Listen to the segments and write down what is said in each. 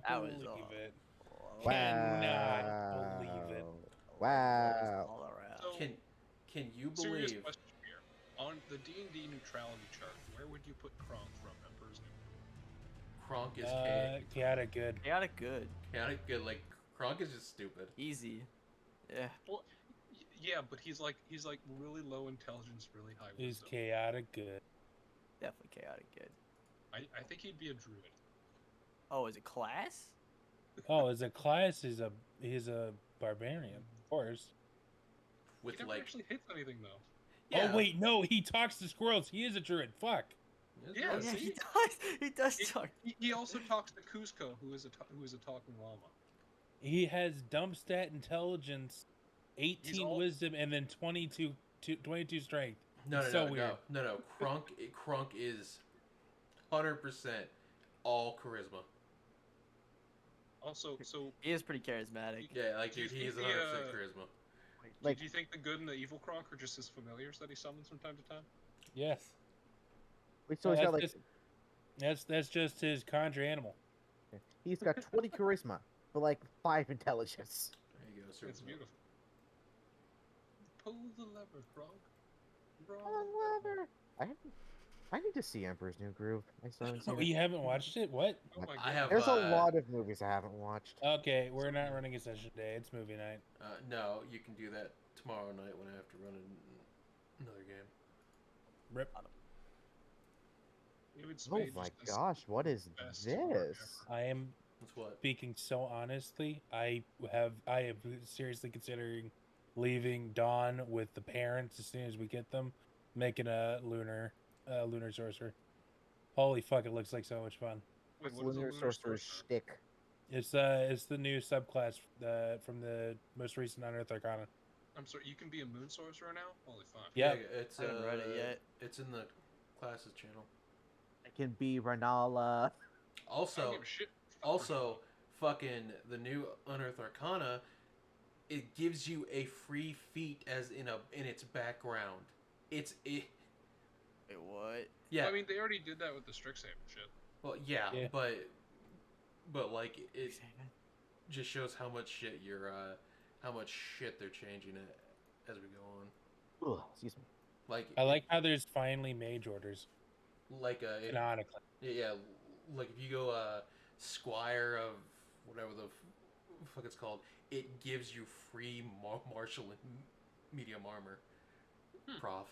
can't That was believe all. it. Oh, Cannot believe it. blows Wow. all around. So, Can you serious believe? question here. On the D&D neutrality chart, where would you put Kronk from Emperor's New Groove? Kronk is Chaotic good. Chaotic good. chaotic good. Like Kronk is just stupid. Easy. Yeah. Well, yeah, but he's like really low intelligence, really high He's wisdom. chaotic good. Definitely chaotic good. I think he'd be a druid. Oh, is it class? Oh, as a class, he's a barbarian, of course. He With never like, actually hits anything though. yeah. Oh wait, no, he talks to squirrels. He is a druid. Fuck. Yeah, Oh yeah, see? he does. He does talk. He also talks to Kuzco, who is a talking llama. He has dump stat intelligence, 18 wisdom, and then 22 strength. No, It's no, so no, weird. no. Kronk is 100% all charisma. Also, so He is pretty charismatic. Yeah, like Do you he is think 100% the, charisma. Like, do you think the good and the evil Kronk are just his familiars that he summons from time to time? Yes. wait, so he's got like That's just his conjure animal. he's got 20 charisma, but like 5 intelligence. There you go, sir. It's beautiful. Pull the lever, Kronk. Oh, lever. I need to see Emperor's New Groove. I still haven't seen Oh, it. you haven't watched it? What? Oh my god. I have. There's a lot of movies I haven't watched. Okay, we're not running a session today. It's movie night. No, you can do that tomorrow night when I have to run another game. Rip. David Oh Spade my just does gosh, what is best work this? I am That's what. speaking so honestly. I am seriously considering leaving Dawn with the parents as soon as we get them, making a lunar sorcerer. Holy fuck! It looks like so much fun. Wait, What's what is a Lunar lunar Sorcerer's sorcerer? shtick? It's the new subclass from the most recent Unearthed Arcana. I'm sorry, you can be a moon sorcerer now? Holy fuck. Yeah. It's I haven't read it yet. It's in the classes channel. It can be Renala. I don't Also, give a shit. also, fucking the new Unearthed Arcana, it gives you a free feat as in its background. It Wait, what? yeah. I mean, they already did that with the Strixhaven shit. Well, yeah, Yeah. but like it just shows how much shit how much shit they're changing it as we go on. Ugh, excuse me. Like I like how there's finally mage orders. Canonically. yeah, like if you go Squire of whatever the fuck it's called, it gives you free martial and medium armor. Prof.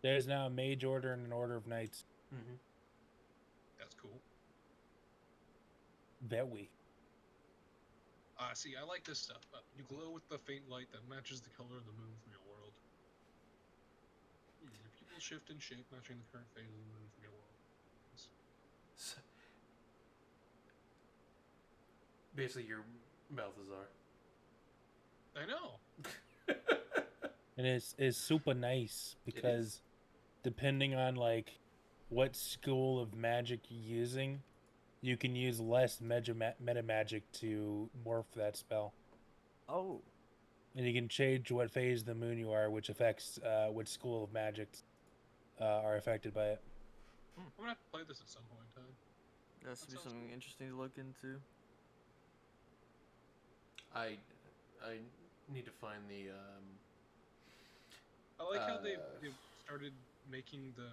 There's now a mage order and an order of knights. Mm-hmm. That's cool. Very. See, I like this stuff. You glow with the faint light that matches the color of the moon from your world. Your pupils shift in shape, matching the current phase of the moon from your world. Basically, your Balthazar. I know. And it's super nice because depending on like what school of magic you're using, you can use less meta magic to morph that spell. Oh, And you can change what phase of the moon you are, which affects which school of magic are affected by it. I'm gonna have to play this at some point in time. that's That be sounds something cool. interesting to look into. I need to find the I like how they've started making the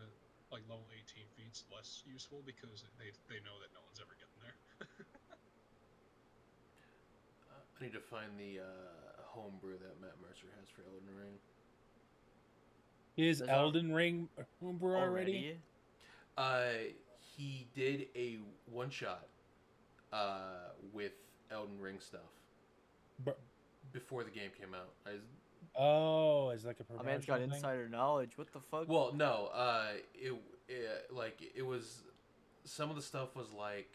like level 18 feats less useful because they know that no one's ever getting there. I need to find the homebrew that Matt Mercer has for Elden Ring. Is There's Elden Ring homebrew already? He did a one shot with Elden Ring stuff before the game came out. Oh, it's like a A promotional man's got thing? insider knowledge. What the fuck? Well, no, it was some of the stuff was like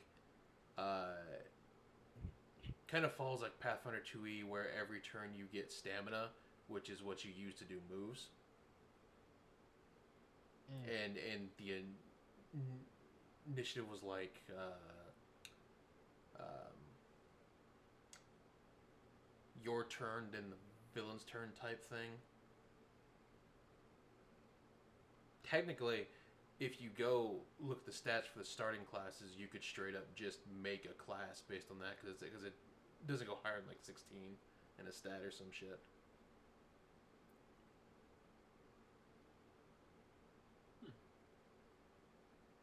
kind of falls like Pathfinder 2e, where every turn you get stamina, which is what you use to do moves. And the initiative was like your turn, then the villain's turn type thing. Technically, if you go look at the stats for the starting classes, you could straight up just make a class based on that because it doesn't go higher than like 16 in a stat or some shit.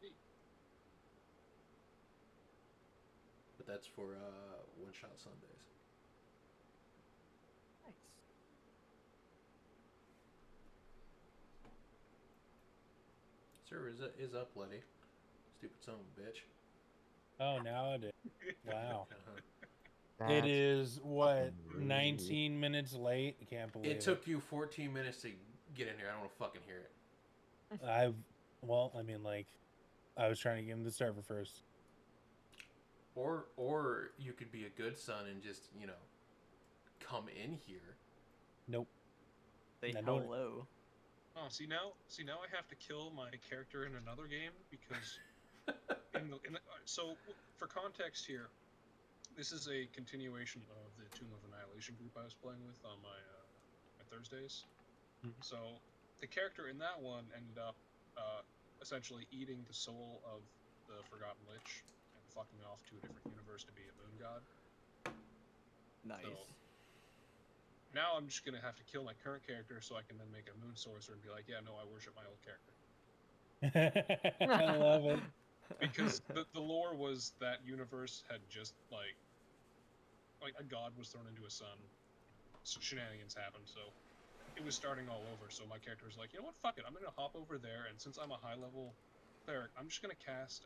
Neat. But that's for one shot Sundays. Nice. Server is up, Letty. Stupid son of a bitch. Oh, now it is. Wow. Uh-huh. It That's is what, fucking rude. 19 minutes late? I can't believe It took you 14 minutes to get in here. I don't want to fucking hear it. Well, I mean, like, I was trying to get him the server first. Or you could be a good son and just, come in here. Nope. Say I don't- hello. Oh, see now I have to kill my character in another game because so for context here, this is a continuation of the Tomb of Annihilation group I was playing with on my Thursdays. Mhm. So the character in that one ended up essentially eating the soul of the Forgotten Lich and fucking off to a different universe to be a moon god. Nice. So, now I'm just gonna have to kill my current character so I can then make a moon sorcerer and be like, yeah, no, I worship my old character. I love it. Because the lore was that universe had just like a god was thrown into a sun, shenanigans happened, so it was starting all over. So my character was like, you know what, fuck it, I'm gonna hop over there, and since I'm a high level cleric, I'm just gonna cast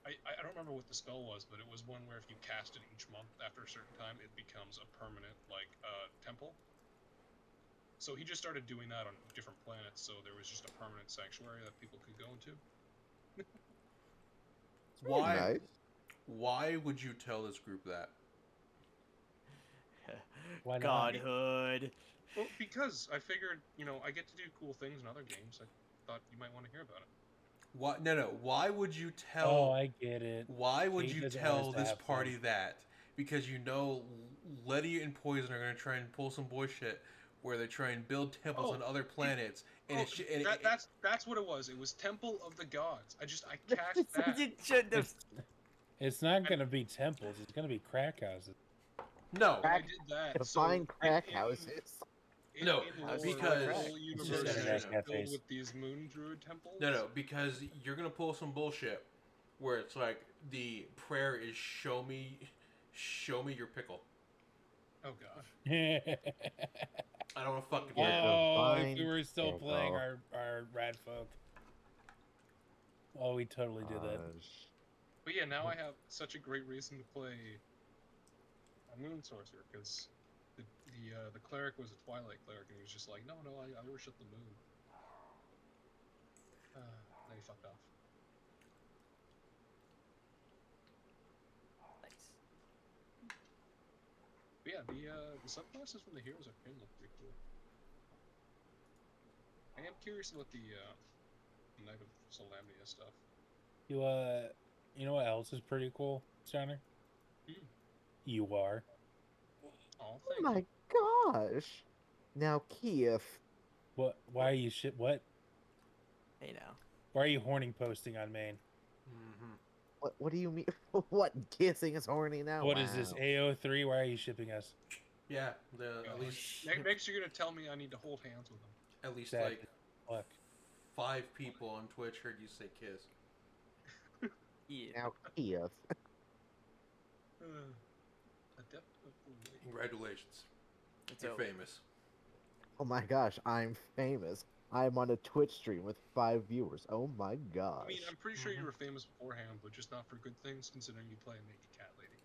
I don't remember what the spell was, but it was one where if you cast it each month after a certain time, it becomes a permanent temple. So he just started doing that on different planets, so there was just a permanent sanctuary that people could go into. Why? Nice. Why would you tell this group that? Why not? Godhood. Well, because I figured, I get to do cool things in other games. I thought you might want to hear about it. Why? No. Why would you Oh, tell? I get it. Why would Kate you doesn't want us tell to this have party fun. that? Because Letty and Poison are gonna try and pull some bullshit where they try and build temples Oh, on other planets, and it's That's what it was. It was Temple of the Gods. I cast that. You should have. It's not gonna be temples. It's gonna be crack houses. no. I did that. Define so crack in- houses. No, lore, because- the whole It's universe just is internet filled cafes. with these moon druid temples. No, because you're gonna pull some bullshit where it's like the prayer is show me your pickle. Oh god. I don't want to fucking Yeah. hear it. Oh, if Divine we were still pickle. playing our rad folk. Oh, we totally did that. But yeah, now I have such a great reason to play a moon sorcerer because the cleric was a twilight cleric and he was just like, no, I worship the moon. Then he fucked off. Nice. But yeah, the subclasses from the heroes are look pretty cool. I am curious about the Knight of Solamnia stuff. You know what else is pretty cool, Stoner? Hmm. You are. Oh, Oh thank my you. gosh. Now, Kiev. What? Why are you shit? What? Hey now. Why are you horning posting on main? Mhm. What do you mean? What? Kissing is horny now? What is this? Wow. AO3? Why are you shipping us? Yeah, at Yeah. least Next, you're gonna tell me I need to hold hands with him. at least That- like Look. 5 people on Twitch heard you say kiss. Yeah. Now, Kiev. Adept of the Way. Congratulations, It's you're over. famous. Oh my gosh, I'm famous. I'm on a Twitch stream with 5 viewers. Oh my gosh. I mean, I'm pretty sure you Mhm. were famous beforehand, but just not for good things, considering you play a naked cat lady.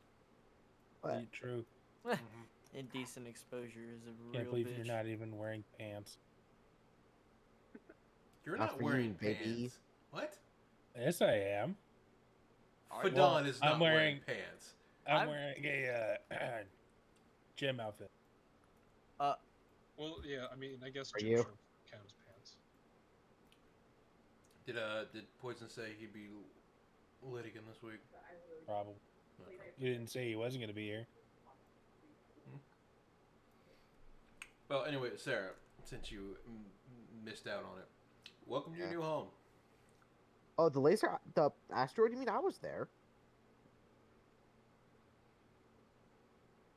What? True. Mhm. Indecent exposure is a Can't real believe bitch. you're not even wearing pants. You're Not not for wearing you, baby. pants. What? Yes, I am. Alright, Fadon is I'm not wearing wearing- pants. I'm I'm- wearing a gym outfit. Well, yeah, I mean, I guess Are gym you? shorts count as pants. Did Poison say he'd be lit again this week? Probably. Okay. You didn't say he wasn't gonna be here. Well, anyway, Sarah, since you missed out on it, welcome to your Yeah. new home. Oh, the asteroid. You mean I was there?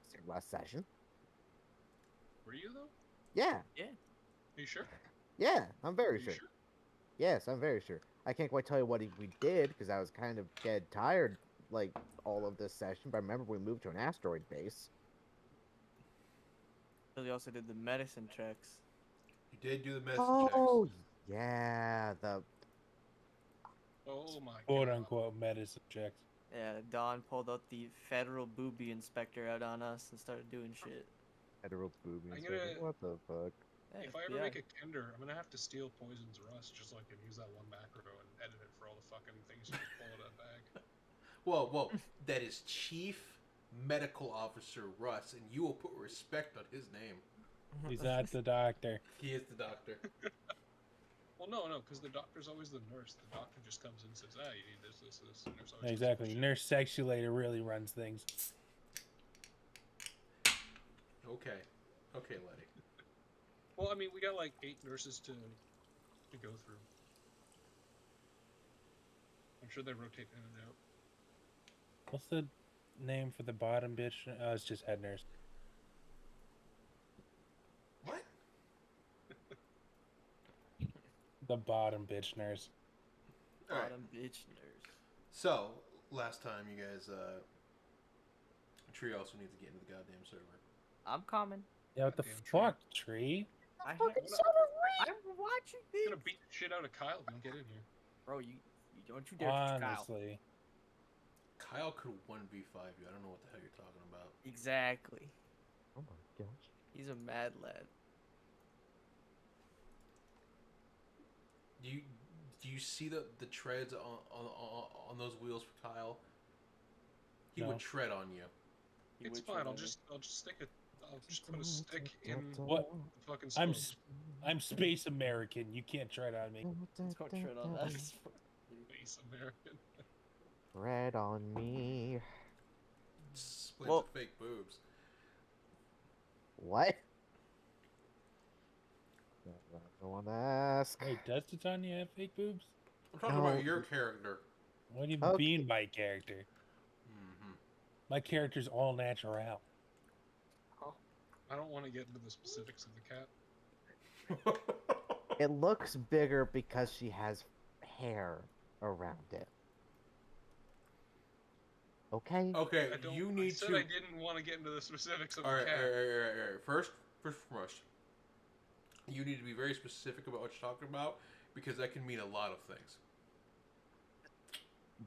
Was there last session? Were you though? Yeah, Are you sure? yeah. I'm Are very you sure. sure? Yes, I'm very sure. I can't quite tell you what we did because I was kind of dead tired, like all of this session. But I remember we moved to an asteroid base. Billy also did the medicine checks. You did do the medicine Oh, checks. yeah. The Oh my Quote god. unquote medicine checks. Yeah, Don pulled out the federal booby inspector out on us and started doing shit. federal booby I'm inspector. gonna- What the fuck? Yeah, If I ever FBI. make a Kender, I'm gonna have to steal Poison's Rust just so I can use that one macro and edit it for all the fucking things you can pull out of that bag. Well, that is Chief Medical Officer Russ, and you will put respect on his name. He's not the doctor. He is the doctor. Well, no, because the doctor's always the nurse. The doctor just comes in and says, "Ah, you need this, this, this." The nurse always does Exactly. some shit. Nurse Sexulator really runs things. Okay, Letty. Well, I mean, we got like 8 nurses to go through. I'm sure they rotate in and out. What's the name for the bottom bitch? Oh, it's just head nurse. What? The bottom bitch nurse. All right. Bottom bitch nurse. So last time, you guys, Tree also needs to get into the goddamn server. I'm coming. Yeah, what the Goddamn tree. fuck, tree? I'm Fucking watching I'm this. gonna beat the shit out of Kyle. Don't get in here. Bro, you don't you dare touch Kyle. Honestly. Kyle could 1v5 you. I don't know what the hell you're talking about. Exactly. Oh my gosh. He's a mad lad. Do you see the treads on those wheels for Kyle? He No. would tread on you. He It's would fine. try I'll to- just stick it. I'll just put a stick in What? the fucking I'm spokes. I'm space American. You can't tread on me. Let's go tread on that. Base American. Red on me. Splits Well- of fake boobs. What? I want to ask. Wait, does Titania have fake boobs? I'm talking No. about your character. What do you Okay. mean my character? Mm-hmm. My character's all natural. I don't want to get into the specifics of the cat. It looks bigger because she has hair around it. Okay? Okay, I don't. you I need said to. I didn't want to get into the specifics of All right, the cat. all right. First and foremost, you need to be very specific about what you're talking about because that can mean a lot of things.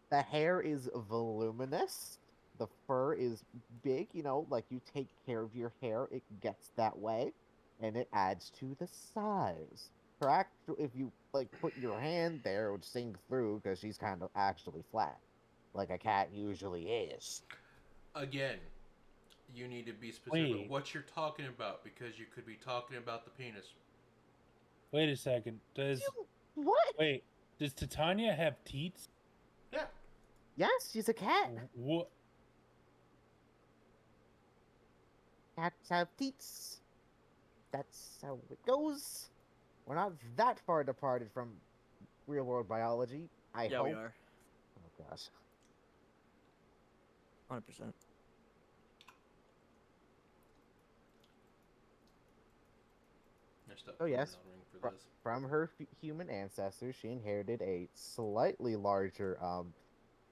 The hair is voluminous. The fur is big. You know, like you take care of your hair, it gets that way, and it adds to the size. Her actual, if you like put your hand there, it would sink through because she's kind of actually flat, like a cat usually is. Again, you need to be specific about Wait. what you're talking about because you could be talking about the penis. Wait a second. Does Titania have teats? Yeah. Yes, she's a cat. What? Cats have teats. That's how it goes. We're not that far departed from real world biology. I Yeah, hope. we are. Oh gosh. 100%. There's stuff Oh, yes. Elden Ring for Fro- this. From her human ancestors, she inherited a slightly larger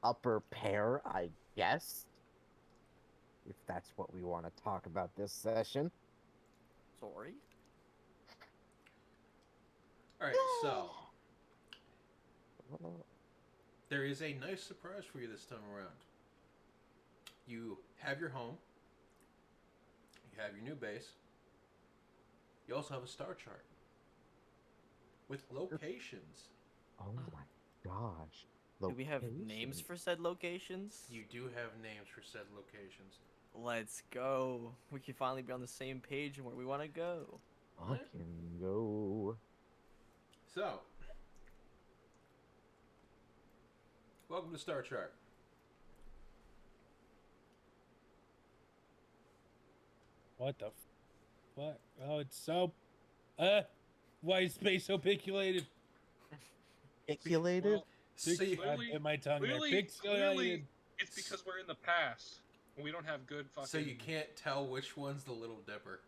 upper pair, I guess. If that's what we want to talk about this session. Sorry. All right, so there is a nice surprise for you this time around. You have your home. You have your new base. You also have a star chart with locations. Oh my gosh. Do we have names Locations. for said locations? You do have names for said locations. Let's go. We can finally be on the same page and where we want to go. Fucking go. So, welcome to Star Chart. What the fuck? Oh, it's so. Why is space so pixelated? Articulated? Well, Big So you, God, bit my tongue there. Clearly, Pixelated. it's because we're in the past and we don't have good fucking. so you can't tell which one's the Little Dipper.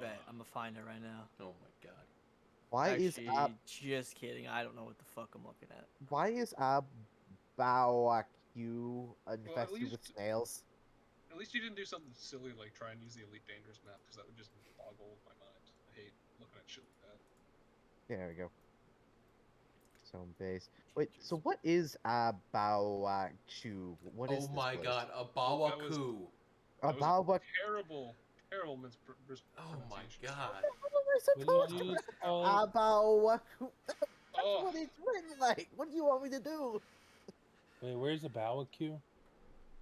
Bet I'm gonna find it right now. Oh my god. Why Actually, is just kidding. I don't know what the fuck I'm looking at. Baoaku infested least- with snails? At least you didn't do something silly like try and use the Elite Dangerous map because that would just boggle my mind. I hate looking at shit like that. There we go. Zone base. Wait, so what is Baoaku? What is Oh this my place? god, a That was- Bawaku. A That was Baoaku. Terrible Oh my mispronunciation. god. What am I What supposed did to? you call it? Baoaku. That's Oh, what it's written like. What do you want me to do? Wait, where's the Bawaku?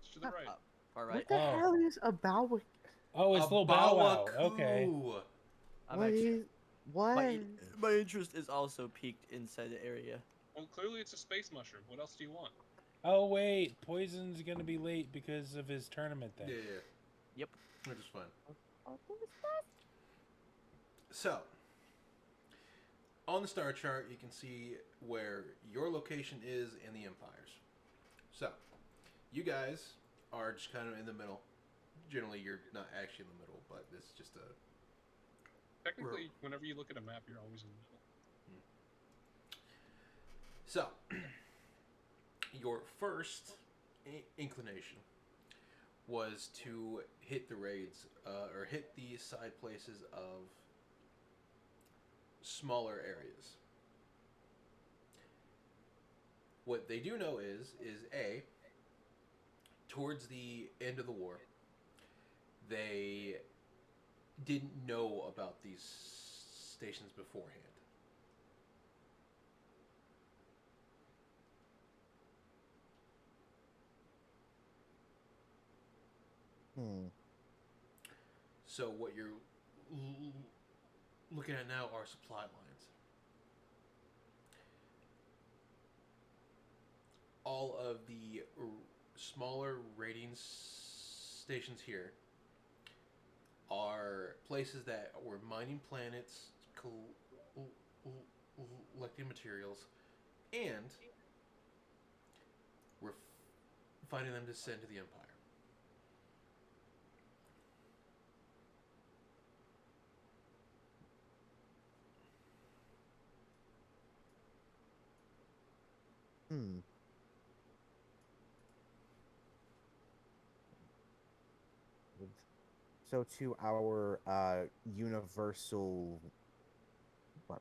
it's to the right. All right. What the Oh. hell is a Baoaku? Oh, it's A little Bow Wow. Bawaku. Okay. I'm What actually, is what? my interest is also peaked inside the area. Well, clearly it's a space mushroom. What else do you want? Oh wait, Poison's gonna be late because of his tournament thing. Yeah. Yep. Which is fine. What is that? So, on the star chart, you can see where your location is in the empires. So, you guys are just kind of in the middle. Generally, you're not actually in the middle, but it's just a... Technically, whenever you look at a map, you're always in the middle. So, your first inclination was to hit the raids, or hit the side places of smaller areas. What they do know is A, towards the end of the war, they didn't know about these stations beforehand. Hmm. So what you're looking at now are supply lines. All of the smaller raiding stations here are places that were mining planets, collecting materials, and we're finding them to send to the Empire. Hmm. So to our universal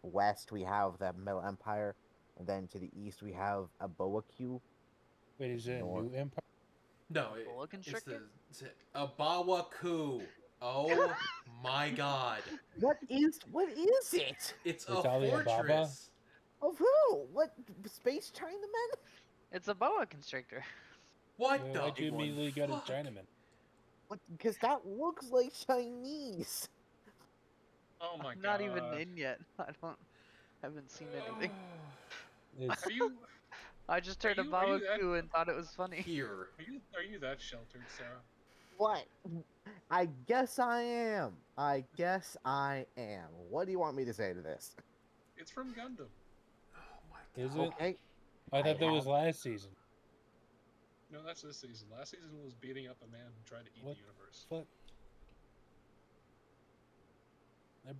west, we have the Middle Empire, and then to the east we have a Boaku. Wait, is it a Nor- new empire? No, Boa it's constrictor? a Bawaku. Oh my god. What is it? It's a It's Alibaba? fortress. Of who? What space Chinamen? It's a boa constrictor. What Why- the Why'd you Big one. immediately go to fuck? Chinaman? What? Because that looks like Chinese. Oh my god. Not even in yet. Haven't seen anything. It's, Are you I just heard a are you that- Bawaku and thought it was funny. Here. are you that sheltered, Sarah? What? I guess I am. I guess I am. What do you want me to say to this? It's from Gundam. Oh my is god. it? Okay. I thought that was have- last season. No, that's this season. Last season was beating up a man who tried to eat What? the universe. Fuck.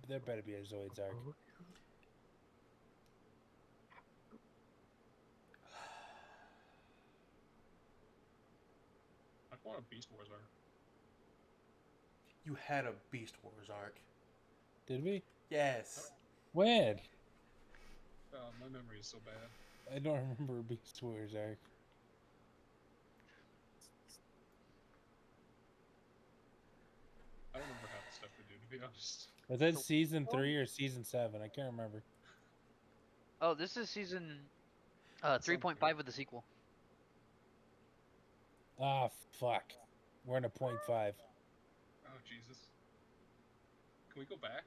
There better be a Zoid's arc. I want a Beast Wars arc. You had a Beast Wars arc. Did we? Yes. When? My memory is so bad. I don't remember Beast Wars arc. I don't remember half the stuff we do, to be honest. Was that season 3 or season 7? I can't remember. Oh, this is season 3.5 of the sequel. Ah, fuck. We're in a 0.5. Oh, Jesus. Can we go back?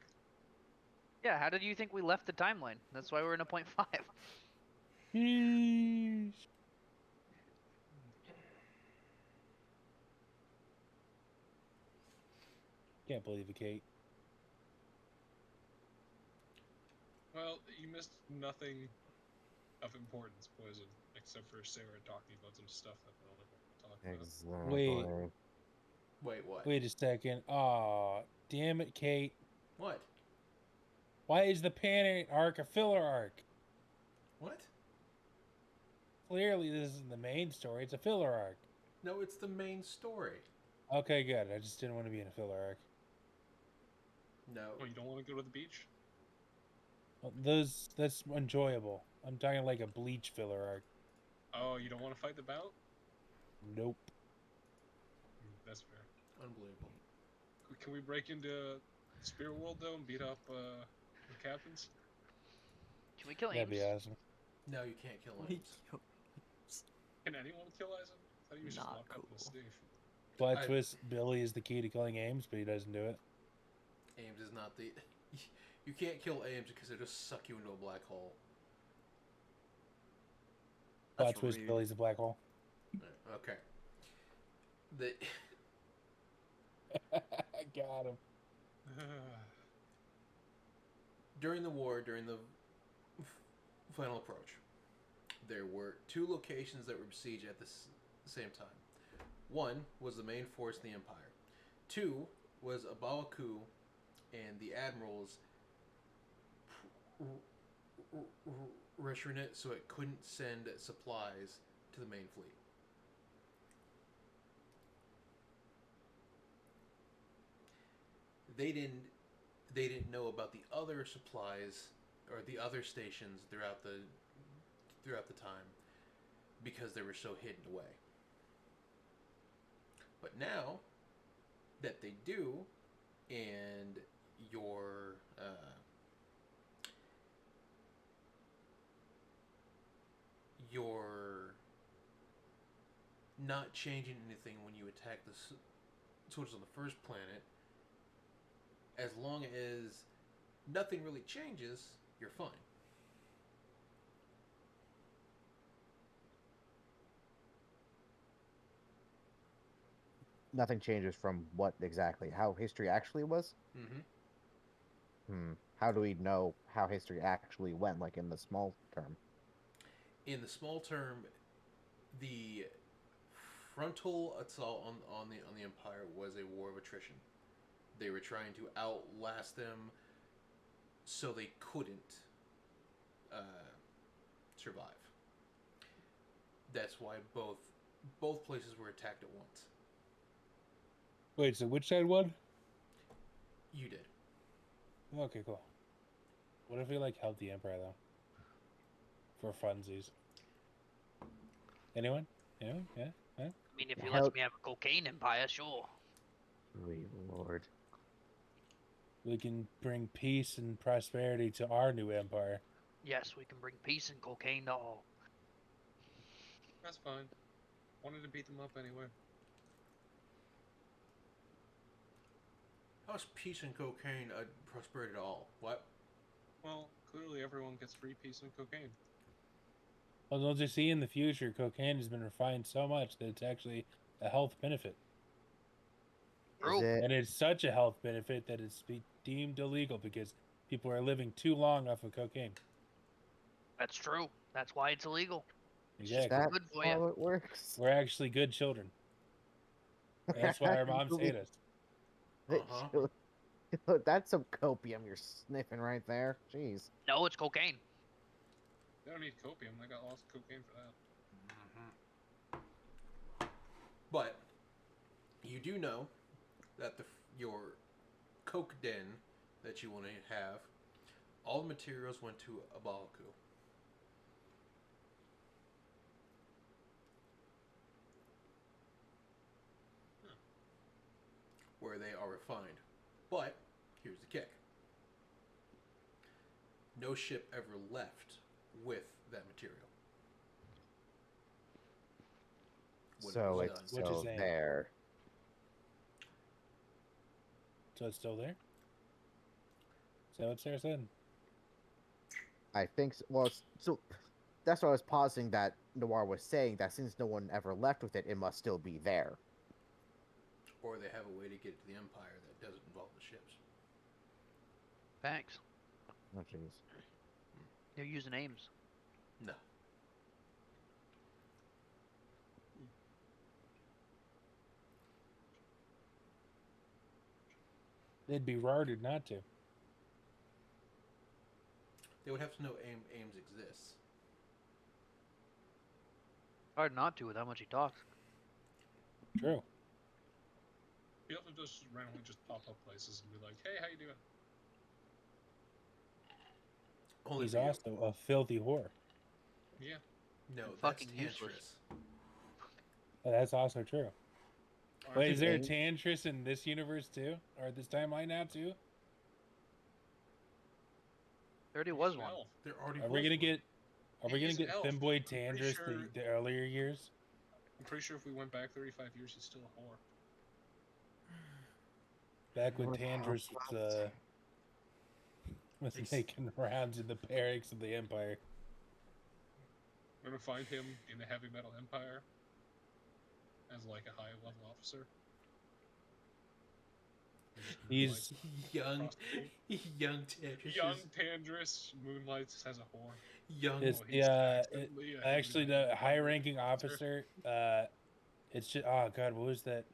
Yeah, how did you think we left the timeline? That's why we're in a 0.5. Yeesh. Can't believe it, Kate. Well, Well, you missed nothing of importance, Poison, except for Sarah talking about some stuff that we don't ever talk about. Exactly. Wait, what? Wait a second. Aw, damn it, Kate. What? Why is the Pan arc a filler arc? What? Clearly, this isn't the main story. It's a filler arc. No, it's the main story. Okay, good. I just didn't want to be in a filler arc. No. Oh, you don't want to go to the beach? Well, that's enjoyable. I'm talking like a Bleach filler arc. Oh, you don't want to fight the bout? Nope. That's fair. Unbelievable. Can we break into Spirit World though and beat up the captains? Can we kill That'd be Ames? awesome. No, you can't kill We Ames. kill- Can anyone kill Aizen? I thought you just Not walk up in the cool. safe. Plot I- twist: Billy is the key to killing Ames, but he doesn't do it. Ames is not the. You can't kill Ames because it'll just suck you into a black hole. Plot That's twist: rude. Billy's a black hole. Okay. The I got him. during the war, during the final approach, there were two locations that were besieged at the same time. One was the main force of the Empire. Two was Abawaku and the admirals restoring it so it couldn't send supplies to the main fleet. They didn't know about the other supplies or the other stations throughout the time because they were so hidden away. But now that they do, and you're not changing anything when you attack the soldiers on the first planet, as long as nothing really changes, you're fine. Nothing changes from what exactly? How history actually was? Mm-hmm. How do we know how history actually went, like in the small term? In the small term, the frontal assault on the Empire was a war of attrition. They were trying to outlast them, so they couldn't survive. That's why both places were attacked at once. Wait, so which side won? You did. Okay, cool. What if we like help the Emperor though? For funsies. Anyone? Anyone? Yeah? I mean, if he Hell- lets me have a cocaine empire, sure. Sweet lord. We can bring peace and prosperity to our new empire. Yes, we can bring peace and cocaine to all. That's fine. Wanted to beat them up anyway. How's peace and cocaine a prosperity at all? What? Well, clearly everyone gets free peace and cocaine. Well, don't you see in the future, cocaine has been refined so much that it's actually a health benefit. True. Is it? And it's such a health benefit that it's deemed illegal because people are living too long off of cocaine. That's true. That's why it's illegal. Exactly. That's good for ya. how it works. We're actually good children. That's why our moms hate us. Uh-huh. That's some copium you're sniffing right there. Jeez. No, it's cocaine. They don't need copium. They got lots of cocaine for that. But you do know that your coke den that you want to have, all the materials went to Abawaku. Where they are refined. But here's the kick. No ship ever left with that material. When it So was it's done. Which is still saying- there. So it's still there? Is that what Sarah said? I think so. Well, so that's what I was pausing that Noir was saying, that since no one ever left with it, it must still be there. Or they have a way to get it to the Empire that doesn't involve the ships. Thanks. Oh, jeez. They're using aims. No. They'd be retarded not to. They would have to know Ames exists. Hard not to with how much he talks. True. You have to just randomly just pop up places and be like, "Hey, how you doing?" Only He's for you. also a filthy whore. Yeah. No, And that's fucking useless. Tantris. Oh, that's also true. Aren't Wait, you is there a Ames? Tantris in this universe too, or this timeline now too? There already He's was an one. elf. There already Are we was gonna one. get? Are we gonna He's an get elf. Femboy I'm pretty Tandris sure- the earlier years? I'm pretty sure if we went back 35 years, he's still a whore. Back when What Tandris was Ex- making rounds in the barracks of the Empire. We're gonna find him in the Heavy Metal Empire as like a high level officer. And just He's moonlights young, prostitute. young Tantris. Young Tandris moonlights as a whore. Young. It's he's accidentally a heavy actually metal the high-ranking officer. officer. It's just oh god, what was that?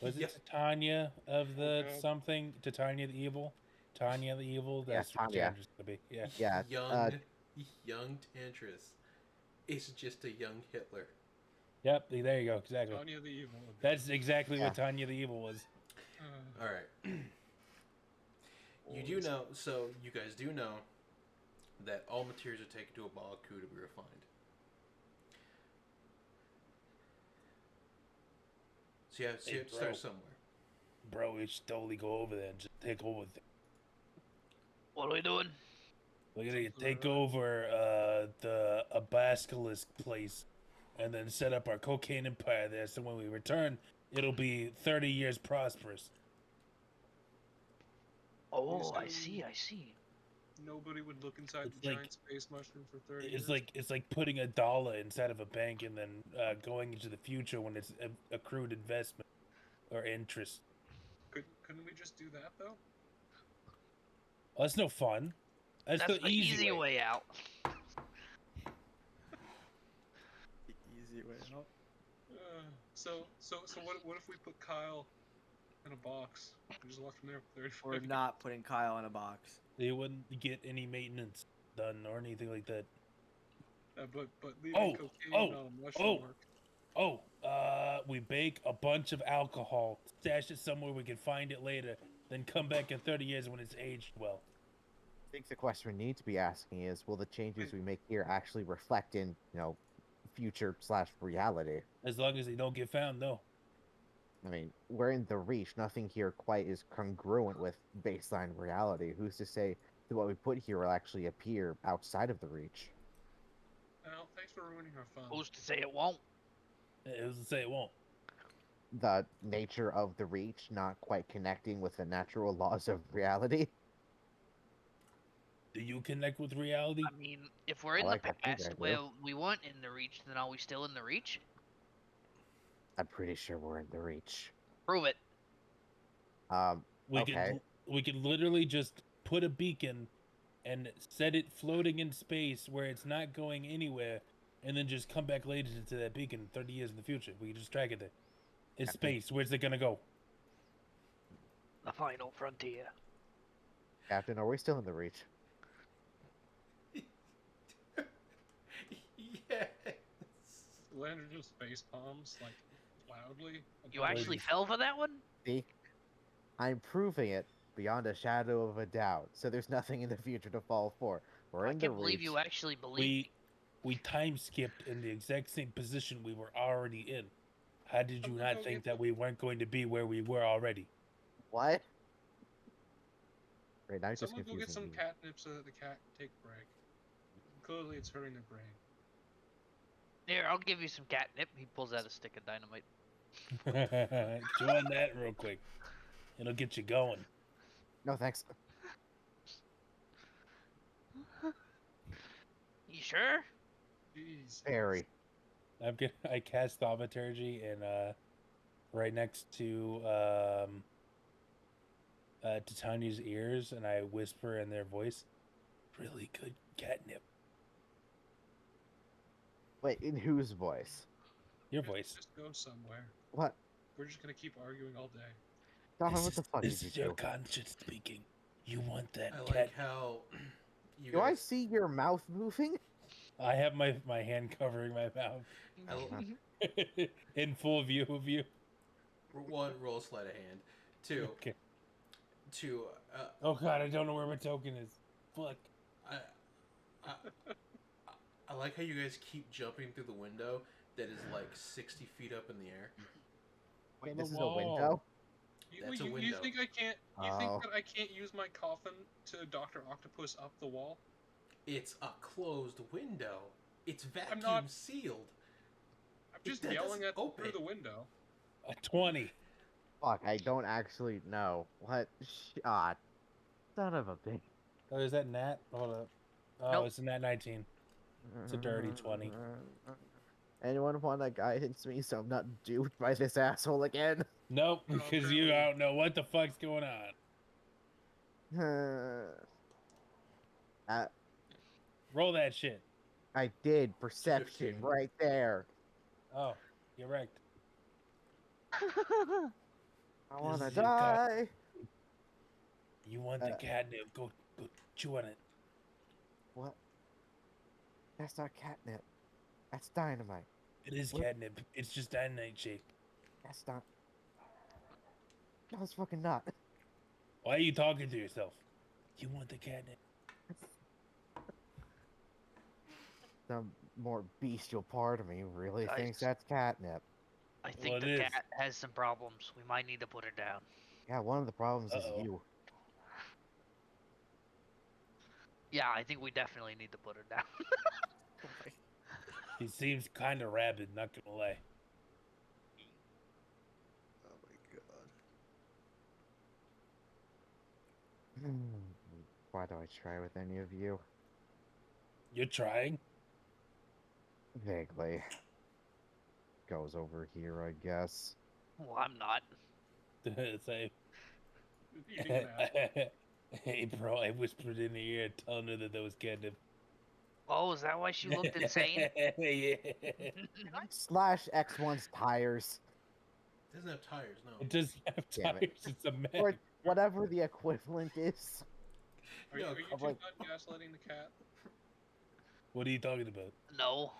Was it Titania of the God. something? Titania the evil? Tanya the evil? Yeah, That's what Tanya. Tandra's gonna be. Yeah. Yeah, young Tantris is just a young Hitler. Yep. There you go. Exactly. Tanya the Evil. That's exactly Yeah. what Tanya the evil was. All right. You do know, so you guys do know that all materials are taken to a Baku to be refined. So you have Hey, to start bro. somewhere. Bro, we should totally go over there and just take over. What are we doing? We're gonna take over the Abasculus place, and then set up our cocaine empire there. So when we return, it'll be 30 years prosperous. Oh, so- I see. I see. Nobody would look inside It's the like- giant space mushroom for 30 It's years. like putting a dollar inside of a bank and then going into the future when it's accrued investment or interest. Couldn't we just do that though? Well, that's no fun. That's, That's the easy way. way out. The easy way out. So what if we put Kyle in a box and just left him there for 35 We're years? not putting Kyle in a box. They wouldn't get any maintenance done or anything like that. But leaving cocaine on a mushroom work. Oh, we bake a bunch of alcohol, stash it somewhere we can find it later, then come back in 30 years when it's aged well. I think the question we need to be asking is, will the changes we make here actually reflect in, future/reality? As long as they don't get found, no. I mean, we're in the Reach. Nothing here quite is congruent with baseline reality. Who's to say that what we put here will actually appear outside of the Reach? Well, thanks for ruining our fun. Who's to say it won't? It was to say it won't. The nature of the Reach not quite connecting with the natural laws of reality. Do you connect with reality? I mean, if we're I in like the that too, past I do. where we weren't in the Reach, then are we still in the Reach? I'm pretty sure we're in the Reach. Prove it. We Okay. could literally just put a beacon and set it floating in space where it's not going anywhere, and then just come back later to that beacon 30 years in the future. We can just track it there. It's Captain. space. Where's it gonna go? The final frontier. Captain, are we still in the Reach? Yes. Lander just face palms like loudly. You actually fell for that one? See? I'm proving it beyond a shadow of a doubt. So there's nothing in the future to fall for. We're I in the can't believe Reach. you actually believe We time skipped in the exact same position we were already in. How did you I'm not gonna think get- that we weren't going to be where we were already? What? Right, now you're just Someone go get confusing some me. catnip so that the cat can take a break. Clearly, it's hurting their brain. Here, I'll give you some catnip. He pulls out a stick of dynamite. Chew on that real quick. It'll get you going. No, thanks. You sure? Jeez. Very. I cast thaumaturgy and right next to Titania's ears, and I whisper in their voice, "Really good catnip. Wait, in whose voice? Your Just- voice. Just go somewhere. What? We're just gonna keep arguing all day. Don, This what is, the fuck this did you is your do? conscience speaking. You want that I cat? like how you Do I guys. see your mouth moving? I have my hand covering my mouth in full view of you. One, roll sleight of hand. Two, Okay. uh, Oh god, I don't know where my token is. Fuck. I, I, I like how you guys keep jumping through the window that is like 60 feet up in the air. Wait, On the this is a wall. window? That's a You window. think I can't? You Oh. think that I can't use my coffin to Doctor Octopus up the wall? It's a closed window. It's vacuum not- sealed. I'm just That yelling doesn't at them open. through the window. A 20. Fuck, I don't actually know. What? Ah, son of a bitch. Oh, is that Nat? Hold up. Oh, Nope. it's a Nat 19. It's a dirty 20. Anyone want to guidance me so I'm not duped by this asshole again? Nope, No, because you apparently- don't know what the fuck's going on. Roll that shit. I did. Perception 15. right there. Oh, you're right. I want to is your cat. die. You want the Uh, catnip? Go chew on it. What? That's not catnip. That's dynamite. It is What? catnip. It's just dynamite shaped. That's not. No, it's fucking not. Why are you talking to yourself? You want the catnip? The more bestial part of me really thinks Guys. that's catnip. I think Well, it the is. cat has some problems. We might need to put her down. Yeah, one of the problems Uh-oh. is you. Yeah, I think we definitely need to put her down. Oh my- He seems kind of rabid, not gonna lie. oh my god. Why do I try with any of you? You're trying? Vaguely. Goes over here, I guess. Well, I'm not. Say, Eating an apple. hey, bro, I whispered in her ear telling her that that was catnip. Oh, is that why she looked insane? Yeah. Slash X1's tires. It doesn't have tires, no. It doesn't have Damn it. tires. It's a man. Or whatever the equivalent is. Are you No, two I'm like- done gaslighting the cat? What are you talking about? No.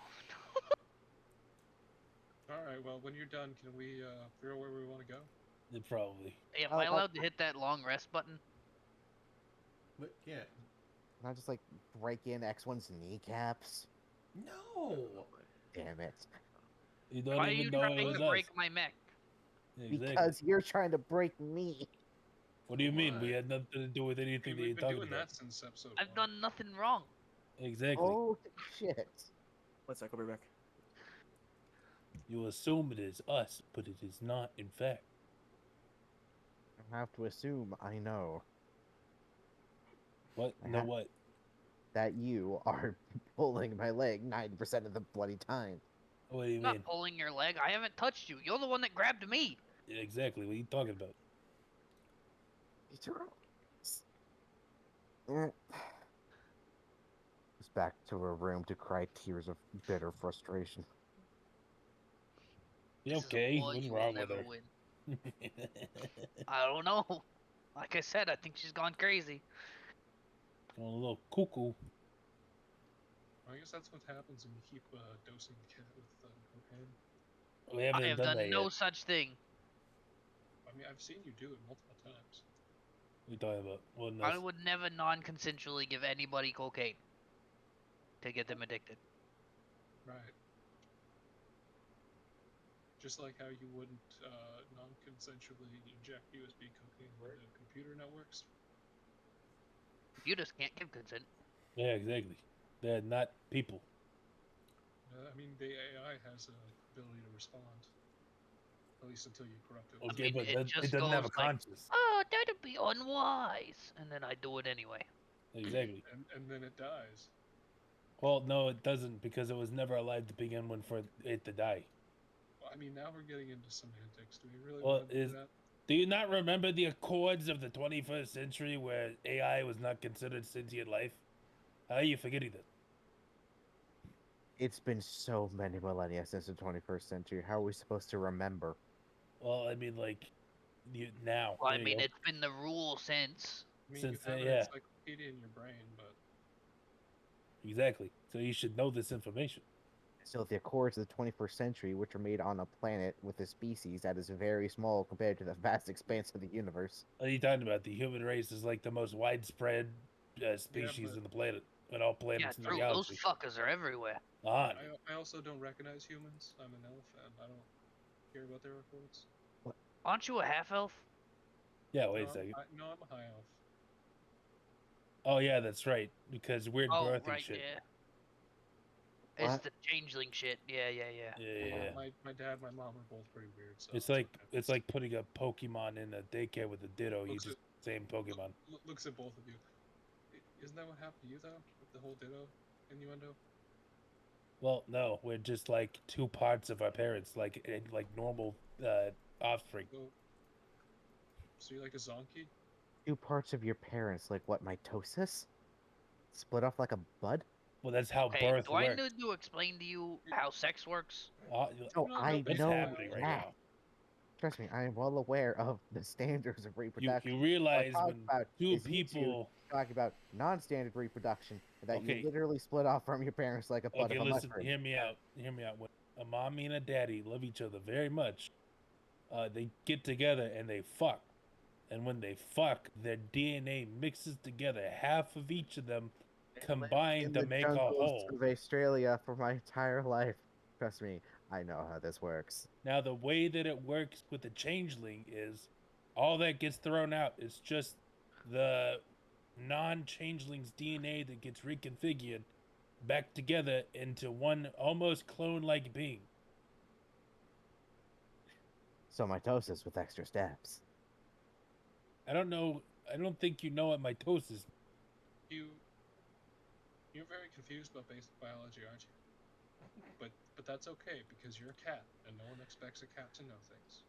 All right. Well, when you're done, can we figure out where we want to go? Probably. Hey, am Oh, I oh. allowed to hit that long rest button? But yeah. Can I just like break in X1's kneecaps? No. Damn it. You don't Why are even you know trying what to it break does. my mech? Exactly. Because you're trying to break me. What do you mean? We Why? had nothing to do with anything that We've you're been talking doing about. that since episode I've 1. done nothing wrong. Exactly. Oh shit. One sec, I'll be back. You assume it is us, but it is not, in fact. I have to assume I know What? I No, have- what? that you are pulling my leg 90% of the bloody time. What do you I'm mean? not pulling your leg. I haven't touched you. You're the one that grabbed me. Yeah, exactly. What are you talking about? Goes back to her room to cry tears of bitter frustration. You This is a okay? war What's you will wrong with never her? win. I don't know. Like I said, I think she's gone crazy. Going a little cuckoo. I guess that's what happens when you keep dosing the cat with cocaine. We haven't I have done done that no yet. such thing. I mean, I've seen you do it multiple times. What are you talking about? What I else? would never non-consensually give anybody cocaine to get them addicted. Right. Just like how you wouldn't non-consensually inject USB cocaine into computer networks. Computers can't give consent. Yeah, exactly. They're not people. I mean, the AI has an ability to respond. At least until you corrupt it. Okay, mean, but it that, just it doesn't have a goes like- conscience. Oh, that'd be unwise. And then I do it anyway. Exactly. And then it dies. Well, no, it doesn't because it was never alive to begin with for it to die. Well, I mean, now we're getting into semantics. Do we really Well, want to do is- that? Do you not remember the Accords of the 21st century where AI was not considered sentient life? How are you forgetting that? It's been so many millennia since the 21st century. How are we supposed to remember? Well, I mean, like, now. Well, I There you mean, go. it's been the rule since. I mean, Since you have an yeah, encyclopedia in your brain, but exactly. So you should know this information. So the Accords of the 21st century, which are made on a planet with a species that is very small compared to the vast expanse of the universe. What are you talking about? The human race is like the most widespread species but- in the planet, in all Yeah, planets in the true. Those galaxy. fuckers are everywhere. On. I also don't recognize humans. I'm an elf, and I don't care about their reports. Aren't you a half elf? Yeah, wait no, a second. No, I'm a high elf. Oh yeah, that's right. Because weird Oh, birthing right, shit. yeah. It's What? the changeling shit. Yeah, yeah, yeah. Yeah. My dad, my mom are both pretty weird. So It's like okay. it's like putting a Pokemon in a daycare with a Ditto. You Looks just same Pokemon. looks at both of you. Isn't that what happened to you though? With the whole Ditto innuendo? Well, no, we're just like two parts of our parents, like normal offspring. So you like a zonkey? Two parts of your parents, like what, mitosis? Split off like a bud? Well, that's how Okay, birth do I works. need to explain to you how sex works? Oh, No, I What's know happening right that. now? Trust me, I am well aware of the standards of reproduction. You What I realize talk when about two is you two people. talking about non-standard reproduction, that Okay. you literally split off from your parents like a bud Okay, of a listen, mushroom. hear me out. Hear me out. When a mommy and a daddy love each other very much, they get together and they fuck. And when they fuck, their DNA mixes together. Half of each of them combined In to the make a jungles whole. of Australia for my entire life. Trust me, I know how this works. Now, the way that it works with the changeling is all that gets thrown out. It's just the non-changeling's DNA that gets reconfigured back together into one almost clone-like being. So mitosis with extra steps. I don't know. I don't think you know what mitosis. You're very confused about basic biology, aren't you? But that's okay because you're a cat, and no one expects a cat to know things.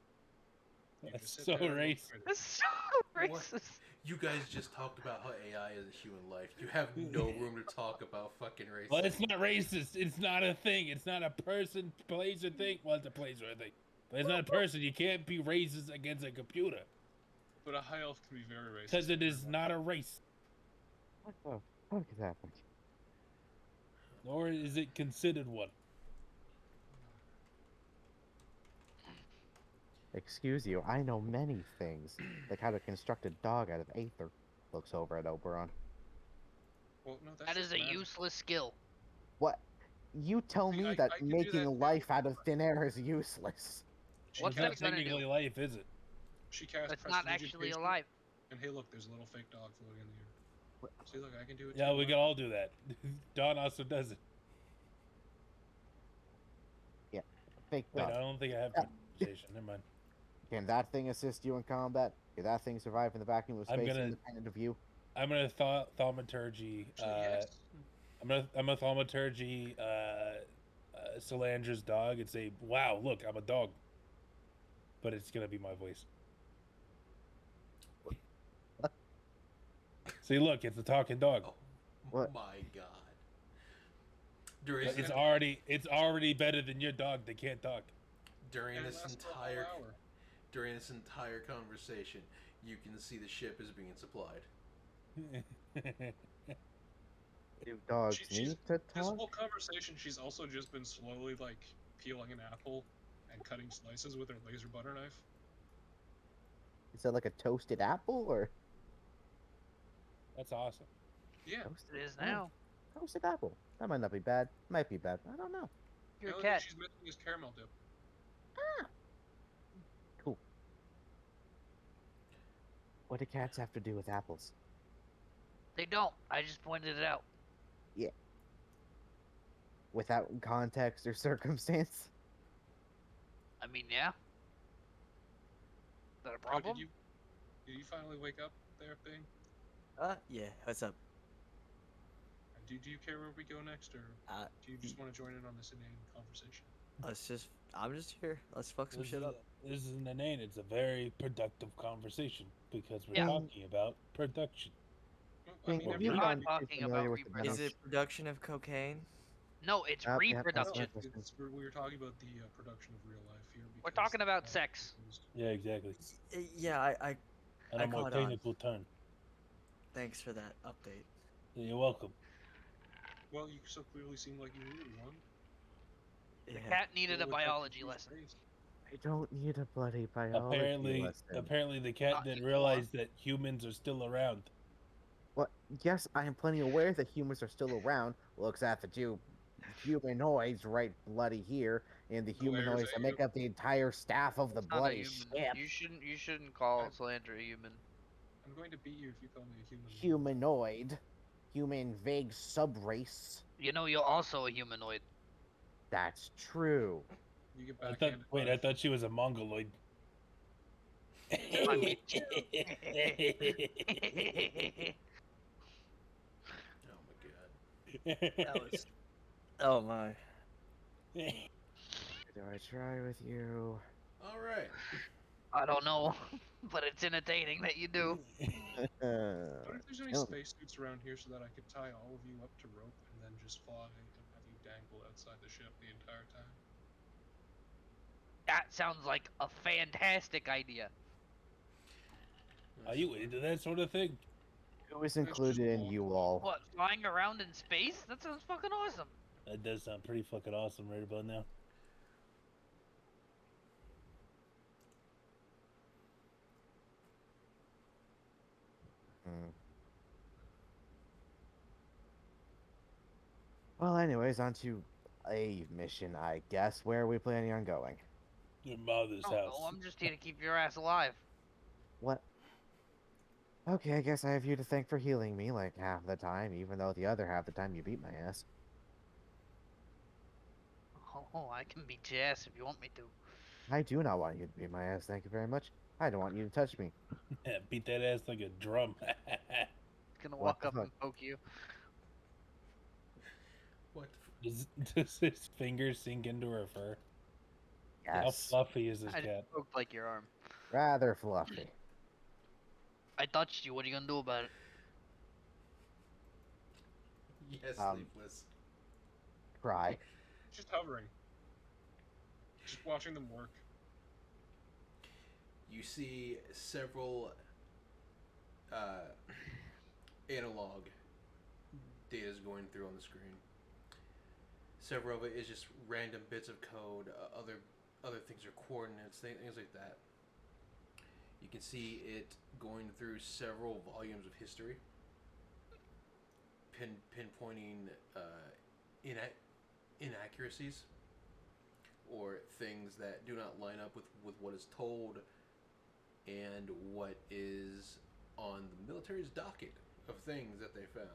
You That's just sit so there and look racist. pretty. That's so What? racist. You guys just talked about how AI is a human life. You have no room to talk about fucking racism. Well, it's not racist. It's not a thing. It's not a person, place, or thing. Well, it's a place or a thing. But it's not a person. You can't be racist against a computer. But a high elf can be very racist. Because it is not a race. What the fuck is happening? Nor is it considered one. Excuse you, I know many things, like how to construct a dog out of aether. Looks over at Oberon. Well, no, that's That is just a magic. useless skill. What? You tell See, me I that can do making that a too. life out of thin air is useless. She What's It's that not gonna do? technically life, is it? She cast That's not actually prestidigitation, alive. And hey, look, there's a little fake dog floating in the air. What? See, look, I can do it. Yeah, too, we huh? can all do that. Don also does it. Fake Wait, dog. I don't think I have Yeah. conversation. Never mind. Can that thing assist you in combat? Can that thing survive in the vacuum of I'm space gonna- independent of you? I'm gonna thaumaturgy. Actually, yes. I'm a thaumaturgy. Solandra's dog and say, "Wow, look, I'm a dog," but it's gonna be my voice. See, look, it's a talking dog. Oh What? my god. During, It's already better than your dog. They can't talk. during And it this lasts for a whole entire hour. during this entire conversation, you can see the ship is being supplied. Do dogs She's- need to This talk? whole conversation, she's also just been slowly like peeling an apple and cutting slices with her laser butter knife. Is that like a toasted apple or That's awesome. Yeah. toasted? It is Oh, now. toasted apple. That might not be bad. Might be bad. I don't know. You're The a only thing cat. she's missing is caramel dip. Cool. What do cats have to do with apples? They don't. I just pointed it out. Without context or circumstance? I mean, yeah. Is that a Oh, problem? did you finally wake up there, Bing? Yeah. What's up? Do you care where we go next, or do you just want to join in on this inane conversation? I'm just here. Let's fuck some shit up. This is an inane. It's a very productive conversation because we're Yeah. talking about production. think mean, you We're every- not sound too talking familiar about with the reproduction. Is Venom. it production of cocaine? No, it's Yep, yep, that's reproduction. what- we were talking about the production of real life here. We're because talking about that sex. is- Yeah, exactly. Yeah, I On I a more caught on. technical term. Thanks for that update. You're welcome. Well, you so clearly seem like you needed one. Yeah. Cat needed a Well, with that biology confused lesson. face. I don't need a bloody biology lesson. Apparently, the cat Not didn't anymore. realize that humans are still around. Well, yes, I am plenty aware that humans are still around. Looks at the two humanoids right bloody here, and the Glares humanoids at that you. make up the entire staff of the It's not a bloody human. ship. You shouldn't call Slander a human. I'm going to beat you if you call me a human. Humanoid. Human vague subrace. You know, you're also a humanoid. That's true. You get I backhanded. I thought she was a mongoloid. I mean- Oh my god. That was. Oh my. Do I try with you? All right. I don't know, but it's entertaining that you do. I wonder if there's any No. spacesuits around here so that I could tie all of you up to rope and then just fly and have you dangle outside the ship the entire time. That sounds like a fantastic idea. Are you into that sort of thing? Who is included in you all? What, flying around in space? That sounds fucking awesome. That does sound pretty fucking awesome right about now. Hmm. Well, anyways, on to a mission, I guess. Where are we planning on going? Your mother's Oh, house. no, I'm just here to keep your ass alive. What? Okay, I guess I have you to thank for healing me like half the time, even though the other half the time you beat my ass. Oh, I can beat your ass if you want me to. I do not want you to beat my ass, thank you very much. I don't want you to touch me. Beat that ass like a drum. Gonna What walk the up fuck? and poke you. What? The does his fingers sink into her fur? How Yes, fluffy is this I cat? just poked like your arm. rather fluffy. I touched you. What are you gonna do about it? yes, Um, Sleepless. Cry. Just hovering. Just watching them work. You see several analog data's going through on the screen. Several of it is just random bits of code. Other things are coordinates, things like that. You can see it going through several volumes of history, pinpointing inaccuracies or things that do not line up with what is told and what is on the military's docket of things that they found.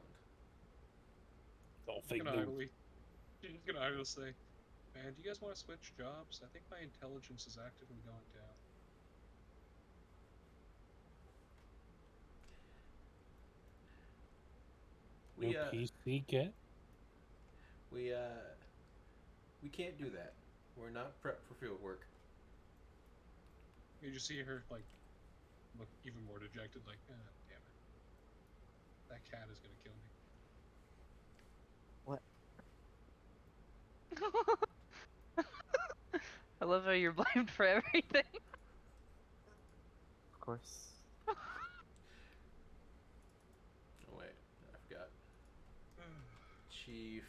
All She's fake gonna news. idly, she's gonna idly say, "Man, do you guys want to switch jobs? I think my intelligence is actively going down." We No PC cat? we can't do that. We're not prepped for field work. You just see her like look even more dejected, like, damn it, that cat is gonna kill me. I love how you're blamed for everything. Of course. Oh wait, I forgot. Chief.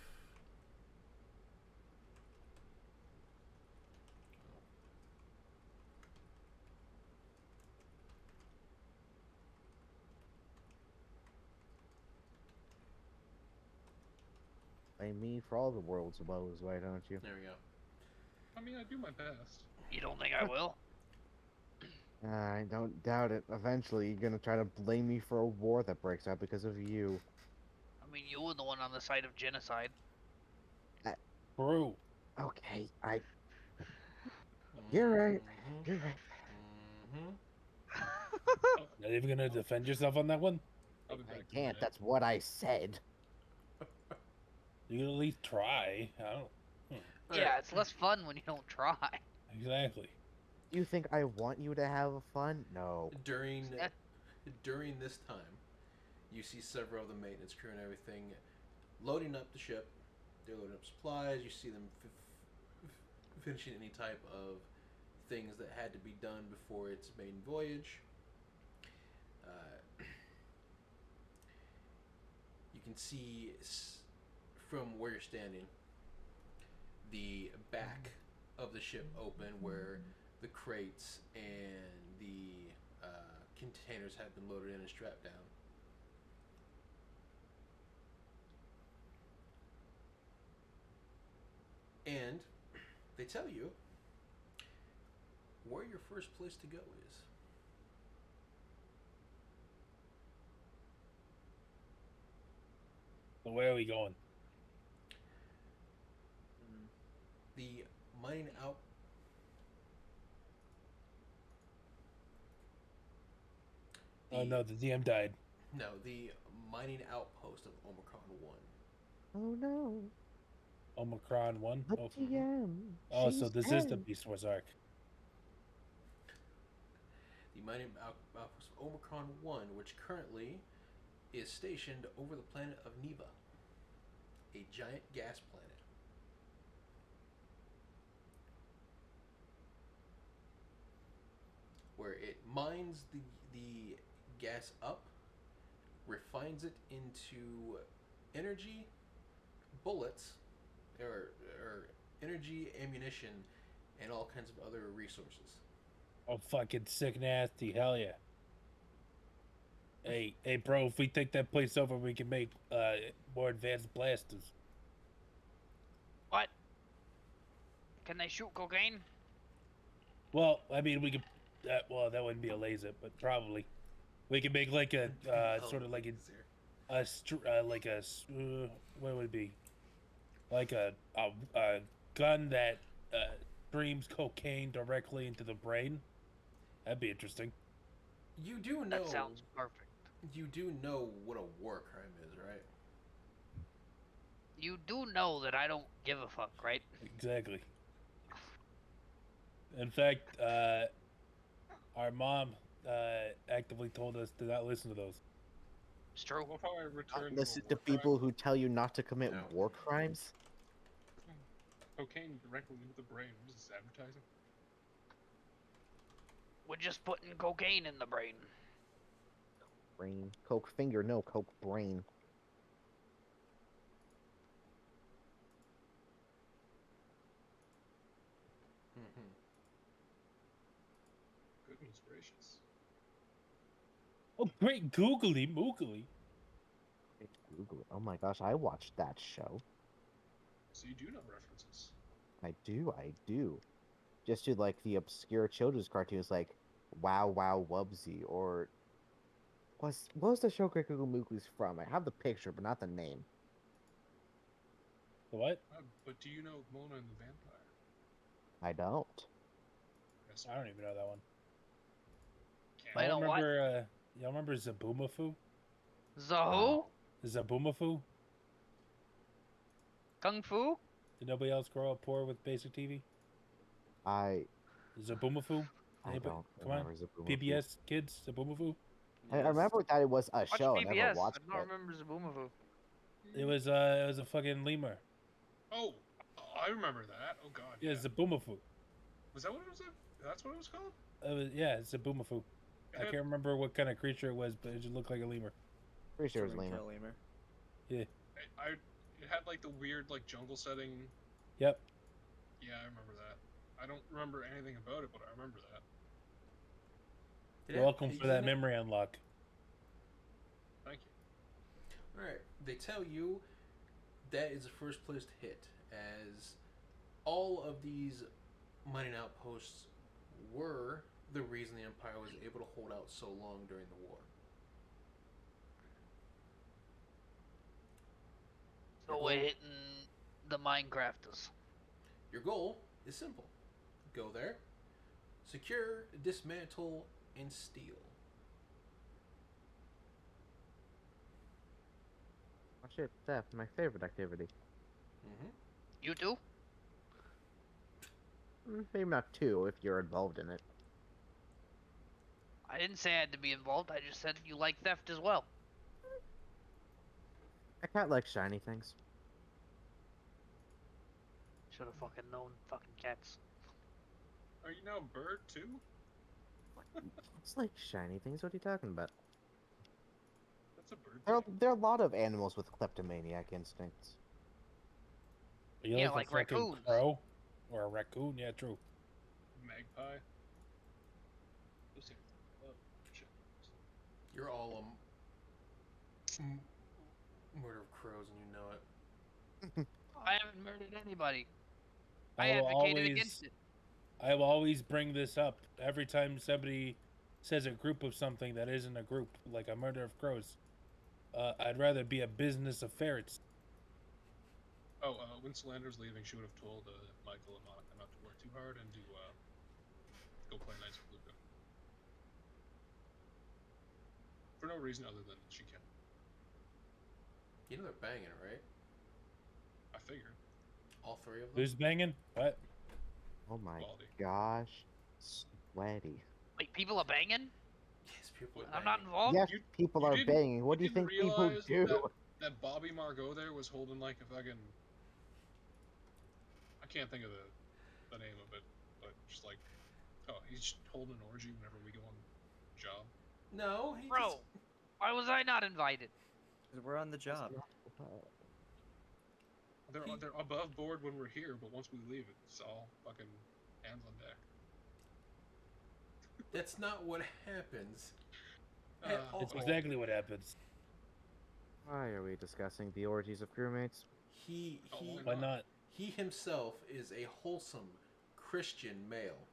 Blame me for all the world's woes, why don't you? There we go. I mean, I do my best. You don't think I will? I don't doubt it. Eventually, you're gonna try to blame me for a war that breaks out because of you. I mean, you were the one on the side of genocide. True. Okay, You're right. Mhm, You're right. mhm. Not even gonna defend yourself on that one? I'll be I back in a can't. minute. That's what I said. You can at least try. I don't. Yeah, it's less fun when you don't try. Exactly. You think I want you to have fun? No. During That- during this time, You see several of the maintenance crew and everything loading up the ship. They're loading up supplies. You see them finishing any type of things that had to be done before its main voyage. You can see from where you're standing the back of the ship open where the crates and the containers have been loaded in and strapped down. And they tell you where your first place to go is. So where are we going? The mining out. Oh no, the DM died. No, the mining outpost of Omicron 1. Oh no. Omicron 1? The Oh, GM. oh, so she's this is the dead. Beast Wars arc. The mining outpost of Omicron 1, which currently is stationed over the planet of Neva, a giant gas planet. Where it mines the gas up, refines it into energy, bullets, or energy, ammunition, and all kinds of other resources. Oh, fucking sick nasty. Hell yeah. Hey, bro, if we take that place over, we can make more advanced blasters. What? Can they shoot cocaine? Well, I mean, we could. Well, that wouldn't be a laser, but probably we could make like a sort of like what would it be? Like a gun that streams cocaine directly into the brain. That'd be interesting. You do know. That sounds perfect. You do know what a war crime is, right? You do know that I don't give a fuck, right? Exactly. In fact, our mom actively told us to not listen to those. It's true. I love how I Not returned listen a to war crime. people who tell you not to commit No. war crimes. Cocaine directly into the brain. What is this, advertising? We're just putting cocaine in the brain. Brain. Coke finger, no, Coke brain. Mm-hmm. Goodness gracious. Oh, great googly moogly. Google it. Oh my gosh, I watched that show. So you do know references. I do. Just to like the obscure children's cartoons like Wow Wow Wubsy or what was the show Great Google Moogly's from? I have the picture but not the name. The what? But do you know Mona and the Vampire? I don't. Yes, I don't even know that one. can't. I Y'all know what? remember? Y'all remember Zaboomafoo? Zahu? Zaboomafoo? Kung Fu? Did nobody else grow up poor with basic TV? I Zaboomafoo? I Anybody- don't Come on, remember Zaboomafoo. PBS kids, Zaboomafoo. I remember that it was a Watch show. I PBS. never watched I don't it. remember Zaboomafoo. It was a fucking lemur. Oh, I remember that. Oh god. Yeah, Zaboomafoo. Was that what it was? That's what it was called? Yeah, it's Zaboomafoo. It I had- can't remember what kind of creature it was, but it just looked like a lemur. Pretty sure it was Someone Lemur. kill lemur. It had like the weird like jungle setting. Yep. Yeah, I remember that. I don't remember anything about it, but I remember that. Did it You're have welcome pigs for that in it? memory unlock. Thank you. Alright, they tell you that is the first place to hit, as all of these mining outposts were the reason the Empire was able to hold out so long during the war. So we're hitting the Minecrafters. Your goal is simple. Go there, secure, dismantle, and steal. Oh shit, theft, my favorite activity. Mm-hmm. You too? Maybe not two if you're involved in it. I didn't say I had to be involved. I just said you like theft as well. My cat likes shiny things. Should have fucking known. Fucking cats. Are you now a bird too? It's like shiny things. What are you talking about? That's a bird. There are a lot of animals with kleptomaniac instincts. Are you Yeah, like a like fucking raccoons. crow or a raccoon? Yeah, true. Magpie. Those things love shit. You're all murder of crows, and you know it. I haven't murdered anybody. I I will advocated always, against it. I will always bring this up every time somebody says a group of something that isn't a group, like a murder of crows. I'd rather be a business of ferrets. Oh, when Solander's leaving, she would have told Michael and Monica not to work too hard and to go play nice with Luca. For no reason other than she can. You know they're banging, right? I figured. All three of them. Who's banging? What? Oh my Quality. gosh. Sweaty. Wait, people are banging? Yes, people are I'm banging. not involved? Yes, You- people you are didn't- banging. What do you didn't think people realize do? That Bobby Margot there was holding like a fucking. I can't think of the name of it, but just like, oh, he's holding an orgy whenever we go on job. No, he Bro, why was I not invited? 'Cause we're on the job. They're above board when we're here, but once we leave, it's all fucking hands on deck. That's not what happens. Uh, It's Oh. exactly what happens. Why are we discussing the orgies of crewmates? He Why not? he himself is a wholesome Christian male.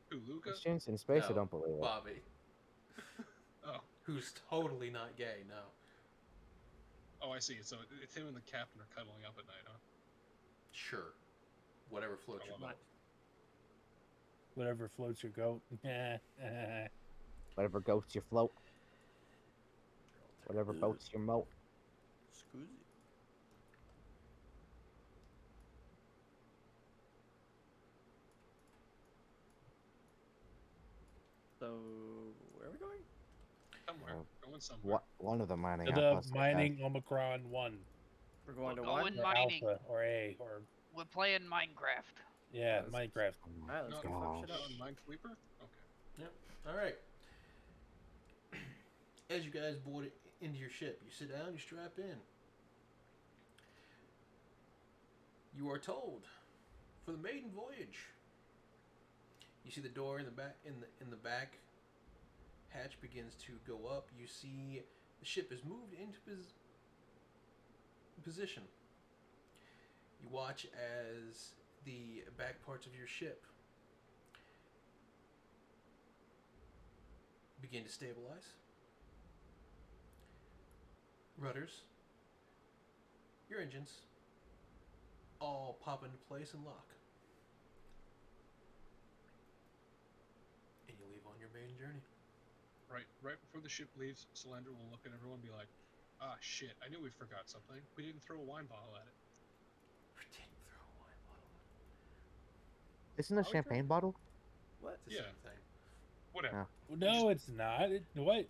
Who, Luca? Christians in space? I No, don't believe it. Bobby, Oh, who's totally not gay. No. oh, I see. So it's him and the captain are cuddling up at night, huh? Sure. Whatever floats your I love boat. Whatever floats your goat. Whatever goats you float. Whatever boats your moat. Scusi. So, where are we going? Somewhere. Uh, Going somewhere. What? One of the mining To the outposts. mining Omicron 1. We're going to We're what? going Or mining. Alpha, or A, or... We're playing Minecraft. Yeah, Yes. Minecraft. Oh my Alright, let's go fuck shit gosh. up. On Minesweeper? Okay. All right. As you guys board it into your ship, you sit down, you strap in. You are told for the maiden voyage. You see the door in the back. In the back, hatch begins to go up. You see the ship is moved into position. You watch as the back parts of your ship begin to stabilize. Rudders, your engines, all pop into place and lock. And you leave on your maiden journey. Right before the ship leaves, Solander will look at everyone and be like, ah, shit, I knew we forgot something. We didn't throw a wine bottle at it. We didn't throw a wine bottle. Isn't a Are we champagne bottle? What? It's the Yeah. same thing. Whatever. No, it's not. What?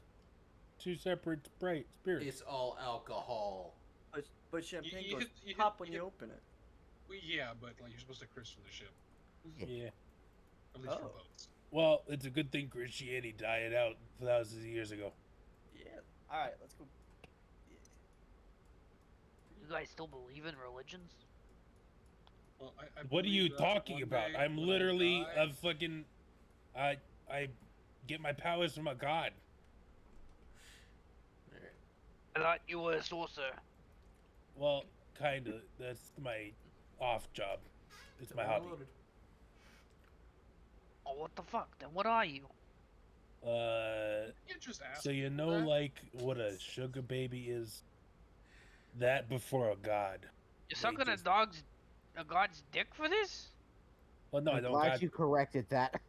Two separate spirits. It's all alcohol. But champagne you goes hit- you pop hit- when you you hit- open it. Yeah, but like you're supposed to christen the ship. Yeah. At least for Oh. boats. Well, it's a good thing Christianity died out thousands of years ago. Yeah. Alright, let's go. You guys still believe in religions? Well, I What are you believe that talking one about? day I'm when I literally die- a fucking... I get my powers from a god. Alright. I thought you were a sorcerer. Well, kinda. That's my off job. It's my Double hobby. loaded. Oh, what the fuck? Then what are you? You can't just ask So you people know, that. like, what a sugar baby is? That before a god. You're They sucking just- a god's dick for this? Well, no, I I'm don't glad got... you corrected that.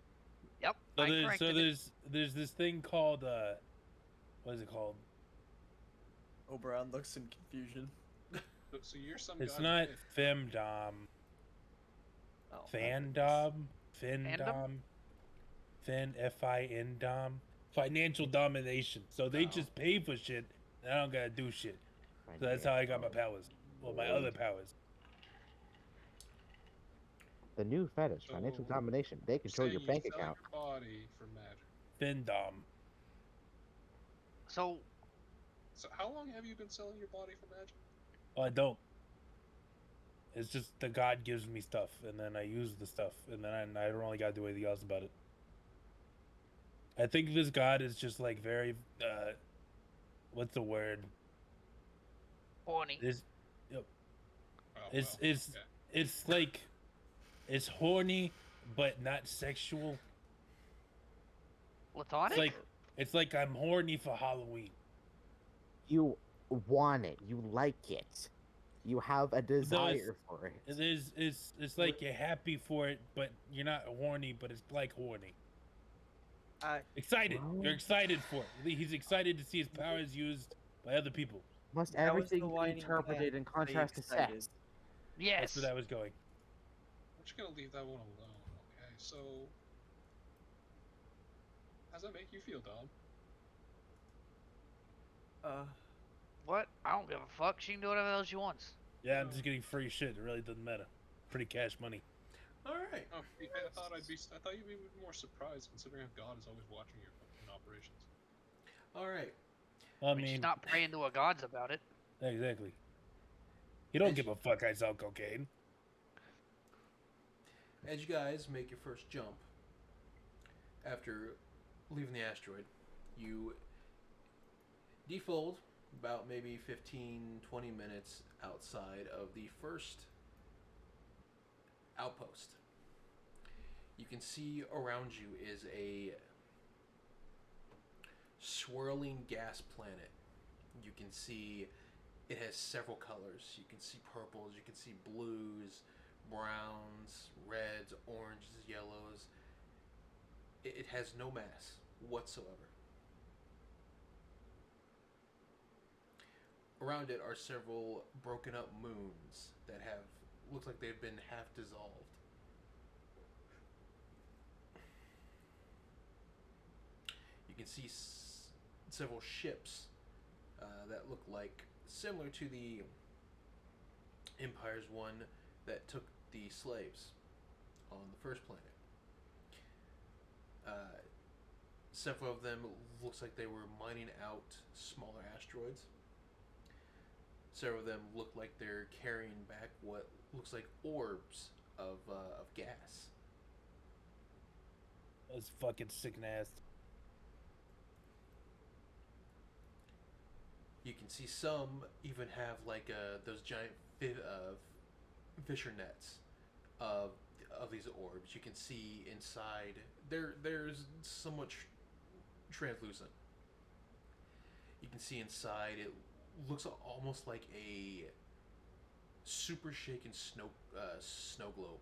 Yep. So I there's, corrected it. there's this thing called, what is it called? Oberon looks in confusion. So you're some It's guy's not fifth. femdom. Oh, Fandom? Findom? Fin, F-I-N-dom? Financial domination. So they Oh. just pay for shit, and I don't gotta do shit. So that's how I got my powers. Well, my other powers. The new fetish, financial So, domination. They control your saying bank you sell account. your body for magic. Findom. So So how long have you been selling your body for magic? Oh, I don't. It's just the god gives me stuff, and then I use the stuff, and then I don't really gotta do anything else about it. I think this god is just like very, what's the word? horny. Is Oh, it's well, it's okay. it's like it's horny, but not sexual. Platonic? It's like I'm horny for Halloween. You want it. You like it. You have a desire for it. It's like you're happy for it, but you're not horny, but it's like horny. Excited. Well- You're excited for it. He's excited to see his powers used by other people. Must That was the everything be whining interpreted cat. in Stay contrast to excited. sex? Yes. That's where that was going. I'm just gonna leave that one alone. Okay, so how's that make you feel, Dom? What? I don't give a fuck. She can do whatever the hell she wants. Yeah, I'm just getting free shit. It really doesn't matter. Pretty cash money. All right. Oh, I thought you'd be more surprised considering how God is always watching your fucking operations. All right. I She's mean, not praying to her gods about it. exactly. You don't give a fuck I sell cocaine. As you guys make your first jump after leaving the asteroid, you defold about maybe 15-20 minutes outside of the first outpost. You can see around you is a swirling gas planet. You can see it has several colors. You can see purples, you can see blues, browns, reds, oranges, yellows. It has no mass whatsoever. Around it are several broken up moons that have looks like they've been half dissolved. You can see several ships that look like similar to the Empire's one that took the slaves on the first planet. Several of them looks like they were mining out smaller asteroids. Several of them look like they're carrying back what looks like orbs of gas. That's fucking sick and ass. You can see some even have like those giant fisher nets of these orbs. You can see inside. There's somewhat translucent. You can see inside. It looks almost like a super shaken snow globe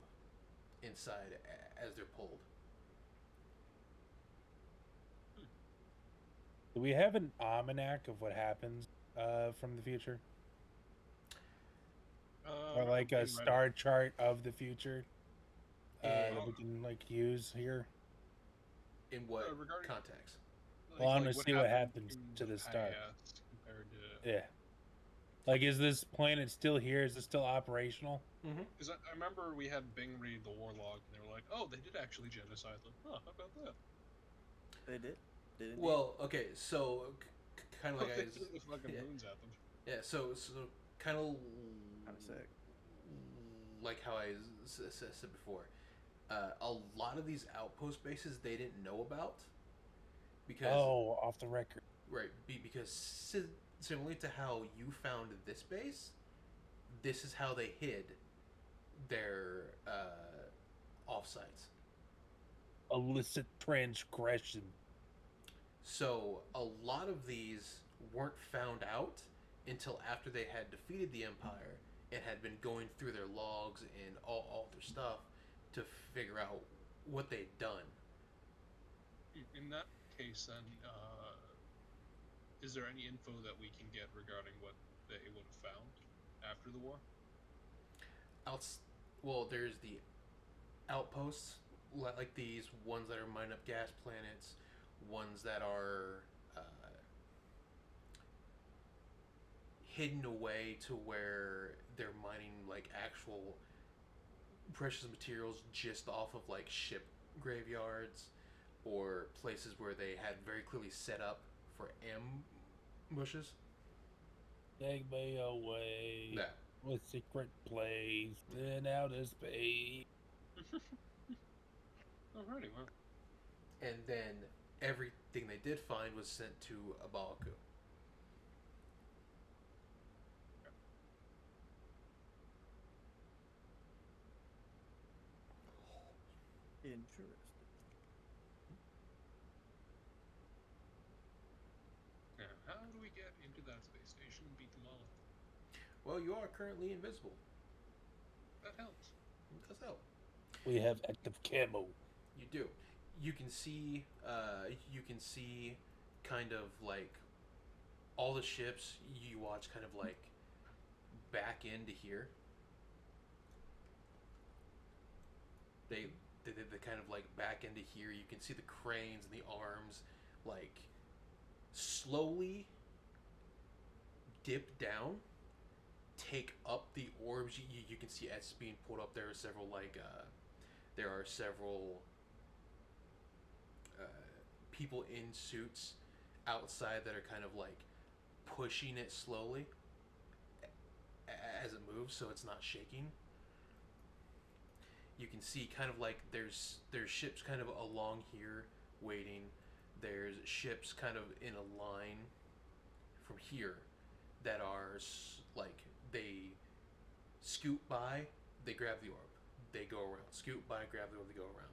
inside as they're pulled. Do we have an almanac of what happens from the future? Or like a star chart of the future that we can like use here? In what regarding- context? Well, I wanna see what happens in to the this star. past compared to. Yeah. Like, is this planet still here? Is it still operational? Because I remember we had Bing read the War Log, and they were like, "Oh, they did actually genocide them." Huh? How about that? They did. Did indeed. Well, okay, so kind of like They I threw the fucking yeah. moons at them. yeah, so kind of Kind of sick. like how I said before. A lot of these outpost bases they didn't know about because Oh, off the record. right because similarly to how you found this base, this is how they hid their offsites. Illicit transgression. So a lot of these weren't found out until after they had defeated the Empire and had been going through their logs and all their stuff to figure out what they'd done. In that case, then, is there any info that we can get regarding what they would have found after the war? Well, there's the outposts, like these ones that are mining up gas planets, ones that are hidden away to where they're mining like actual precious materials just off of like ship graveyards or places where they had very clearly set up for ambushes. Take me away. Yeah. With secret place in outer space. Alrighty, well. And then everything they did find was sent to Abaku. Interesting. Now, how do we get into that space station and beat them all up? Well, you are currently invisible. That helps. It does help. We have active camo. You do. You can see. You can see, kind of like all the ships. You watch kind of like back into here. They kind of like back into here. You can see the cranes and the arms like slowly dip down, take up the orbs. You can see as being pulled up. There are several people in suits outside that are kind of like pushing it slowly as it moves, so it's not shaking. You can see kind of like there's ships kind of along here waiting. There's ships kind of in a line from here that are like they scoot by, they grab the orb, they go around. Scoot by, grab the orb, they go around.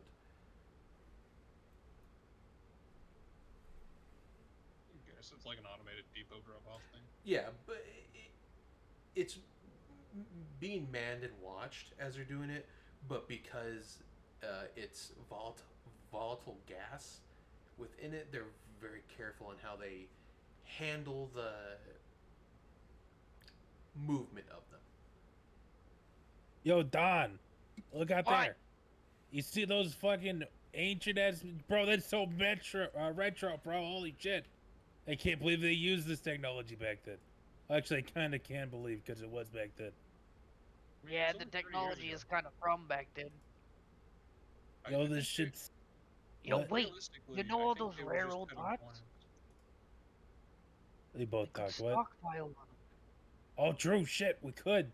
Okay, so it's like an automated depot drop-off thing. Yeah, but it's being manned and watched as they're doing it, but because it's volatile gas within it, they're very careful on how they handle the movement of them. Yo, Don, look out What? there. You see those fucking ancient ass, bro? That's so retro, bro. Holy shit! I can't believe they used this technology back then. Actually, I kind of can believe because it was back then. Yeah, It's the only 30 years technology ago. is kind of from back then. Yo, I this think shit's. Yo, What? wait, realistically, you know I all think those they were rare just old cutting parts? corners. They both We could talked what? stockpile them. Oh, true shit. We could.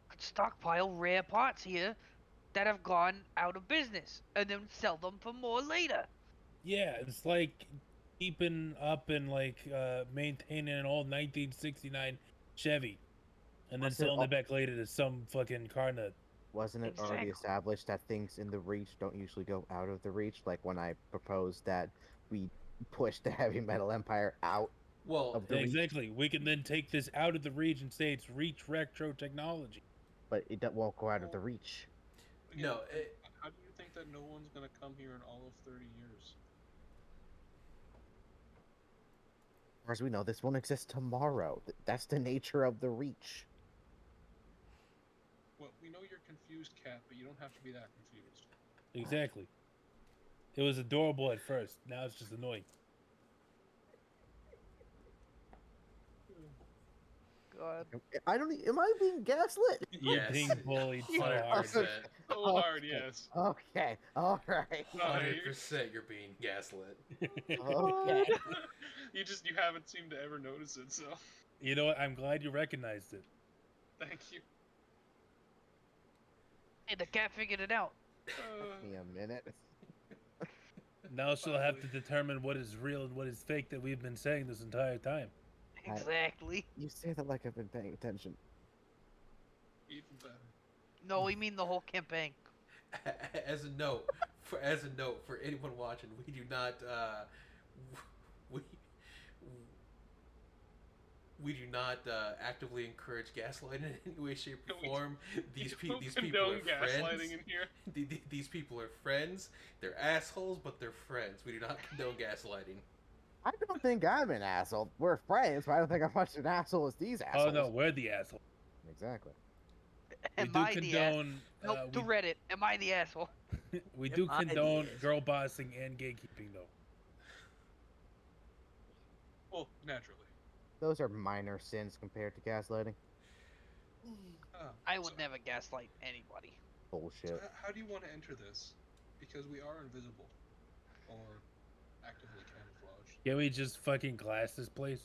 Could stockpile rare parts here that have gone out of business, and then sell them for more later. Yeah, it's like keeping up and like maintaining an old 1969 Chevy, and then Wasn't it selling al- it back later to some fucking car nut. Wasn't it already Exactly. established that things in the Reach don't usually go out of the Reach? Like when I proposed that we push the heavy metal empire out Well, of the Reach, Exactly. We can then take this out of the Reach and say it's Reach retro technology. but won't go out of the Reach. Again, no, how do you think that no one's gonna come here in all of 30 years? As far as we know, this won't exist tomorrow. That's the nature of the Reach. Well, we know you're confused, Cat, but you don't have to be that confused. Exactly. It was adorable at first. Now it's just annoying. God. I don't. Am I being gaslit? You're yes. being bullied so Yeah. hard. 100%. So hard, Okay. yes. Okay. All right. No, you- 100% you're being gaslit. Okay. you haven't seemed to ever notice it, so You know what? I'm glad you recognized it. thank you. Hey, the cat figured it out. Give me a minute. Now she'll have to determine what is real and what is fake that we've been saying this entire time. Exactly. You say that like I've been paying attention. Even better. No, we mean the whole campaign. As a note, for anyone watching, we do not we do not actively encourage gaslighting in any way, shape, or We- form. These don't people are condone gaslighting friends. in here. These people are friends. They're assholes, but they're friends. We do not condone gaslighting. I don't think I'm an asshole. We're friends, but I don't think I'm much an asshole as these Oh assholes. no, we're the asshole. Exactly. Am we I do the ass? condone. Nope, to Reddit. Am I the asshole? We do Am I the condone asshole? girl bossing and gatekeeping, though. Well, naturally. Those are minor sins compared to gaslighting. I so- would never gaslight anybody. So Bullshit. how do you want to enter this? Because we are invisible, or actively camouflaged, Can we just fucking glass this place?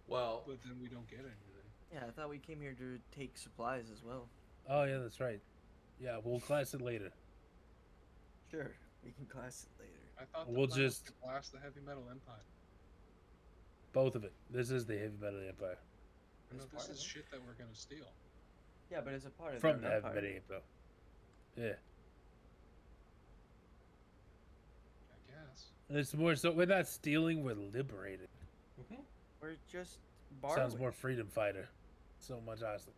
Well, but then we don't get anything. Yeah, I thought we came here to take supplies as well. Oh yeah, that's right. Yeah, we'll class it later. Sure, we can class it later. I thought the We'll plan was just- to blast the heavy metal empire. Both of it. This is the heavy metal empire. No, It's this part of is it. shit that we're gonna steal. Yeah, but it's a part of From the their heavy empire. metal empire. Yeah. I guess. It's more so we're not stealing, we're liberating. mhm. We're just borrowing. Sounds more freedom fighter. So much awesome.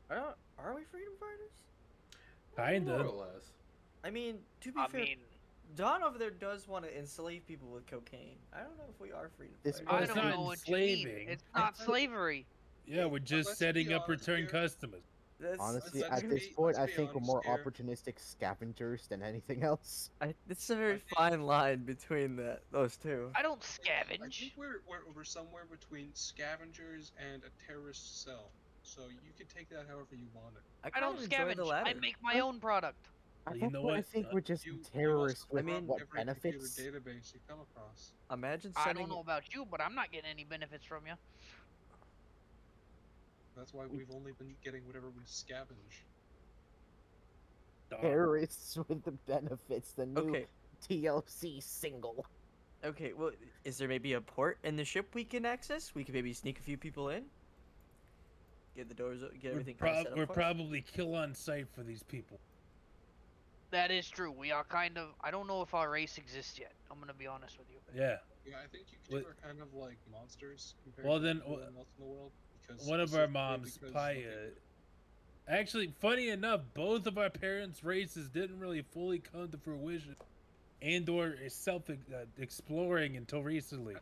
Are we freedom fighters? Kinda. More or less. I mean, to be I fair, mean, Don over there does want to enslave people with cocaine. I don't know if we are freedom This fighters. I it's don't not know what you mean. enslaving. It's not slavery. Yeah, we're just let's setting be up honest return here. customers. Honestly, let's at this be- point, I let's be think we're honest more here. opportunistic scavengers than anything else. It's a very think- fine line between those two. I don't I scavenge. think we're somewhere between scavengers and a terrorist cell. So you can take that however you want it. I kind don't of enjoy the scavenge. latter. I make my own product. At You that know point, I what? think we're just You also terrorists with corrupt what every benefits. computer database you come across. Imagine I sending. don't know about you, but I'm not getting any benefits from you. That's why we've only been getting whatever we scavenge. Dog. Terrorists with the benefits, the new Okay, TLC single. okay. Well, is there maybe a port in the ship we can access? We can maybe sneak a few people in. Get the doors, get everything kind of set up We're for us? probably kill on sight for these people. That is true. We are kind of. I don't know if our race exists yet. I'm gonna be honest with you. Yeah. Yeah, I think you What- two are kind of like monsters compared Well, to then, everyone else in the world. Because One of our specifically moms, because Paya. Actually, funny enough, both of our parents' races didn't really fully come to fruition, and/or self-exploring until recently.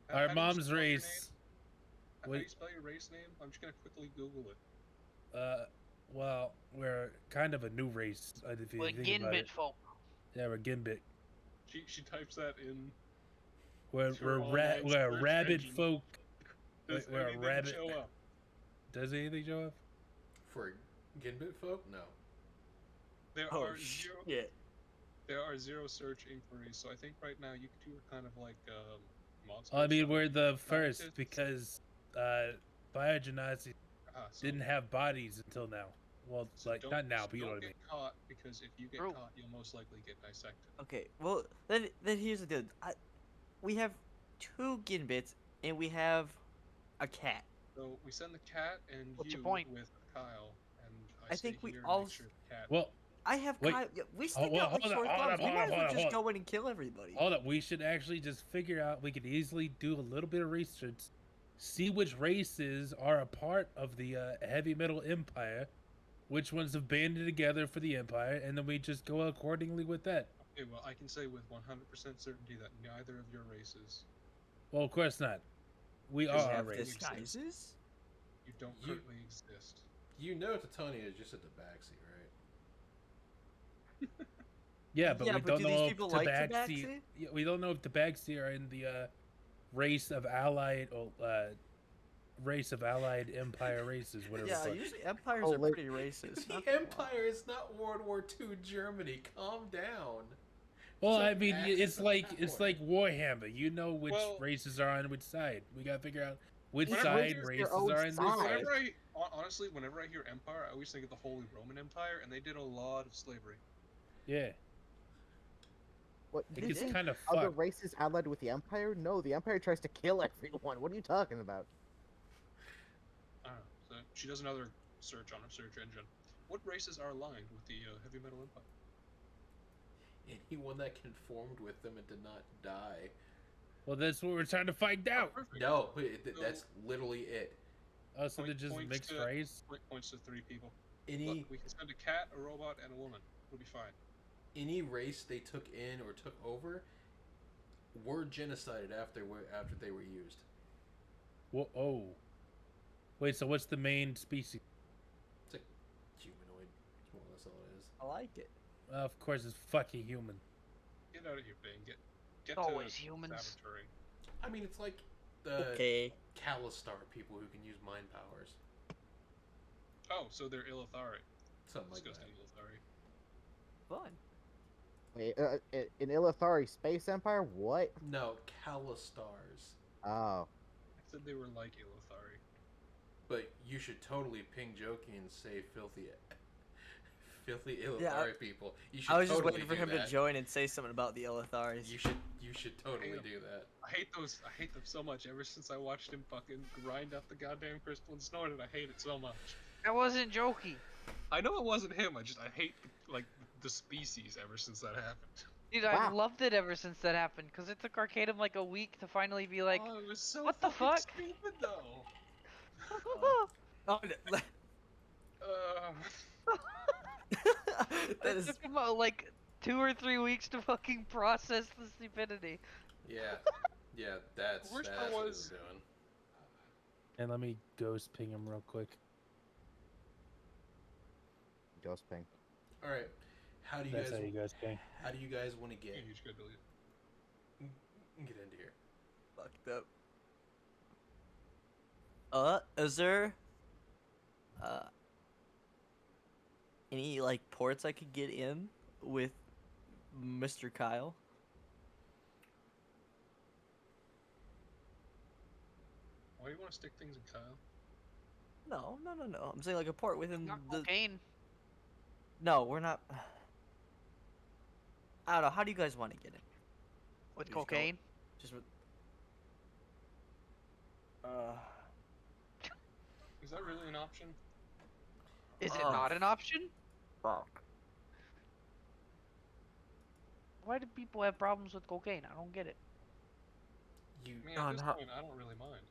How Our do you mom's spell your name? race, How do you wait. spell your race name? I'm just gonna quickly Google it. Well, we're kind of a new race. If you We're think about Ginbit it. folk. Yeah, we're Ginbit. She types that in. We're Sure, we're, online we're a search rabbit engine. folk. Does We're a anything rabbit. show up? Does anything show up? For Ginbit folk, no. There Oh are zero. shit! There are zero search inquiries, so I think right now you two are kind of like monsters. I mean, we're the scientists. first because Biogenasi So- didn't have bodies until now. Well, so like don't- not now, so but you know don't what I mean. get caught, because if you get True. caught, you'll most likely get dissected. Okay, well then here's the deal. We have 2 Ginbits and we have a cat. So we send the cat and What's you your point? with Kyle, and I stay think we here and all make sure the cat. Well, I have Wait. Kyle. Yeah, we stick well, out like hold on, sore hold on, thumbs. We hold might on, as well hold on, just hold go in and kill everybody. hold up. We should actually just figure out. We could easily do a little bit of research, see which races are a part of the heavy metal empire, which ones have banded together for the empire, and then we just go accordingly with that. Okay, well, I can say with 100% certainty that neither of your races, Well, of course not. We Does are it a have race. disguises. you don't You- currently exist. You know Titania is just at the backseat, right? Yeah, but Yeah, we but don't do know these if people like Tabaxi. Tabaxi? Yeah, we don't know if Tabaxi are in the race of allied empire races, whatever. the Yeah, fuck. usually empires Oh, are like- pretty racist. The not gonna lie. Empire is not World War II Germany. Calm down. Well, It's I like mean, Axis it's of like power. Warhammer. You know which Well- races are on which side. We gotta figure out which Whenever side your races own are in this side. side. Honestly, whenever I hear empire, I always think of the Holy Roman Empire, and they did a lot of slavery. Yeah, What? I think you it's think kind of other fucked. races allied with the Empire? No, the Empire tries to kill everyone. What are you talking about? I don't know. So she does another search on her search engine. What races are aligned with the heavy metal empire? Anyone that conformed with them and did not die. Well, that's what we're trying to find out. Perfect. No, So- that's literally it. Oh, so they're just Points mixed to- race. Points to 3 people. Any Look, we can send a cat, a robot, and a woman. We'll be fine. any race they took in or took over were genocided after they were used. Whoa, oh, wait. So what's the main species? It's like humanoid. It's more or less all it is. I like it. Of course, it's fucking human. Get out of here, Bane. Get Always to humans. Saboturing. I mean, it's like the Okay. Calistar people who can use mind powers. Oh, so they're Illithari. Something like Disgusting that. Illithari. Fun. Wait, in Illithari Space Empire, what? No, Calistars. Oh, I said they were like Illithari. But you should totally ping Jokey and say filthy, filthy Illithari Yeah, people. You should I was just totally waiting for do him that. to join and say something about the Illitharis. You should totally Hate 'em. do that. I hate those. I hate them so much. Ever since I watched him fucking grind up the goddamn crystal and snort it, I hate it so much. That wasn't jokey. I know it wasn't him. I hate like the species ever since that happened. Dude, I Wow. loved it ever since that happened, because it took Arcadum like a week to finally be like, oh, it was so what the fucking fuck? stupid though. Oh, that it is. took him like 2 or 3 weeks to fucking process the stupidity. Yeah, yeah, that's Worst that's part what was- it's doing. And let me ghost ping him real quick. Ghost Ping. All right, how do you That's guys how you guys ping. how do you guys want to get You should go delete it. get into here? Fucked up. Is there any like ports I could get in with Mr. Kyle? Why do you want to stick things in Kyle? No. I'm saying like a port within Not the. cocaine. No, we're not. I don't know. How do you guys want to get it? With You just go- cocaine. Just with. Is that really an option? Is it Oh. not an option? Fuck. Why do people have problems with cocaine? I don't get it. You I mean, Oh, at this no. point, I don't really mind.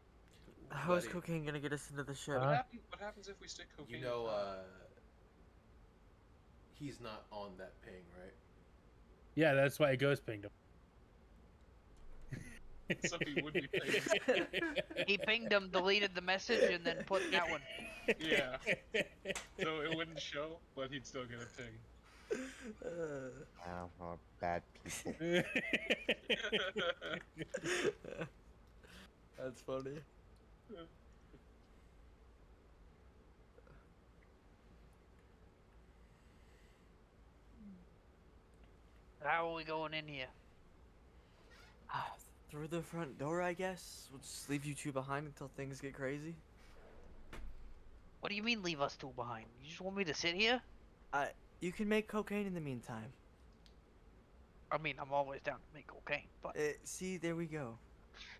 How is buddy, cocaine gonna get us into the ship? Huh? What happens if we stick cocaine? You in know, Kyle? he's not on that ping, right? Yeah, that's why I ghost pinged him. So he would be paying. He pinged him, deleted the message, and then put that one. Yeah. So it wouldn't show, but he'd still get a ping. Oh, bad people. That's funny. How are we going in here? Through the front door, I guess. We'll just leave you two behind until things get crazy. What do you mean leave us two behind? You just want me to sit here? You can make cocaine in the meantime. I mean, I'm always down to make cocaine, but See, there we go.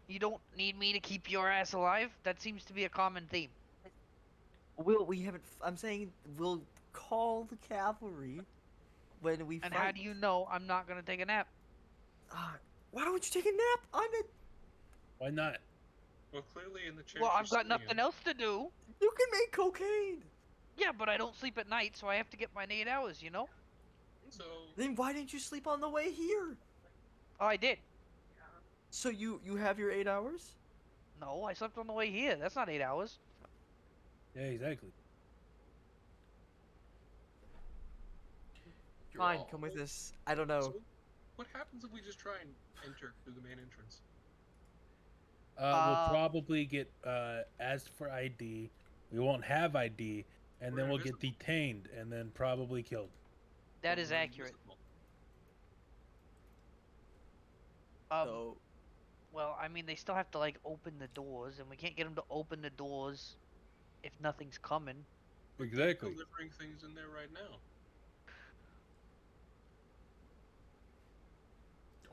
you don't need me to keep your ass alive? That seems to be a common theme. We haven't. I'm saying we'll call the cavalry when we And fight. how do you know I'm not gonna take a nap? Why don't you take a nap on it? Why not? Well, clearly in the chair. Well, she's I've got sitting nothing in- else to do. You can make cocaine. Yeah, but I don't sleep at night, so I have to get mine 8 hours, you know? So Then why didn't you sleep on the way here? Oh, I did. So you have your 8 hours? No, I slept on the way here. That's not 8 hours. Yeah, exactly. You're Fine, all- come with us. I don't know. So, what happens if we just try and enter through the main entrance? We'll probably get asked for ID. We won't have ID, and then We're we'll get invisible. detained and then probably killed. That Or is we're accurate. invisible? So Well, I mean, they still have to, like, open the doors, and we can't get them to open the doors if nothing's coming. Exactly. Delivering things in there right now.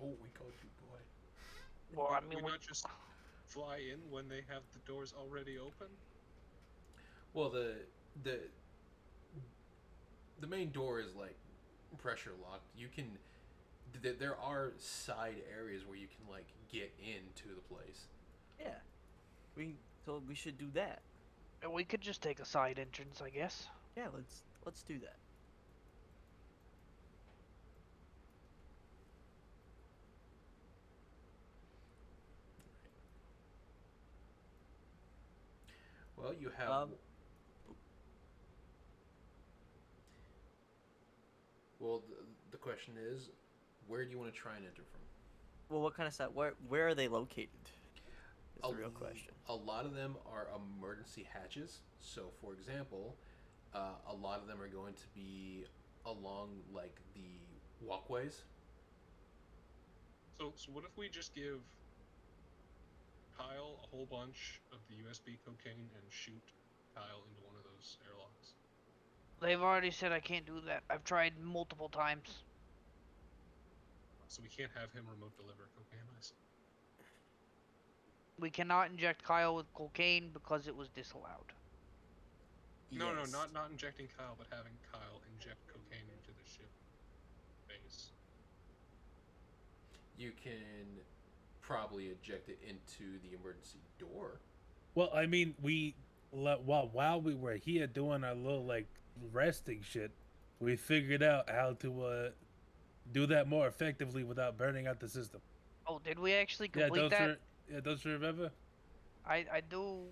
Oh, we called you boy. Well, I Why mean, don't we we- not just fly in when they have the doors already open? Well, the main door is like pressure locked. You can there are side areas where you can like get into the place. yeah, so we should do that. And we could just take a side entrance, I guess. Yeah, let's do that. Well, you have Um, well the question is, where do you want to try and enter from? Well, what kind of side? Where are they located? Is the real question. A lot of them are emergency hatches. So, for example, a lot of them are going to be along like the walkways. So what if we just give Kyle a whole bunch of the USB cocaine and shoot Kyle into one of those airlocks? They've already said I can't do that. I've tried multiple times. So we can't have him remote deliver cocaine. I see. We cannot inject Kyle with cocaine because it was disallowed. No, Yes. not injecting Kyle, but having Kyle inject cocaine into the ship base. You can probably eject it into the emergency door. Well, I mean, while we were here doing our little like resting shit, we figured out how to do that more effectively without burning out the system. Oh, did we actually complete that? Don't you remember? I do.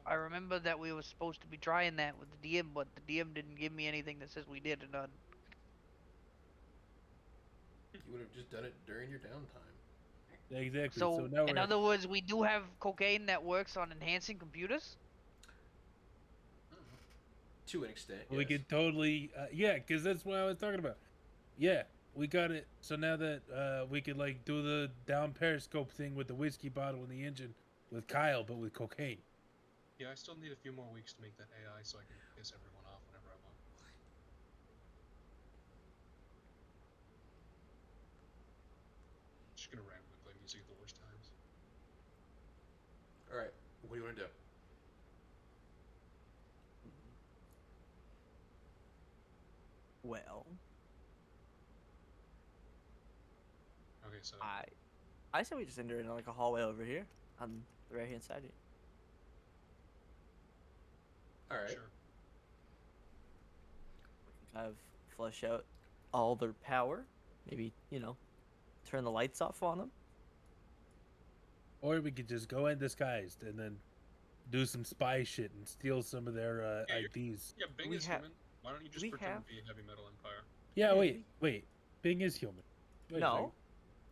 I remember that we were supposed to be trying that with the DM, but the DM didn't give me anything that says we did or none. You would have just done it during your downtime. Yeah, exactly. So, now in other words, we do have cocaine that works on enhancing computers? To an extent, we yes. could totally, yeah, because that's what I was talking about. Yeah, we got it. So now that we could like do the down periscope thing with the whiskey bottle in the engine with Kyle, but with cocaine. Yeah, I still need a few more weeks to make that AI so I can piss everyone off whenever I want. Just gonna randomly play music at the worst times. All right, what do you want to do? Well, Okay, so I say we just enter in like a hallway over here on the right hand side here. All right. sure. Kind of flush out all their power. Maybe, turn the lights off on them. Or we could just go in disguised and then do some spy shit and steal some of their Yeah, IDs. Yeah, Bing We is have- human. Why don't you just we pretend have- to be a heavy metal empire? Yeah, Yeah, wait. Bing is human. Wait a No,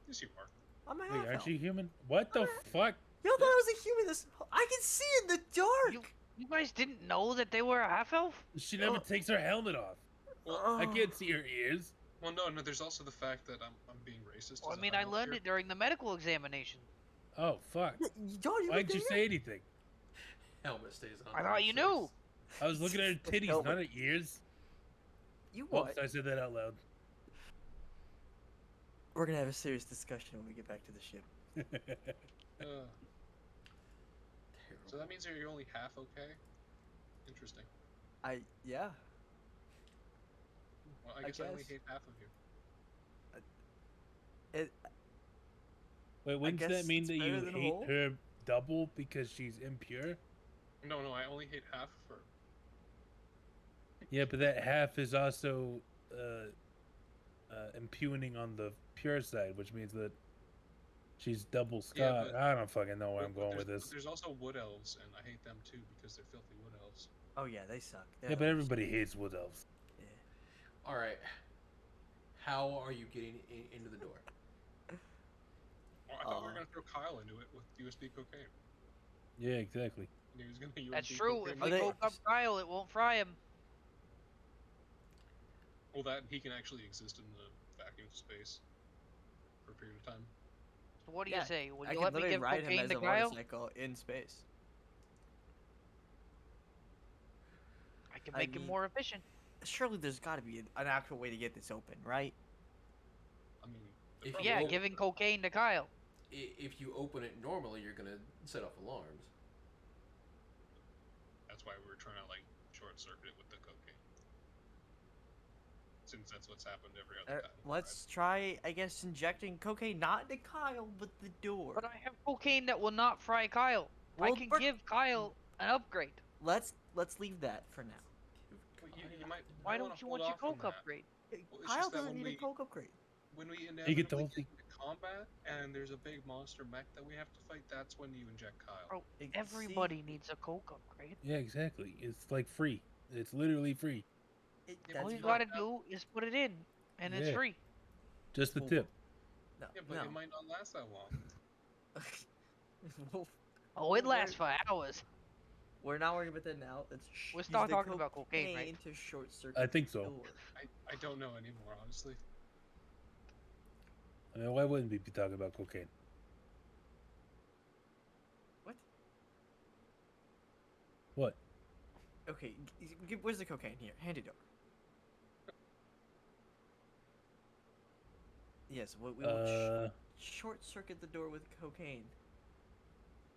Yes, you are. I'm a half second. Wait, aren't elf. you human? What the fuck? You thought I was a human. I can see in the dark. You guys didn't know that they were a half elf? She never takes her helmet off. Well, I can't see her ears. Well, no. There's also the fact that I'm being racist. Well, I as a mean, high I elf learned here. it during the medical examination. Oh fuck! Don't you Why'd you say anything? Helmet stays on. I thought you knew. I was looking at her titties, Helmet. not her ears. You what? Oops, I said that out loud. We're gonna have a serious discussion when we get back to the ship. So Terrible. that means you're only half okay. Interesting. Yeah. Well, I I guess I only guess. hate half of you. It, Wait, wouldn't guess that mean it's that better you than hate whole. her double because she's impure? No, I only hate half of her. Yeah, but that half is also impugning on the pure side, which means that she's double Yeah, scarred. but- I don't fucking know where I'm But going with there's- this. but There's also wood elves, and I hate them too because they're filthy wood elves. oh yeah, they suck. Yeah, but everybody hates wood elves. Yeah. All right. How are you getting into the door? Oh, I thought we were gonna throw Kyle into it with USB cocaine. Yeah, exactly. And he was gonna That's USB true. cocaine If Are we they- coke up Kyle, it won't fry him. Well, that he can actually exist in the vacuum space for a period of time. So what do Yeah, you say? Will I you can let me literally give ride him cocaine as to a Kyle? motorcycle in space. I can I make him mean- more efficient. Surely there's got to be an actual way to get this open, right? I mean, If probably you Yeah, roll- giving cocaine to Kyle. If you open it normally, you're gonna set off alarms. that's why we were trying to like short circuit it with the cocaine. Since that's what's happened every other time. Let's try, I guess, injecting cocaine not into Kyle, but the door. But I have cocaine that will not fry Kyle. I Well, can but- give Kyle an upgrade. Let's leave that for now. Well, you might. Why wanna don't you hold want your off on coke that. upgrade? Well, it's Kyle just that doesn't when need we- a coke upgrade. When we You inevitably get get the into combat and there's a big monster mech that we have to fight, that's when you inject Kyle. Bro, See, everybody needs a coke upgrade. Yeah, exactly. It's like free. It's literally free. Yeah, All That's you fine. gotta do is put it in, and it's Yeah. free. Just the Well, tip. No, Yeah, but no. it might not last that long. Oh, it We're- lasts for hours. We're not working with it now. Let's We're use still the talking about cocaine, right? to short circuit. I think the so. door. I don't know anymore, honestly. I mean, why wouldn't we be talking about cocaine? What? What? Okay, where's the cocaine here? Hand it over. Yes, we will short circuit the door with cocaine.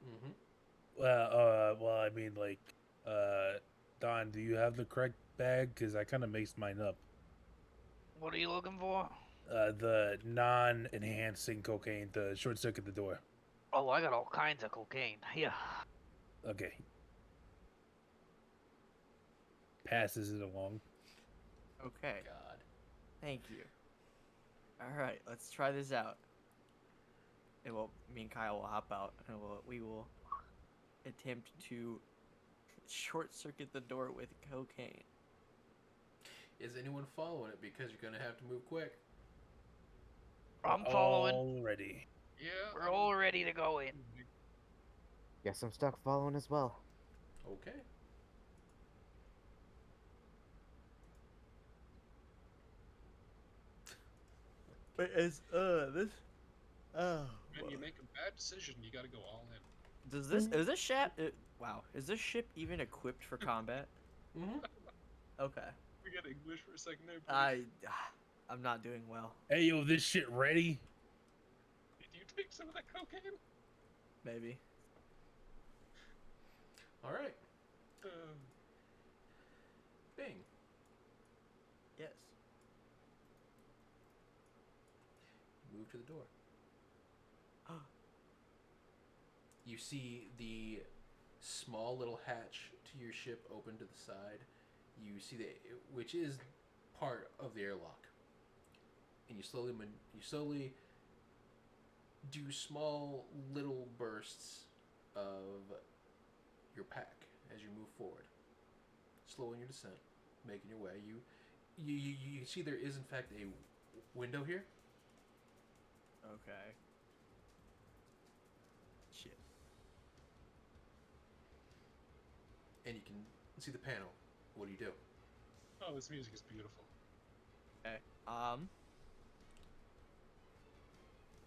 Mm-hmm. Well, I mean, like, Don, do you have the correct bag? Because I kind of mixed mine up. What are you looking for? The non-enhancing cocaine to short circuit the door. Oh, I got all kinds of cocaine. Yeah. Okay. Passes it along. Okay, God. thank you. All right, let's try this out. And me and Kyle will hop out, and we will attempt to short circuit the door with cocaine. Is anyone following it? Because you're gonna have to move quick. I'm following. Already. Yeah. We're all ready to go in. Guess I'm stuck following as well. Okay. But is this When you make a bad decision, you gotta go all in. does this is this ship wow, is this ship even equipped for combat? Mm-hmm. Okay. Forget English for a second there, please. I'm not doing well. Hey, yo, this shit ready? Did you take some of that cocaine? Maybe. All right. Uh, Bing. Yes. Move to the door. You see the small little hatch to your ship open to the side. You see which is part of the airlock, and you slowly do small little bursts of your pack as you move forward, slowing your descent, making your way. You see there is in fact a window here. Okay. Shit. And you can see the panel. What do you do? oh, this music is beautiful. Okay.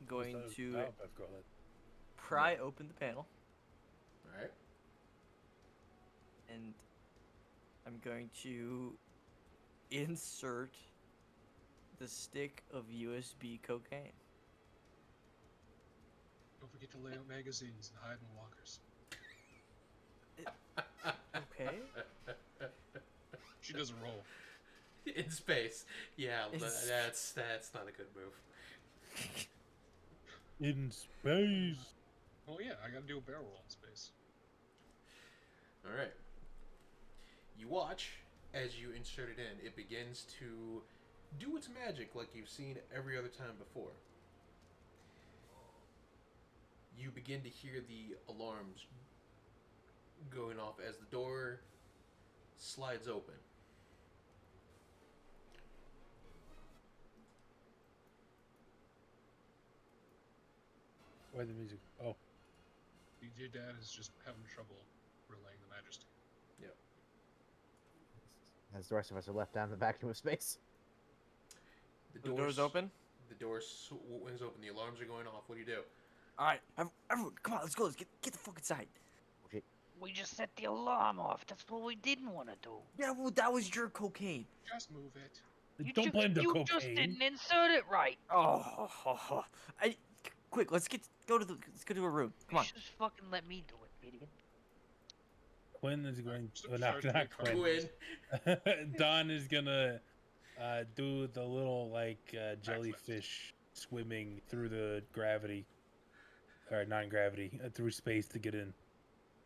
Going What's that? to Oh, I've got it. pry open the panel, All right. and I'm going to insert the stick of USB cocaine. Don't forget to lay out magazines and hide in lockers. Okay. She does a roll. In space. Yeah, In that's not a good move. In space. Oh yeah, I gotta do a barrel roll in space. All right. You watch as you insert it in. It begins to do its magic like you've seen every other time before. You begin to hear the alarms going off as the door slides open. Why the music? Oh, DJ Dad is just having trouble relaying the majesty. As the rest of us are left down in the vacuum of space. The door's open. The door swings open. The alarms are going off. What do you do? All right, everyone, come on, let's go. Let's get the fuck inside. We just set the alarm off. That's what we didn't want to do. Yeah, well, that was your cocaine. Just move it. don't blame the you cocaine. just didn't insert it right. Oh, quick, let's go to a room. Come on. You just fucking let me do it, idiot. Quinn is going. So Well, not sorry, Quinn. Quinn. Don is gonna do the little like jellyfish swimming through the gravity, or non-gravity, through space to get in.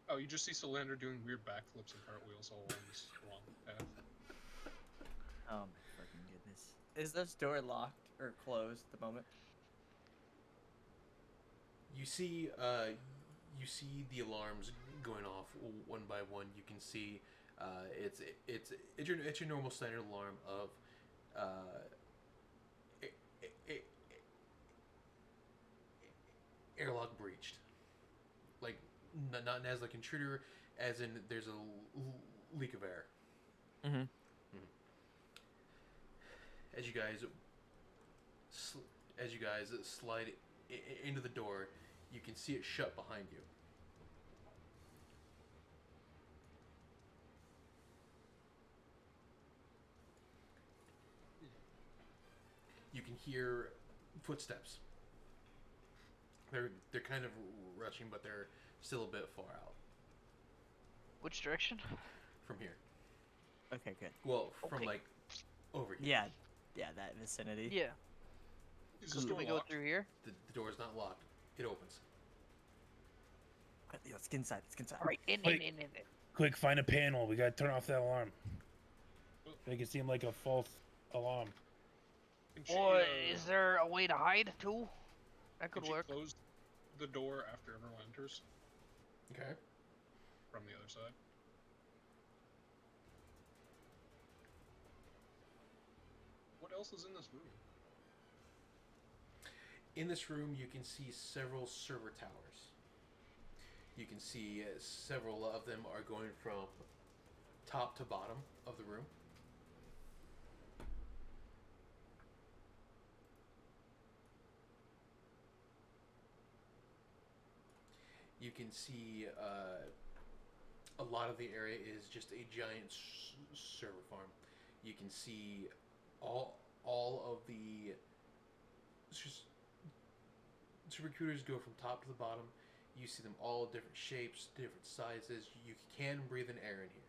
Oh, you just see Solander doing weird backflips and cartwheels all along this wrong path. Oh my fucking goodness. Is this door locked or closed at the moment? You see the alarms going off one by one. You can see it's your normal standard alarm of airlock breached. not as like intruder, as in there's a leak of air. Mm-hmm. As you guys slide into the door, you can see it shut behind you. You can hear footsteps. They're kind of rushing, but they're still a bit far out Which direction? from here. Okay, good. Well, from Okay. like over here. Yeah, yeah, that vicinity. Yeah. Is this Can door we go locked? through here? The door is not locked. It opens. Yeah, let's get inside. Let's get inside. All right, in. Quick, find a panel. We gotta turn off that alarm. Make it seem like a false alarm. Can she, Or is there a way to hide too? That can could she work. close the door after everyone enters Okay. from the other side? What else is in this room? In this room, you can see several server towers. You can see several of them are going from top to bottom of the room. You can see a lot of the area is just a giant server farm. You can see all of the super recruiters go from top to the bottom. You see them all different shapes, different sizes. You can breathe in air in here.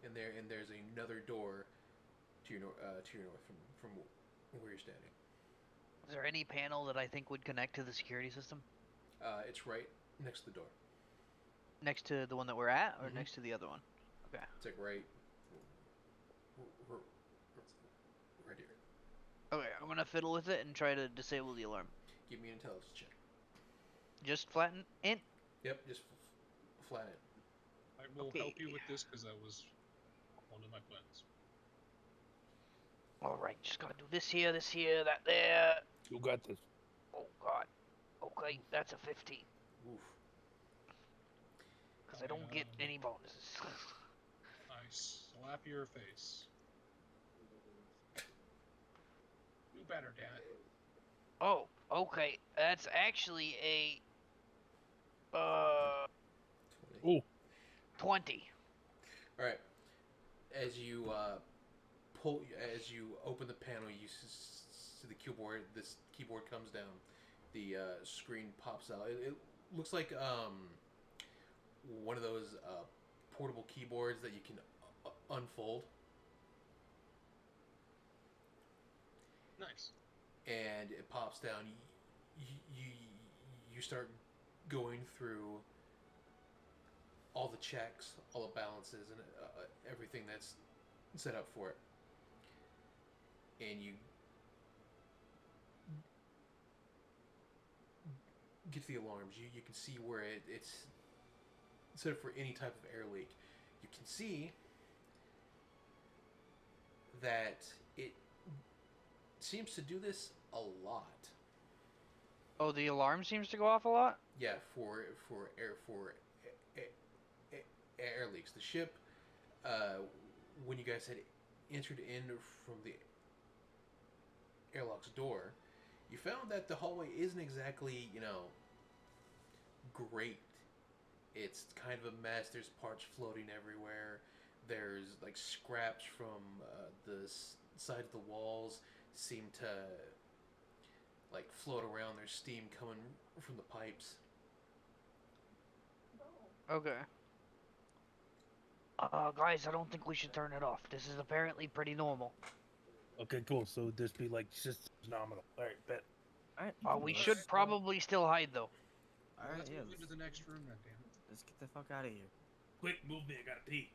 And there's another door to your north from where you're standing. Is there any panel that I think would connect to the security system? It's right next to the door. Next to the one that we're at, or Mhm. next to the other one? Okay. It's like right here. Okay, I'm gonna fiddle with it and try to disable the alarm. Give me an intelligence check. Just flatten it. Yep, just flat it. I will Okay. help you with this because that was one of my plans. All right, just gotta do this here, that there. You got this. Oh God. Okay, that's a 15. Oof. Because I don't get any bonuses. I slap your face. Do better, damn it. Oh, okay. That's actually a 20. Ooh. 20. All right. As you as you open the panel, you see the keyboard. This keyboard comes down. The screen pops out. It looks like one of those portable keyboards that you can unfold. Nice. And it pops down. You start going through all the checks, all the balances, and everything that's set up for it. And you get to the alarms. You can see where it's set up for any type of air leak. You can see that it seems to do this a lot. Oh, the alarm seems to go off a lot? Yeah, for air leaks. The ship, when you guys had entered in from the airlock's door, you found that the hallway isn't exactly, great. It's kind of a mess. There's parts floating everywhere. There's like scraps from the side of the walls seem to like float around. There's steam coming from the pipes. Okay. Guys, I don't think we should turn it off. This is apparently pretty normal. Okay, cool. So this be like just nominal. All right, bet. Alright. We Let's, should probably still hide, though. Alright, Let's yeah. move into the next room, then, damn it. Let's get the fuck out of here. Quick, move me. I gotta pee.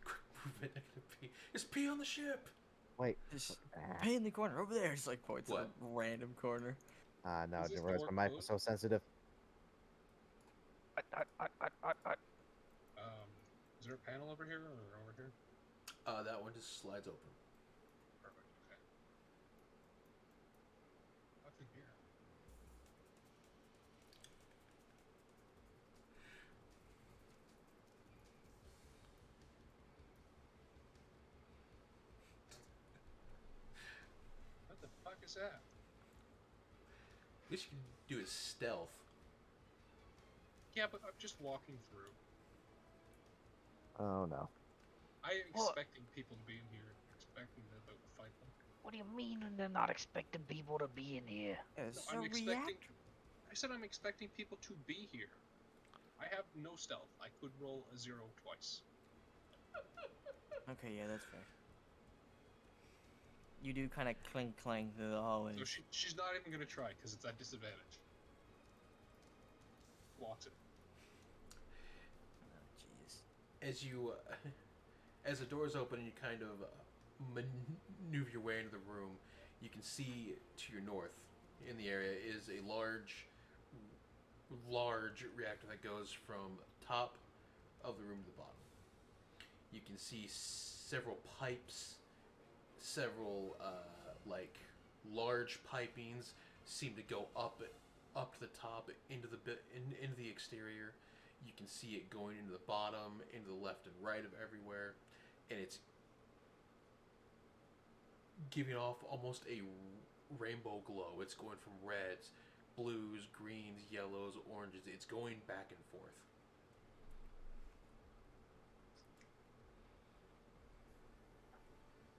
Quick movement, I'm gonna pee. There's pee on the ship. Wait. Just Ah, pay in the corner over there. Just like points at What? a random corner. no, Is this didn't realize door my mic was closed? so sensitive. Is there a panel over here or over here? That one just slides open. Perfect. Okay. Where's that? Least you can do is stealth. Yeah, but I'm just walking through. Oh no. I am What? expecting people to be in here, expecting them to fight them. What do you mean they're not expecting people to be in here? It's I'm a expecting. reactor. I said I'm expecting people to be here. I have no stealth. I could roll a 0 twice. Okay, yeah, that's fair. You do kind of clink clang through the hallways. So she's not even gonna try because it's at disadvantage. Walks it. Oh, jeez. As you, as the doors open and you kind of maneuver your way into the room, you can see to your north in the area is a large reactor that goes from top of the room to the bottom. You can see several pipes, several like large pipings seem to go up to the top into the exterior. You can see it going into the bottom, into the left and right of everywhere, and it's giving off almost a rainbow glow. It's going from reds, blues, greens, yellows, oranges. It's going back and forth.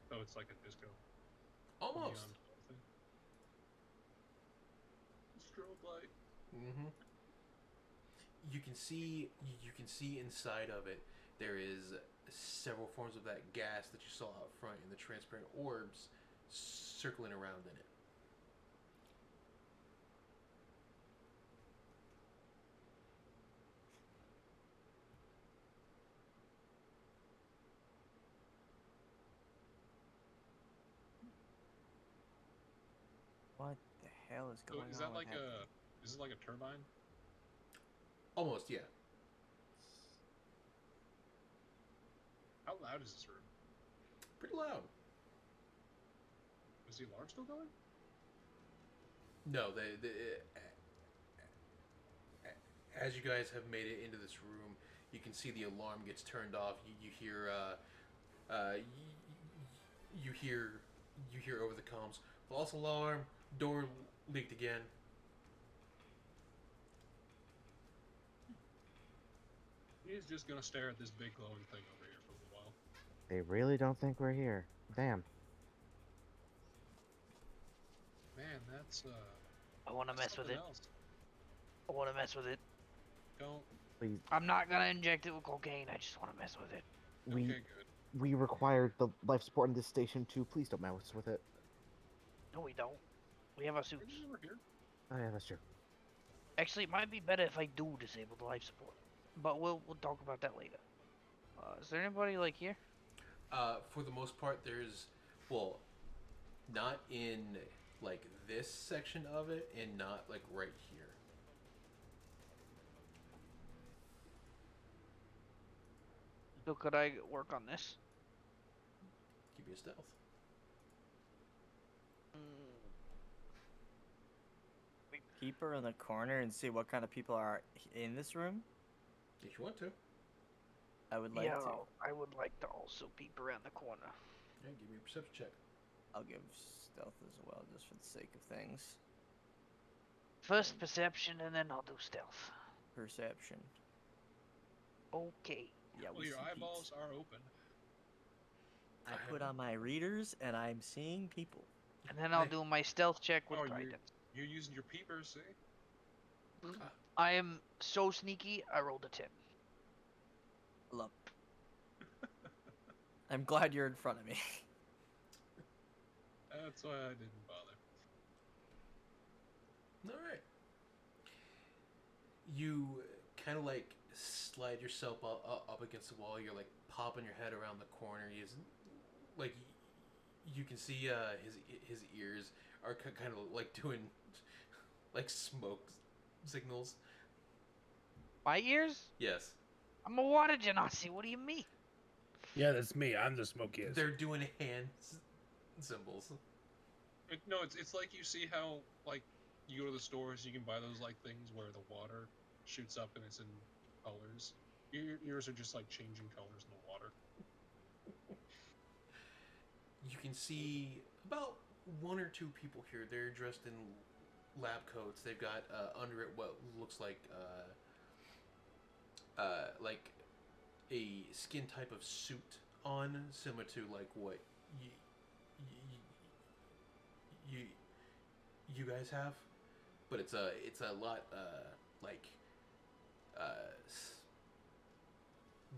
So it's like a disco. Almost. Neon thing. Strobe light. Mm-hmm. You can see inside of it. There is several forms of that gas that you saw out front in the transparent orbs circling around in it. What the hell is So going is on? that with like a? Is it like a turbine? Almost, yeah. How loud is this room? Pretty loud. Is the alarm still going? No, as you guys have made it into this room, you can see the alarm gets turned off. You hear you hear over the comms, false alarm, door leaked again. He's just gonna stare at this big glowing thing over here for a little while. They really don't think we're here. Damn. Man, that's I want to mess with something it. else. I want to mess with it. Don't. Please, I'm not gonna inject it with cocaine. I just want to mess with it. we Okay, good. we required the life support in this station too. Please don't mess with it. No, we don't. We have our Are suits. you over here? Oh yeah, that's true. Actually, it might be better if I do disable the life support. But we'll talk about that later. Is there anybody like here? For the most part, there's, well, not in like this section of it, and not like right here. So could I work on this? Give me a stealth. We peep her in the corner and see what kind of people are in this room. If you want to. I would like to. I would like to also peep around the corner. Yeah, give me a perception check. I'll give stealth as well, just for the sake of things. First perception, and then I'll do stealth. Perception. Okay. Yeah, Well, we your see eyeballs peeps. are open. I put on my readers and I'm seeing people. And then I'll Hey. do my stealth check with Oh, guidance. you're using your peepers, see? I am so sneaky, I rolled a 10. Love. I'm glad you're in front of me. That's why I didn't bother. All right. You kind of like slide yourself up against the wall. You're like popping your head around the corner. He's like, you can see his ears are kind of like doing like smoke signals. My ears? Yes, I'm a water genasi. What do you mean? Yeah, that's me. I'm the smokiest. they're doing hand symbols. No, it's like you see how like you go to the stores, you can buy those like things where the water shoots up and it's in colors. Your ears are just like changing colors in the water. You can see about one or two people here. They're dressed in lab coats. They've got under it what looks like a skin type of suit on, similar to like what you you guys have, but it's a lot like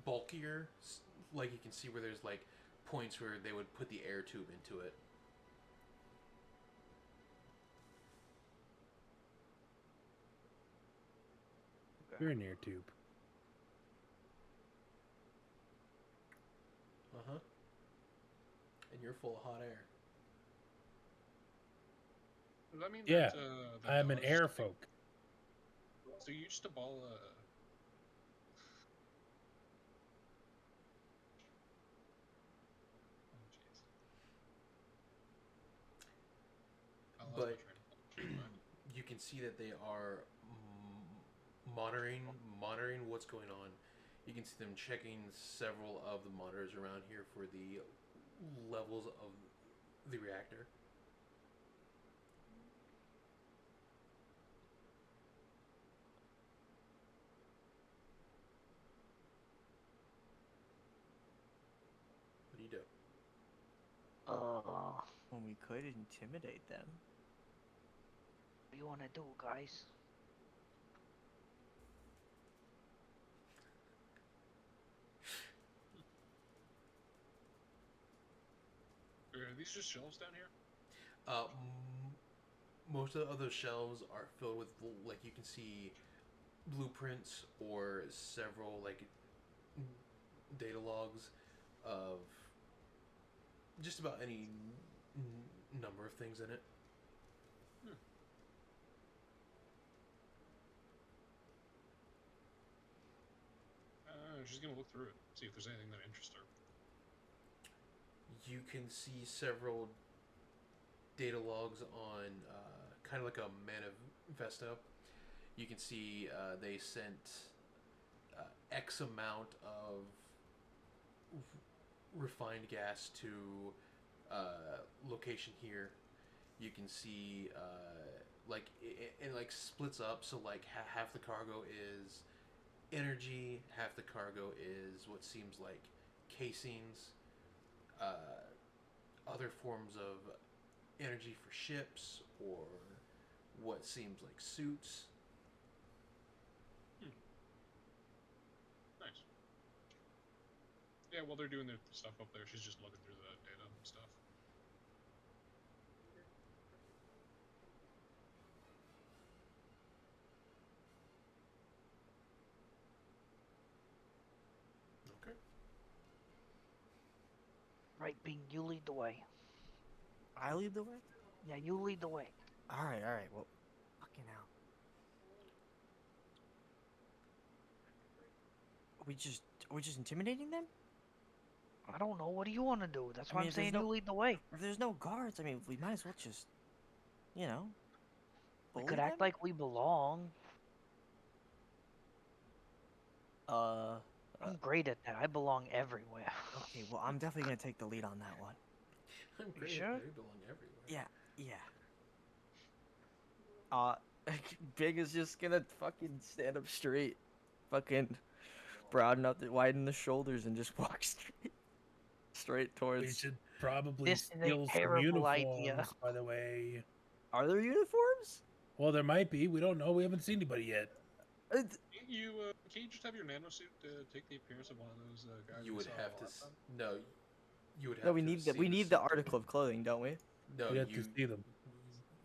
bulkier. Like you can see where there's like points where they would put the air tube into it. You're an air tube. Uh-huh. And you're full of hot air. Does that mean Yeah, that I'm an dodge air something- folk. So you used to ball Oh, jeez. I lost my But- train of thought. But You can see that they are monitoring what's going on. You can see them checking several of the monitors around here for the levels of the reactor. What do you do? When we could intimidate them. What do you want to do, guys? are these just shelves down here? Most of the other shelves are filled with, like, you can see blueprints or several, like, data logs of just about any number of things in it. She's gonna look through it, see if there's anything that interests her. You can see several data logs on kind of like a manifesto. You can see they sent X amount of refined gas to location here. You can see like it like splits up, so like half the cargo is energy, half the cargo is what seems like casings, other forms of energy for ships, or what seems like suits. Nice. Yeah, while they're doing their stuff up there, she's just looking through the data and stuff. Okay. Right, Bing, you lead the way. I lead the way? Yeah, you lead the way. Alright, well, fucking hell. Are we just intimidating them? I don't know. What do you want to do? That's I why mean, I'm if there's saying no- you lead the way. If there's no guards, I mean, we might as well just, you know, We bully could them? act like we belong. I'm great at that. I belong everywhere. Okay, well, I'm definitely gonna take the lead on that one. I'm great. sure? They belong everywhere. Yeah. Big is just gonna fucking stand up straight, fucking broaden out, widen the shoulders, and just walk straight We towards. should probably This is a steal some terrible uniforms, idea. by the way. Are there uniforms? Well, there might be. We don't know. We haven't seen anybody yet. Can't you just have your nanosuit take the appearance of one of those guys? You we would saw have to last time? no. You would have No, we to need have the seen we need the suit. article of clothing, don't we? No, We have you to see them.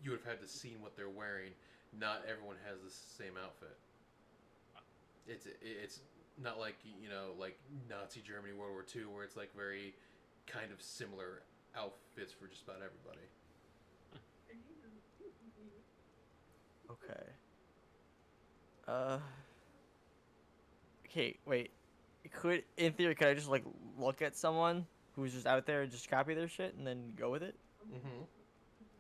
you would have had to seen what they're wearing. Not everyone has the same outfit. It's not like, you know, like Nazi Germany, World War II, where it's like very kind of similar outfits for just about everybody. Okay. Okay, wait. In theory, could I just like look at someone who's just out there and just copy their shit and then go with it? Mm-hmm.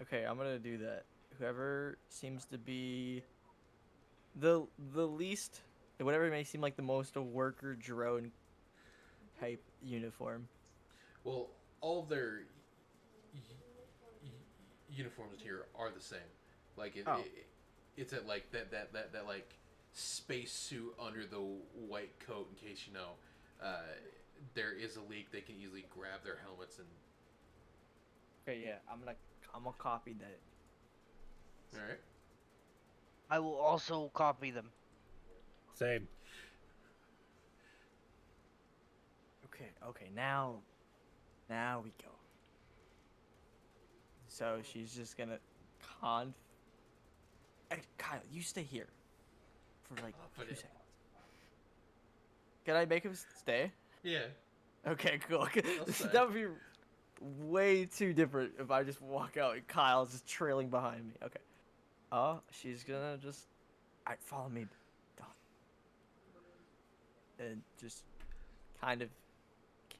Okay, I'm gonna do that. Whoever seems to be the least, whatever may seem like the most a worker drone type uniform. Well, all of their uniforms here are the same. Like Oh. it's at like that like space suit under the white coat in case there is a leak. They can easily grab their helmets and. Okay, yeah, I'm gonna copy that. All right. I will also copy them. Same. Okay, now we go. So she's just gonna Hey, Kyle, you stay here for like But 2 seconds. Can I make him stay? Yeah. Okay, cool. stay. That would be way too different if I just walk out and Kyle's just trailing behind me. Okay. She's gonna just. Alright, follow me. Done. And just kind of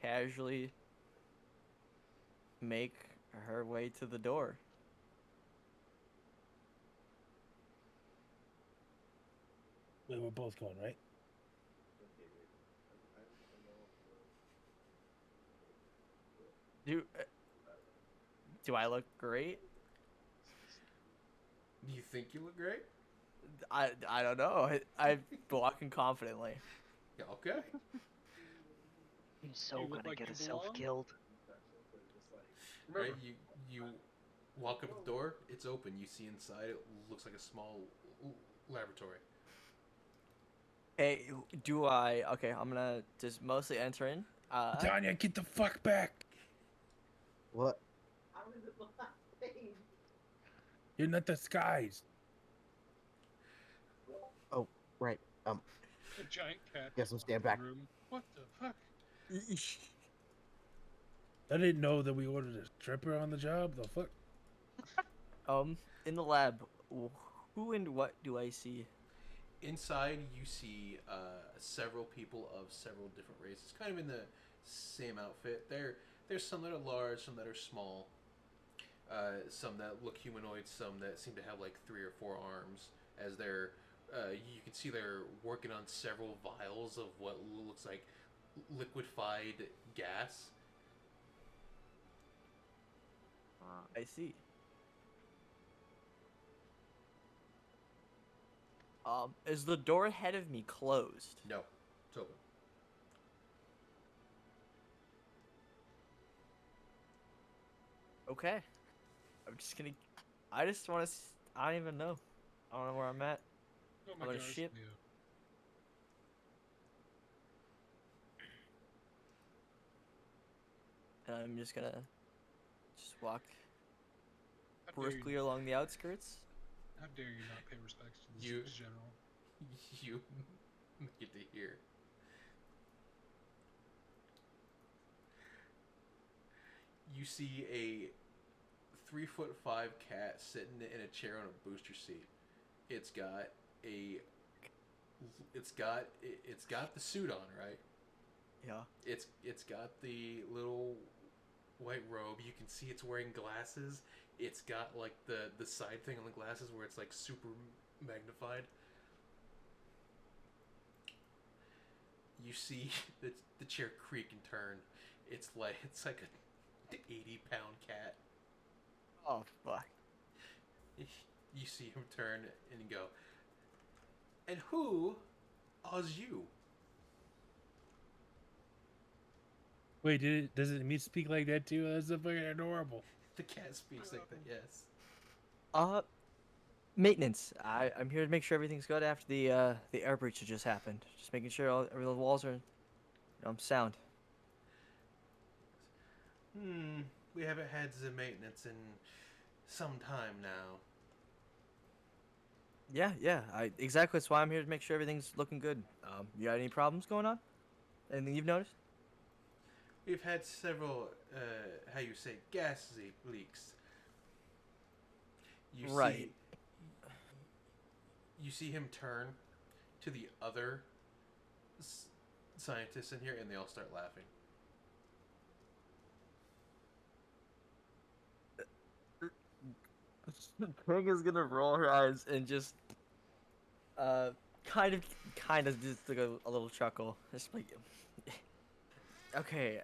casually make her way to the door. We were both going, right? Do I look great? Do you think you look great? I don't know. I'm walking confidently. Yeah. Okay. He's so You look gonna like get you himself belong? killed. Right. Remember, You walk up the door. It's open. You see inside. It looks like a small laboratory. Hey, do I? Okay, I'm gonna just mostly enter in. Tanya, get the fuck back! What? You're not disguised. Oh, right. a giant cat. Guess I'm just stand walked back. in the room. What the fuck? I didn't know that we ordered a stripper on the job. The fuck? In the lab, who and what do I see? Inside, you see several people of several different races, kind of in the same outfit. There's some that are large, some that are small, some that look humanoid, some that seem to have like 3 or 4 arms. As you can see they're working on several vials of what looks like liquefied gas. I see. Is the door ahead of me closed? No, it's open. Okay. I'm just gonna. I just want to. I don't even know. I don't know where I'm at. Oh my I'm gonna gosh, ship. Leo. And I'm just gonna walk How dare briskly you, along the outskirts. how dare you not pay respects to the You- general? You get to hear. You see a 3'5" cat sitting in a chair on a booster seat. It's got the suit on, right? Yeah. It's got the little white robe. You can see it's wearing glasses. It's got like the side thing on the glasses where it's like super magnified. You see the chair creak and turn. It's like a 80-pound cat. Oh fuck. You see him turn and go. And who is you? Wait, does it me speak like that too? That's so fucking adorable. The cat speaks like that. Yes. Maintenance. I'm here to make sure everything's good after the air breach that just happened. Just making sure all the walls are, sound. We haven't had the maintenance in some time now. Yeah. Exactly. That's why I'm here to make sure everything's looking good. You got any problems going on? Anything you've noticed? We've had several, gas leaks. Right. You see him turn to the other scientists in here, and they all start laughing. Peg is gonna roll her eyes and just, kind of just like a little chuckle. Just like, okay,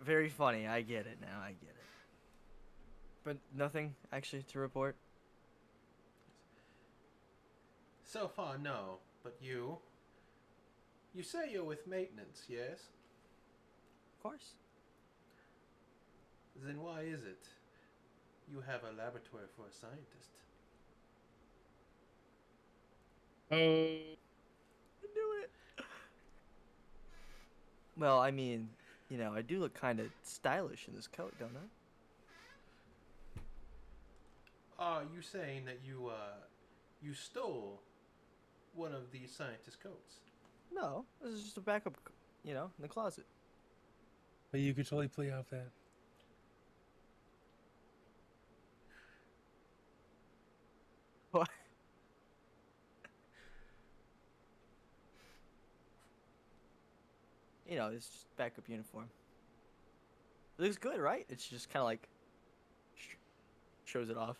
very funny. I get it now. I get it. But nothing actually to report. So far, no. But you say you're with maintenance, yes? Of course. Then why is it you have a laboratory for a scientist? Oh, Do it. Well, I mean, I do look kind of stylish in this coat, don't I? Are you saying that you stole one of these scientist coats? No, this is just a backup, in the closet. but you could totally play off that. What? It's just backup uniform. It looks good, right? It's just kind of like shows it off.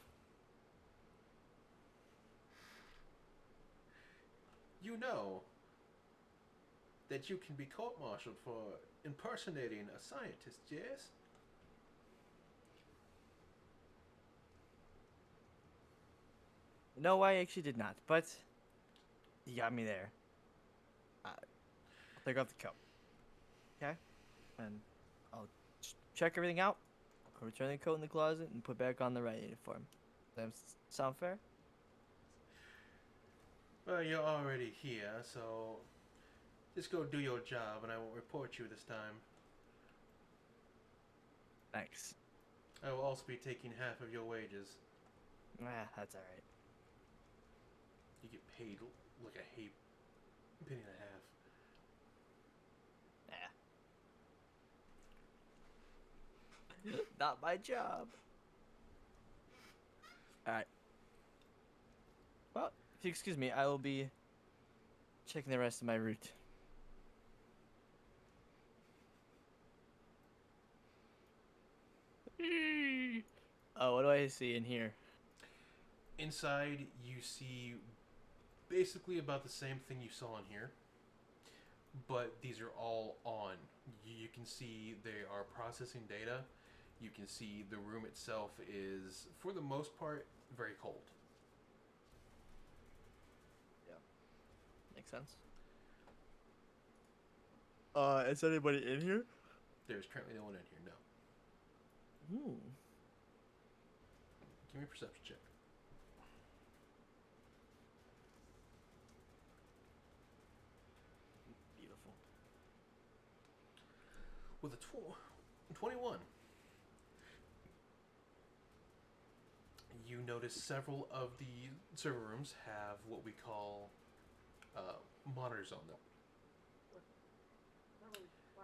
You know that you can be court-martialed for impersonating a scientist, yes? No, I actually did not, but you got me there. I'll take off the coat. Okay? And I'll check everything out. I'll return the coat in the closet and put back on the right uniform. Does that sound fair? Well, you're already here, so just go do your job and I won't report you this time. Thanks. I will also be taking half of your wages. That's alright. You get paid like a penny and a half. Not my job. Alright. Well, if you excuse me, I will be checking the rest of my route. Oh, what do I see in here? Inside, you see basically about the same thing you saw in here, but these are all on. You can see they are processing data. You can see the room itself is, for the most part, very cold. Makes sense. Is anybody in here? There's currently no one in here, no. Give me a perception check. Beautiful. With a 21, you notice several of the server rooms have what we call monitors on them.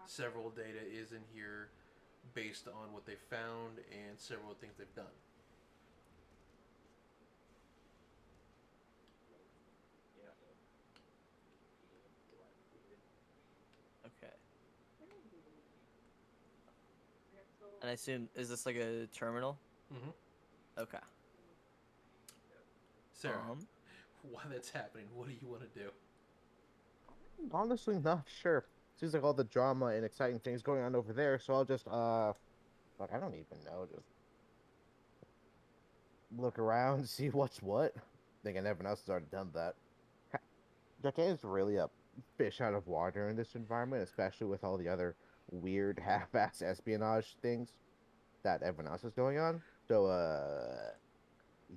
Several data is in here based on what they found and several things they've done. Okay. And I assume, is this like a terminal? Mm-hmm. Okay. Sarah, while that's happening, what do you want to do? Honestly, not sure. Seems like all the drama and exciting things going on over there, so I'll just, fuck, I don't even know. Just look around, see what's what. Thinking everyone else has already done that. Japan is really a fish out of water in this environment, especially with all the other weird half-ass espionage things that everyone else is going on. So,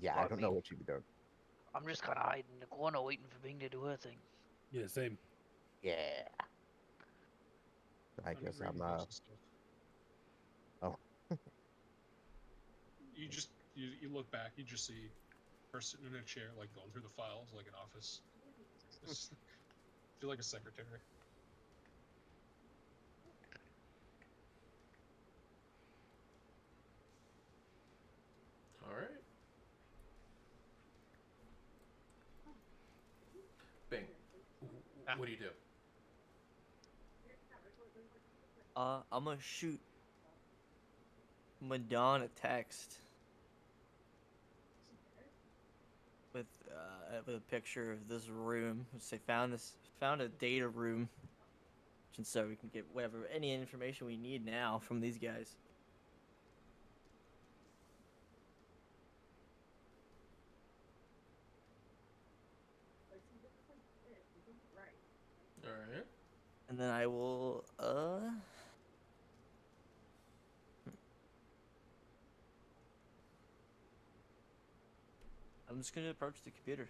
yeah, I Fuck don't me. know what you'd be doing. I'm just kind of hiding in the corner waiting for Bing to do her thing. Yeah, same. Yeah. I I'm guess reading I'm, books and stuff. oh. You look back, you just see her sitting in a chair, like going through the files, like an office. Just feel like a secretary. All right. Bing. What do you do? I'm gonna shoot Madonna a text with a picture of this room. Say found a data room, and so we can get any information we need now from these guys. And then I will I'm just gonna approach the computer.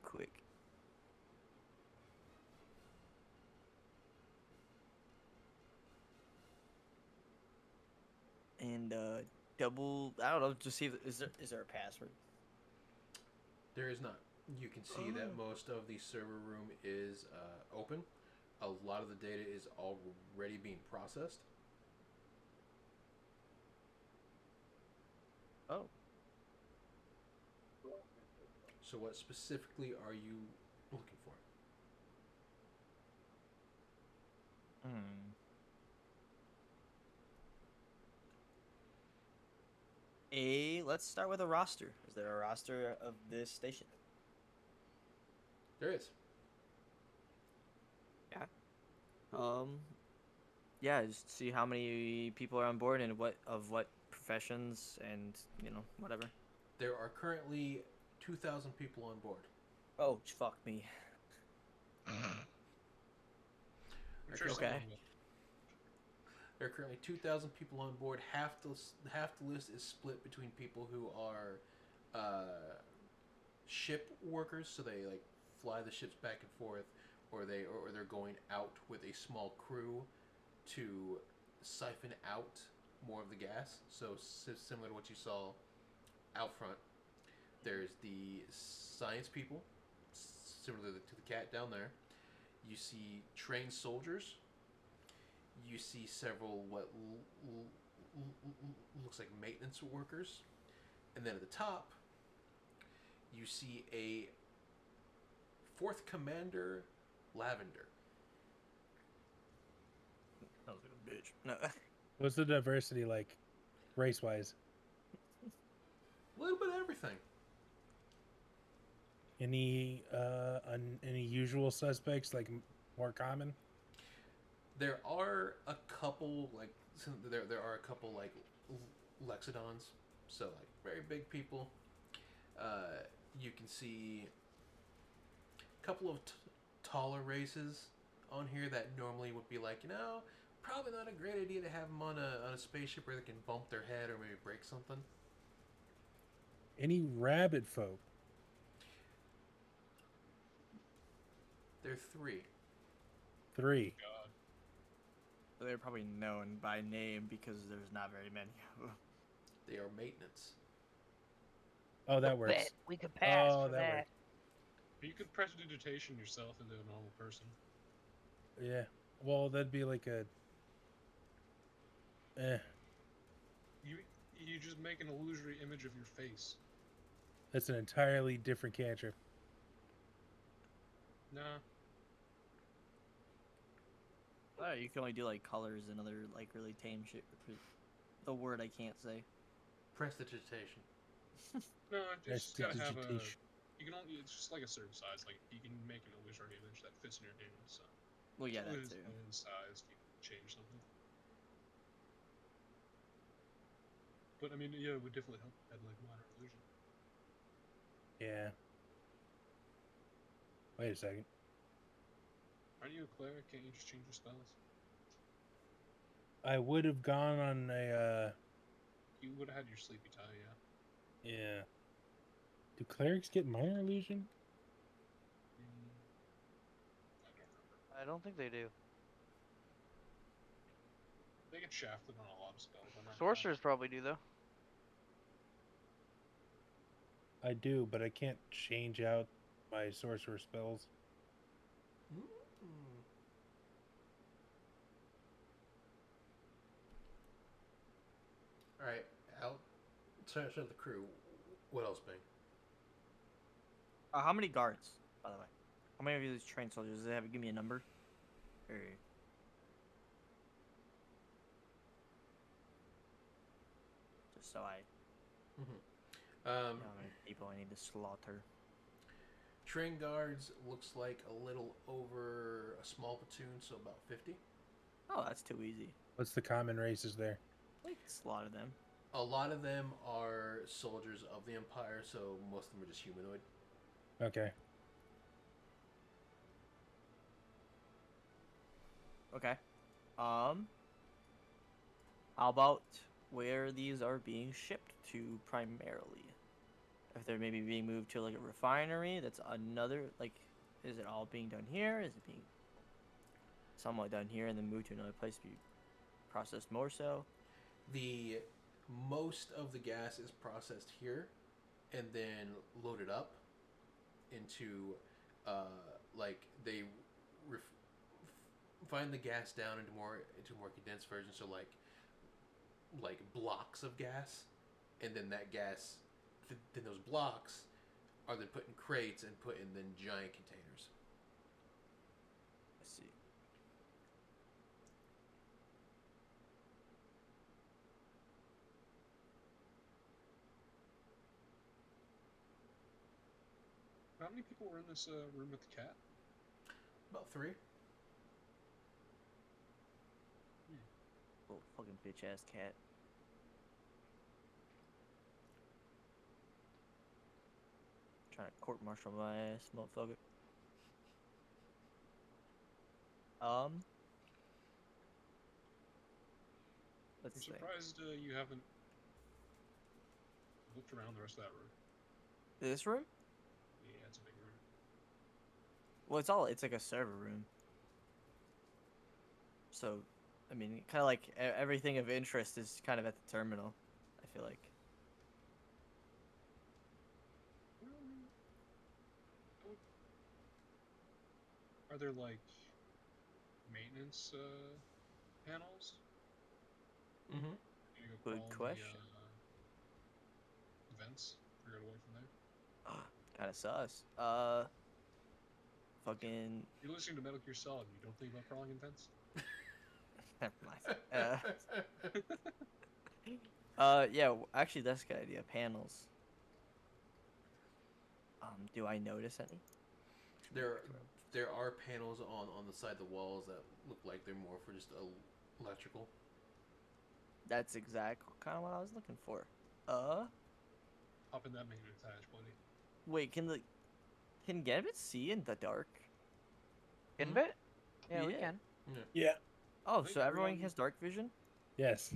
Quick. And double I don't know, just see if is there a password? There is not. You can see that most of the server room is open. A lot of the data is already being processed. Oh. So what specifically are you looking for? Let's start with a roster. Is there a roster of this station? There is. Yeah, just see how many people are on board and what professions and whatever. There are currently 2,000 people on board. Oh, fuck me. I'm sure Okay. someone will. There are currently 2,000 people on board. Half the list is split between people who are ship workers, so they like fly the ships back and forth, or they're going out with a small crew to siphon out more of the gas. So similar to what you saw out front. There's the science people, similar to the cat down there. You see trained soldiers. You see several what looks like maintenance workers, and then at the top, you see a fourth commander, Lavender. That was a bitch. No. What's the diversity like, race wise? A little bit of everything. Any usual suspects, like more common? There are a couple like there are a couple like Lexodons, so like very big people. You can see a couple of taller races on here that normally would be like, probably not a great idea to have them on a spaceship where they can bump their head or maybe break something. Any rabbit folk? There are three. Three. God. They're probably known by name because there's not very many of them. They are maintenance. Oh, that works. Bet we could pass Oh, for that that. works. You could prestidigitation yourself into a normal person. Yeah. Well, that'd be like a. You just make an illusory image of your face. That's an entirely different cantrip. Nah. You can only do like colors and other like really tame shit. The word I can't say. Prestidigitation. No, just gotta have a. Prestidigitation. You can only. It's just like a certain size. Like you can make an illusory image that fits in your demon. So. Well, yeah, that As too. long as the size, you can change something. But I mean, yeah, it would definitely help add like minor illusion. Yeah. Wait a second. Aren't you a cleric? Can't you just change your spells? I would have gone on a. You would have had your sleepy tie, yeah. Yeah. Do clerics get minor illusion? I don't remember. I don't think they do. They get shafted on a lot of spells. I'm not Sorcerers probably do though. I do, but I can't change out my sorcerer spells. All right, out. Show the crew. What else, Bing? How many guards, by the way? How many of these trained soldiers? Does they have give me a number? Or just so I know how many people I need to slaughter. Train guards looks like a little over a small platoon, so about 50. Oh, that's too easy. What's the common races there? We can slaughter them. A lot of them are soldiers of the Empire, so most of them are just humanoid. Okay. Okay. How about where these are being shipped to primarily? If they're maybe being moved to like a refinery, that's another like. Is it all being done here? Is it being somewhat done here and then moved to another place to be processed more so? The most of the gas is processed here, and then loaded up into, like they find the gas down into more condensed versions. So like blocks of gas, and then that gas, then those blocks are then put in crates and put in then giant containers. I see. How many people were in this room with the cat? About 3. Little fucking bitch ass cat. Trying to court martial my ass, motherfucker. I'm Let's think. surprised you haven't looked around the rest of that room. This room? Yeah, it's a big room. Well, it's like a server room. So, I mean, kind of like everything of interest is kind of at the terminal. I feel like. Are there like maintenance panels? Mm-hmm. You go Good crawl in question. The vents or get away from there. Kind of sus. Fucking. You're listening to Metal Gear Solid. You don't think about crawling in vents? Never mind. Yeah. Actually, that's a good idea. Panels. Do I notice any? There are panels on the side of the walls that look like they're more for just electrical. That's exactly kind of what I was looking for. Hop in that maintenance hatch, buddy. Wait, can Gambit see in the dark? Inbit? Yeah, we Yeah. can. Yeah. Oh, Think so everyone everyone- has dark vision? Yes.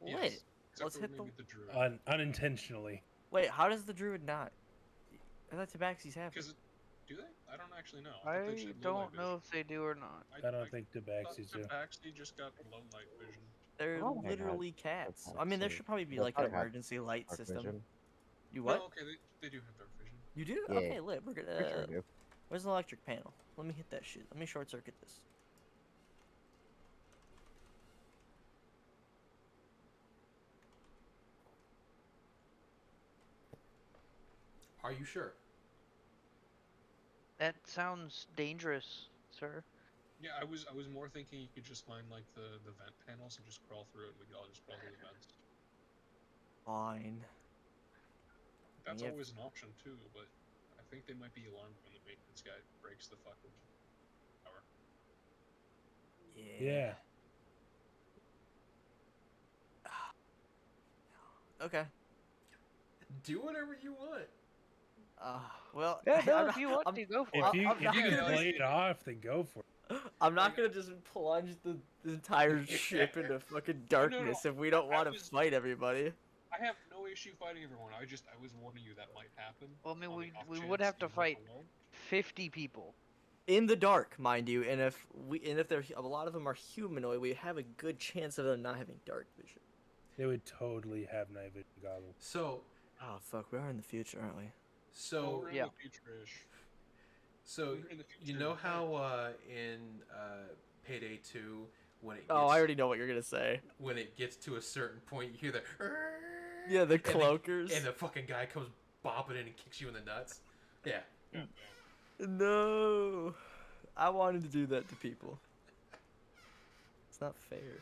Lit. Yes, except Let's for hit maybe the. the druid. Unintentionally. Wait, how does the druid not? I thought Tabaxi's have it. Because do they? I don't actually know. thought they I should low light don't know vision. if they do or not. I don't think thought Tabaxis do. Tabaxi just got low light vision. They're Oh my God, literally cats. that's I mean, there so- should probably be that's like an probably have emergency light Dark system. vision. You what? No, okay, they do have dark vision. You do? Yeah. Okay, lit. We're Pretty sure I gonna. do. Where's the electric panel? Let me hit that shit. Let me short circuit this. Are you sure? That sounds dangerous, sir. Yeah, I was more thinking you could just find like the vent panels and just crawl through it, and we could all just crawl through the vents. Fine. That's Yep. always an option too, but I think they might be alarmed when the maintenance guy breaks the fucking power. Yeah. Okay. Do whatever you want. Well. Yeah, no, I'm if you want to, go for If it. you I'm if not you gonna can like- play it off, then go for it. I'm not gonna just plunge the entire ship into fucking darkness if we don't I want to was- fight everybody. I have no issue fighting everyone. I was warning you that might happen. Well, I mean, on the we off would chance have to you weren't fight alone. 50 people. In the dark, mind you, and if a lot of them are humanoid, we have a good chance of them not having dark vision. They would totally have night vision goggles. So Oh fuck, we are in the future, aren't we? Oh, so we're in yeah. the future-ish. so We're in the you future, know okay. how in Payday 2 when it gets, Oh, I already know what you're gonna say. when it gets to a certain point you hear the Yeah, the and cloakers. and the fucking guy comes bopping in and kicks you in the nuts. Yeah. No, I wanted to do that to people. It's not fair.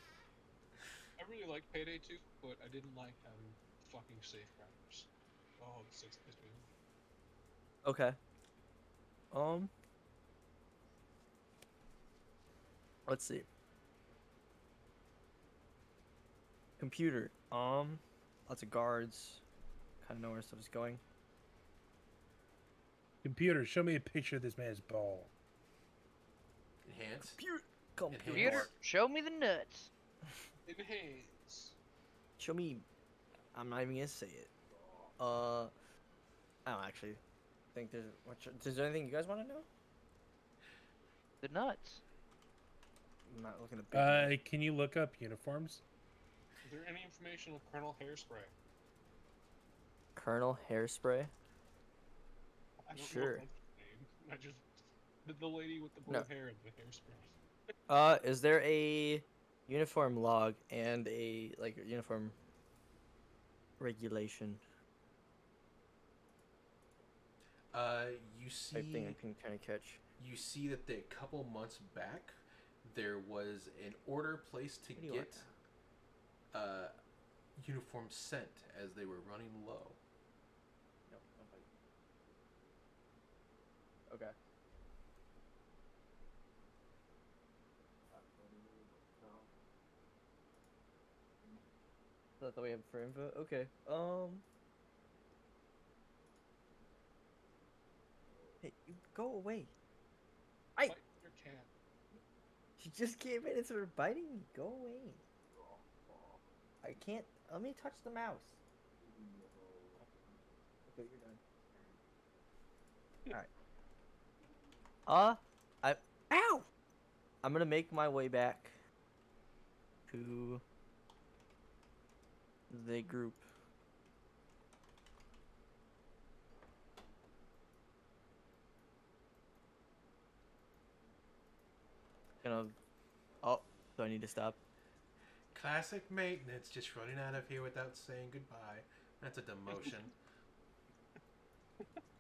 I really liked Payday 2, but I didn't like having fucking safeguarders. Oh, the 6 pissed me off. Okay. Let's see. Computer. Lots of guards. Kind of know where stuff is going. Computer, show me a picture of this man's ball. Enhance. Computer, show me the nuts. Enhance. Show me. I'm not even gonna say it. I don't actually think there's much. Is there anything you guys want to know? The nuts. I'm not looking at big. Can you look up uniforms? Is there any information on Colonel Hairspray? Colonel Hairspray. I don't know Sure. if that's her name. I just the lady with the blue No. hair and the hairspray. Is there a uniform log and a uniform regulation You type thing see, I can kind of catch? you see that a couple months back, there was an order placed to What do you get uniforms sent as they were running low. No, okay. Is that the way I have for info? Okay. Hey, you go away. I. Fight your cat. She just came in and started biting me. Go away. I can't. Let me touch the mouse. Okay, you're done. Alright. Ow! I'm gonna make my way back to the group. Oh, do I need to stop? Classic maintenance, just running out of here without saying goodbye. That's a demotion.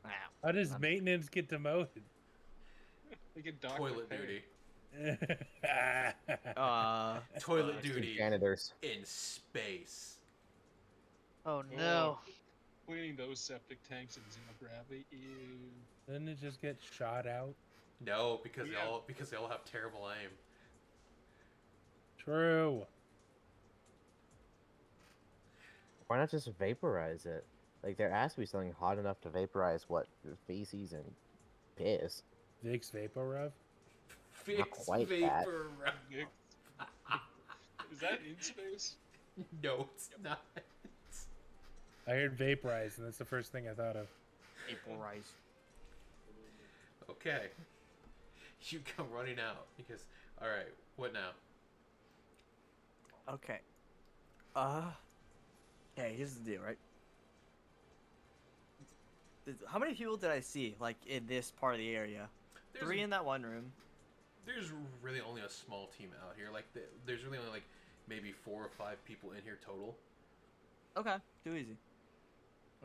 Ow. How does I'm- maintenance get demoted? They get Dr. Toilet Pay. duty. Toilet Nice. duty Janitors. in space. Oh no. Cleaning those septic tanks in zero gravity. Ew. Doesn't it just get shot out? No, because Yeah. they all have terrible aim. True. Why not just vaporize it? Like, there has to be something hot enough to vaporize what? Feces and piss. Vicks VapoRub? Fix quite that. vapor. Nick. Is that in space? No, it's not. I heard vaporize, and that's the first thing I thought of. Vaporize. Okay. You come running out because. All right, what now? Okay. Hey, here's the deal, right? How many people did I see, like, in this part of the area? There's 3 in that one room. There's really only a small team out here. Like, there's really only like maybe 4 or 5 people in here total. Okay, too easy.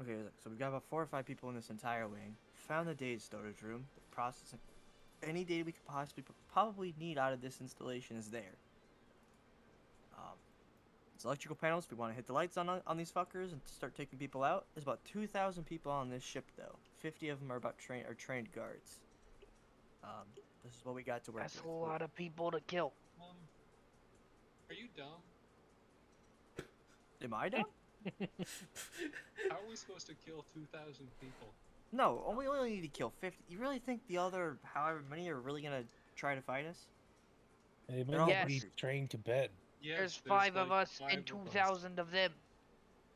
Okay, so we got about 4 or 5 people in this entire wing. Found the data storage room. Processing any data we could possibly probably need out of this installation is there. It's electrical panels. If we want to hit the lights on these fuckers and start taking people out. There's about 2,000 people on this ship, though. 50 of them are trained guards. This is what we got to work That's with. a lot of people to kill. Are you dumb? Am I done? How are we supposed to kill 2,000 people? No, we only need to kill 50. You really think the other, however many, are really gonna try to fight us? They They're all might be butchers. trained to bed. Yes, There's 5 of like us 5 and of us. 2,000 of them.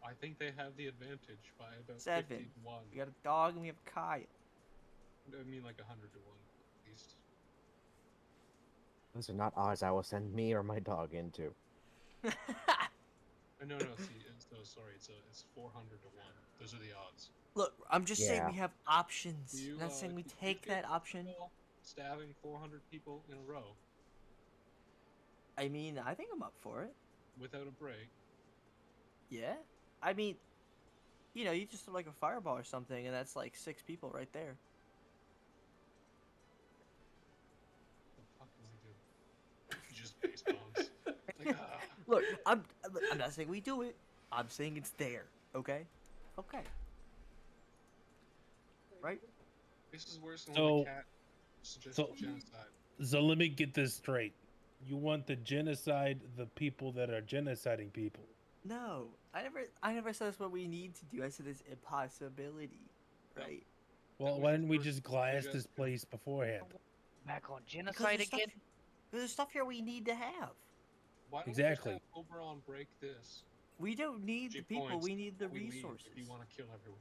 I think they have the advantage by about 7. 50 to 1. We got a dog and we have Kyle. I mean, like 100 to 1, at least. Those are not odds I will send me or my dog into. No, see, sorry, it's 400 to 1. Those are the odds. Look, I'm just saying Yeah. we have options. Do you, I'm not saying we do you take feel that option. comfortable stabbing 400 people in a row I mean, I think I'm up for it. without a break. Yeah. I mean, you know, you just do like a fireball or something, and that's like 6 people right there. The fuck is he doing? Just face bombs. Like, ah. Look, I'm not saying we do it. I'm saying it's there. Okay. Okay. Right. This is worse than So- when the cat suggested so- genocide. So let me get this straight. You want the genocide the people that are genociding people. No, I never said that's what we need to do. I said it's a possibility, right? Well, was why your didn't we first just glass this suggestion. place beforehand? Back on Because genocide there's stuff- again? There's stuff here we need to have. Why don't Exactly. we just have Oberon break this? We don't need the She people. points, We need the we leave resources. if you want to kill everyone.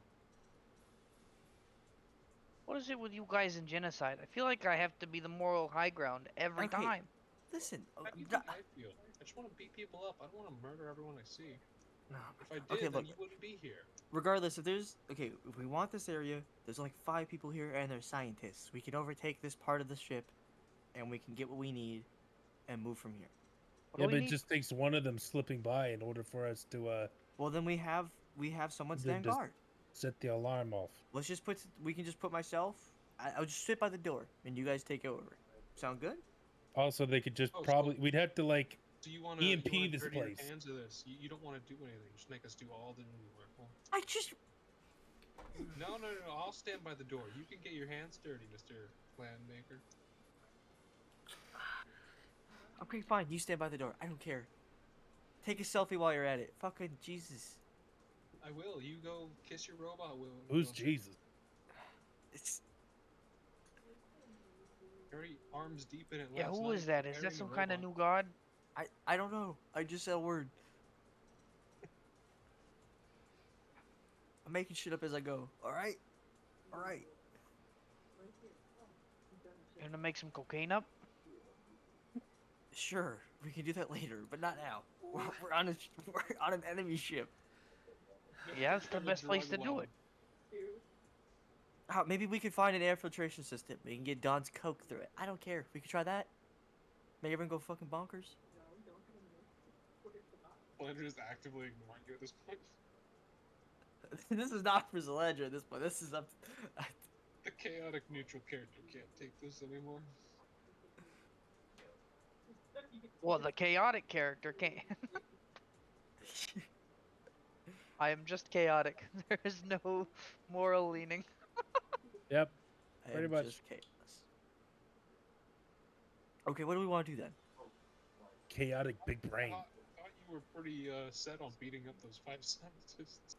What is it with you guys in genocide? I feel like I have to be the moral high ground every Okay. time. Listen. How do you think I feel? I just want to beat people up. I don't want to murder everyone I see. If I did, Okay, then look. you wouldn't be here. Regardless, if we want this area, there's like 5 people here and they're scientists. We can overtake this part of the ship, and we can get what we need, and move from here. What Yeah, do we but it need? just takes one of them slipping by in order for us to Well, then we have someone The- stand this- guard. set the alarm off. We can just put myself. I'll just sit by the door, and you guys take over. Sound good? Also, they could just Oh, so- probably we'd have to like So you want to EMP this dirty your place. hands of this? You don't want to do anything. Just make us do all the work. Well, I just. no. I'll stand by the door. You can get your hands dirty, Mr. Plan Maker. Okay, fine. You stand by the door. I don't care. Take a selfie while you're at it. Fucking Jesus. I will. You go kiss your robot. Who's Jesus? It's. Already arms deep in it. Yeah, last who night, is that? Is that burying some the kind of robot. new god? I don't know. I just said a word. I'm making shit up as I go. Alright? Alright. You gonna make some cocaine up? Sure. We can do that later, but not now. We're on an enemy ship. Yeah, that's the You're best place to drug do lord. Ah, maybe we could find an air filtration system. We can get Don's coke through it. I don't care. We could try that. Make everyone go fucking bonkers. Blender's is actively ignoring you at this point. This is not for Zelandra at this point. This is up. The chaotic neutral character can't take this anymore. Well, the chaotic character can't. I am just chaotic. There is no moral leaning. Yep. I Pretty am much. just chaos. Okay, what do we want to do then? Chaotic big brain. Thought you were pretty set on beating up those 5 scientists.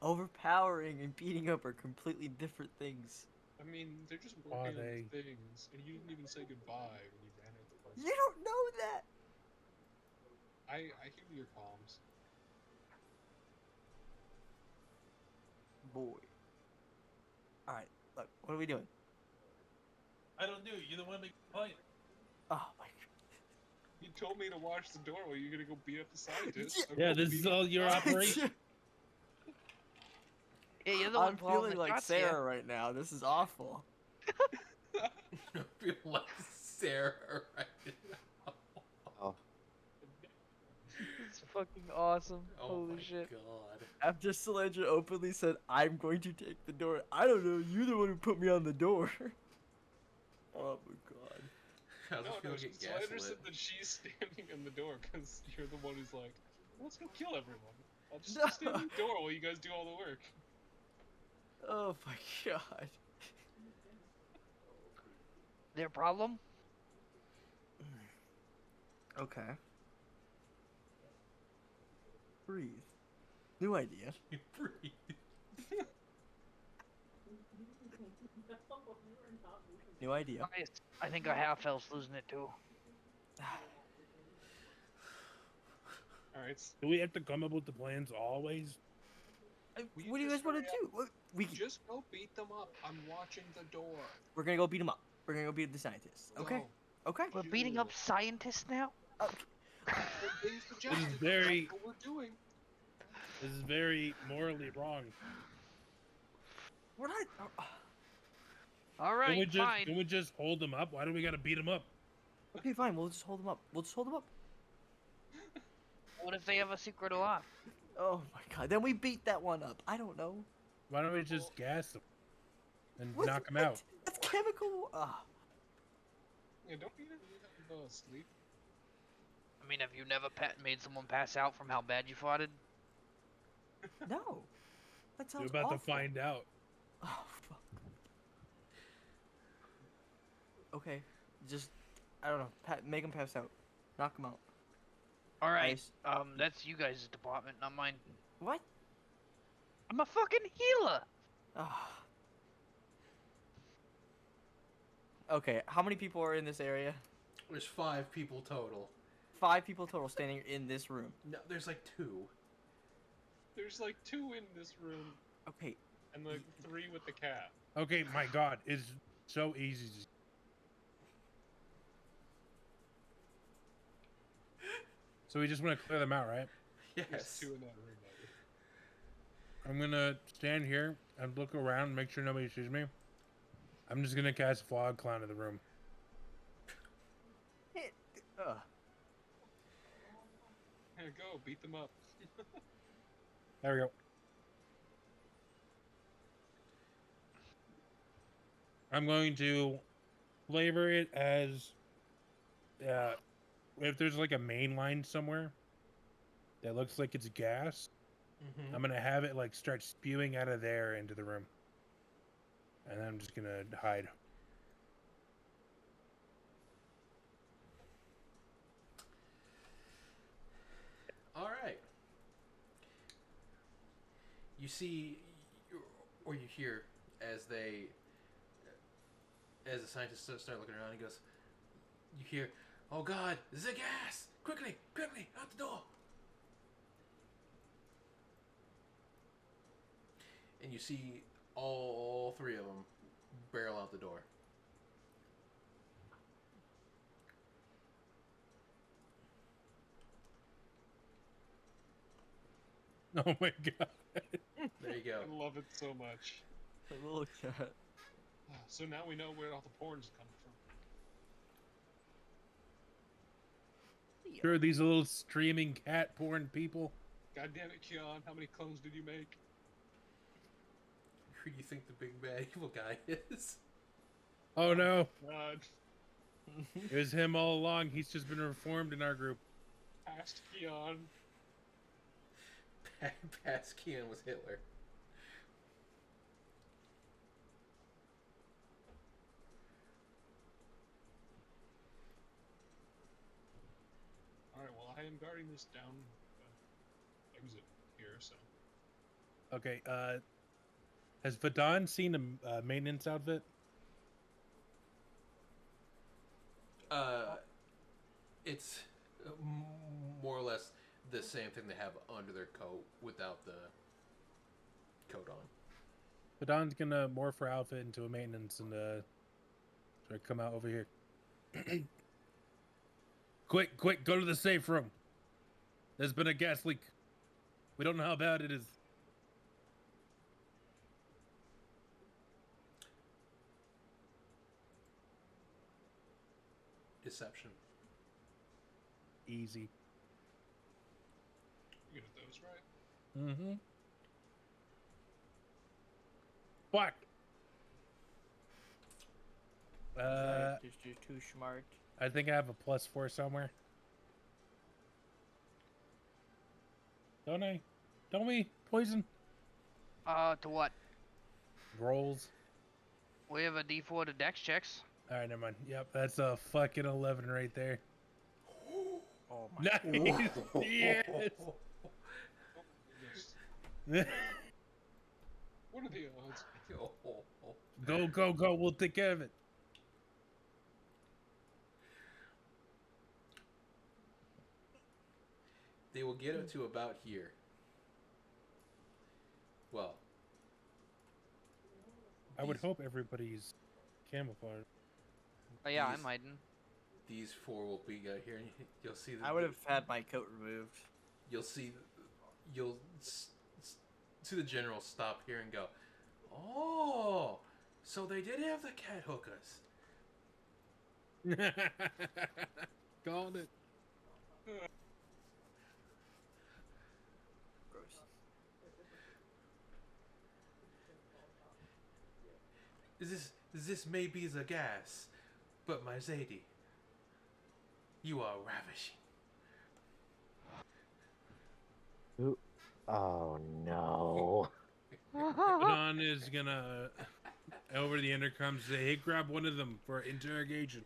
Overpowering and beating up are completely different things. I mean, they're just Are working they? on things, and you didn't even say goodbye when you ran at the place. You don't know that. I hear your comms. Boy. Alright, look, what are we doing? I don't know. You're the one making the point. Oh my You told me to watch the door while you're gonna go beat up the scientists. so Yeah, go this beat is up all the your god. operation. Yeah, you're the one I'm calling feeling the like shots Sarah here. right now. This is awful. I feel like Sarah right now. Oh, It's fucking awesome. Oh Holy my shit. god. After Solandra openly said, I'm going to take the door. I don't know, you're the one who put me on the door. Oh my god. How's No, it feel no, to get so I understood gaslit? that she's standing in the door because you're the one who's like, let's go kill everyone. I'll just No. stand in the door while you guys do all the work. Oh my god. Their problem? Okay. Breathe. New idea. Breathe. New idea. I think a half elf's losing it too. Alright, Do we have to come up with the plans always? Will you What do you just guys want to hurry do? What, just go beat them up. I'm watching the door. we're gonna go beat them up. We're gonna go beat the scientists. Okay. Go. Okay. We're beating up scientists now? Well, they suggested that's very- what we're doing. This is very morally wrong. We're not. Alright, fine. Can we just hold them up? Why do we gotta beat them up? Okay, fine. We'll just hold them up. We'll just hold them up. What if they have a secret alarm? Oh my god. Then we beat that one up. I don't know. Why don't we just gas them and What- knock them what? out? That's chemical. Yeah, don't you have sleep? I mean, have you never made someone pass out from how bad you farted? No. That sounds You're about awful. to find out. Oh fuck. Okay. Just. I don't know. Make them pass out. Knock them out. Alright, Ice. that's you guys' department, not mine. What? I'm a fucking healer! Ah. Okay, how many people are in this area? There's 5 people total. 5 people total standing in this room. No, there's like 2. There's like 2 in this room, Okay, and like 3 with the cat. Okay, my God, it's so easy. So we just want to clear them out, right? There's Yes. 2 in that room. I'm gonna stand here and look around, make sure nobody sees me. I'm just gonna cast Fog Clown in the room. ugh. Here, go, beat them up. There we go. I'm going to flavor it as if there's like a main line somewhere that looks like it's gas, Mm-hmm. I'm gonna have it like start spewing out of there into the room. And then I'm just gonna hide. All right. You see, or you hear as the scientists start looking around. He goes, you hear, "Oh God, the gas! Quickly, quickly, out the door!" And you see all 3 of them barrel out the door. Oh my God. There you go. I love it so much. The little cat. So now we know where all the porn's coming from. Sure, these little streaming cat porn people. God damn it, Keon, how many clones did you make? Who do you think the big bad evil guy is? Oh no, God, it was him all along. He's just been reformed in our group. past Keon. Past Kean was Hitler. Alright, well, I am guarding this down exit here, so. Okay, has Vadon seen a maintenance outfit? It's more or less the same thing they have under their coat without the coat on. Vadon's gonna morph her outfit into a maintenance and try to come out over here. Quick, quick, go to the safe room. There's been a gas leak. We don't know how bad it is. Deception. Easy. You get those right. Mm-hmm. What? Just you're too smart. I think I have a +4 somewhere. Don't I? Don't we? Poison? To what? Rolls. We have a D4 to dex checks. Alright, never mind. Yep, that's a fucking 11 right there. Oh my. Nice! Yes! Oh, goodness. What are the odds? Go, go, go. We'll take care of it. They will get up to about here. Well, I would these- hope everybody's camouflaged. Oh yeah, These- I'm hiding. These 4 will be out here, and you'll see. I would have had my coat removed. You'll see. You'll see the general stop here and go, "Oh, so they did have the cat hookers." Called it. Gross. This may be the gas, but my Zadie, you are ravishing. Oh no. Don is gonna over the intercom say, "Hey, grab one of them for interrogation."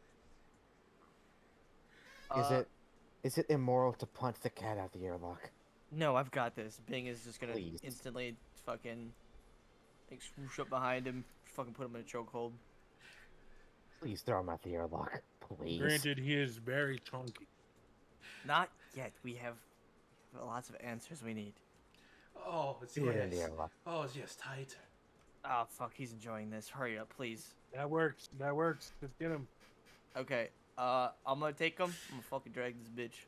Is it immoral to punch the cat out the airlock? No, I've got this. Bing is just gonna Please. instantly fucking like swoosh up behind him, fucking put him in a chokehold. Please throw him out the airlock. Please. Granted, he is very chunky. Not yet. We have lots of answers we need. Oh, it's Do it in the yes. airlock. Oh, it's yes, tighter. Oh, fuck. He's enjoying this. Hurry up, please. That works. That works. Just get him. Okay. I'm gonna take him. I'm gonna fucking drag this bitch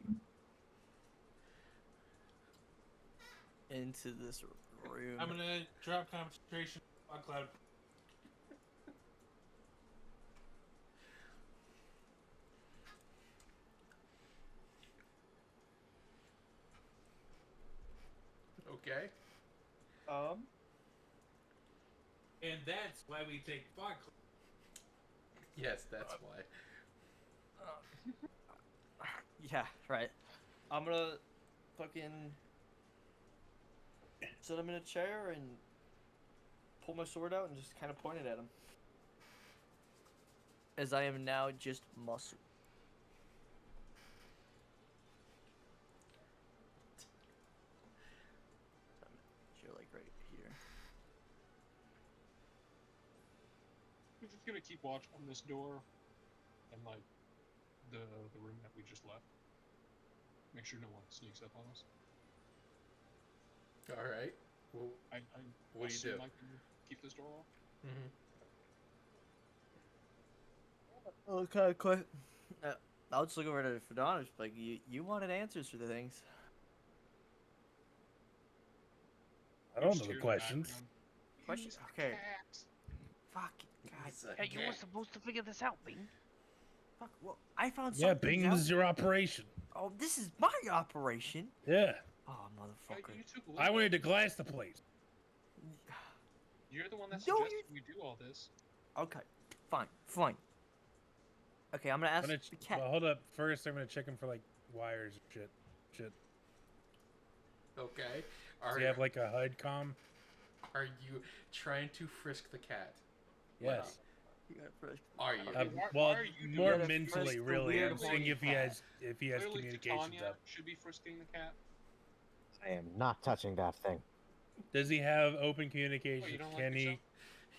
into this room. I'm gonna drop concentration on Cloud. Okay. And that's why we take Fog. Yes, that's why. Yeah, right. I'm gonna fucking sit him in a chair and pull my sword out and just kind of point it at him. As I am now just muscle. You're like right here. We're just gonna keep watch on this door and like the room that we just left. Make sure no one sneaks up on us. All right. Well, I What do you assume do? I can keep this door off. Okay, quick. I'll just look over to Fadana. Like, you wanted answers for the things. I You don't just know the hear questions. background, Question- "Use the okay. cat." Fuck, God. He's a Yeah, you were cat. supposed to figure this out, Bing. Fuck. Well, I found Yeah, something Bing, this is your operation. Oh, this is my operation. Yeah. Oh, Yeah, motherfucker. you took I Linda. wanted to glass the place. You're the one that No, suggested you- we do all this. Okay, fine. Okay, I'm gonna ask I'm gonna the cat. well, hold up. First, I'm gonna check him for like wires and shit. Okay. Does he have like a HUD com? Are you trying to frisk the cat? Yes. You got first. Are you? Okay, why- Well, why are you more doing it? mentally, Frisk the really. weird I'm seeing horny if he cat. has Clearly, communications Titania up. should be frisking the cat. I am not touching that thing. Does he have open Oh, communication? you don't like Can he? yourself?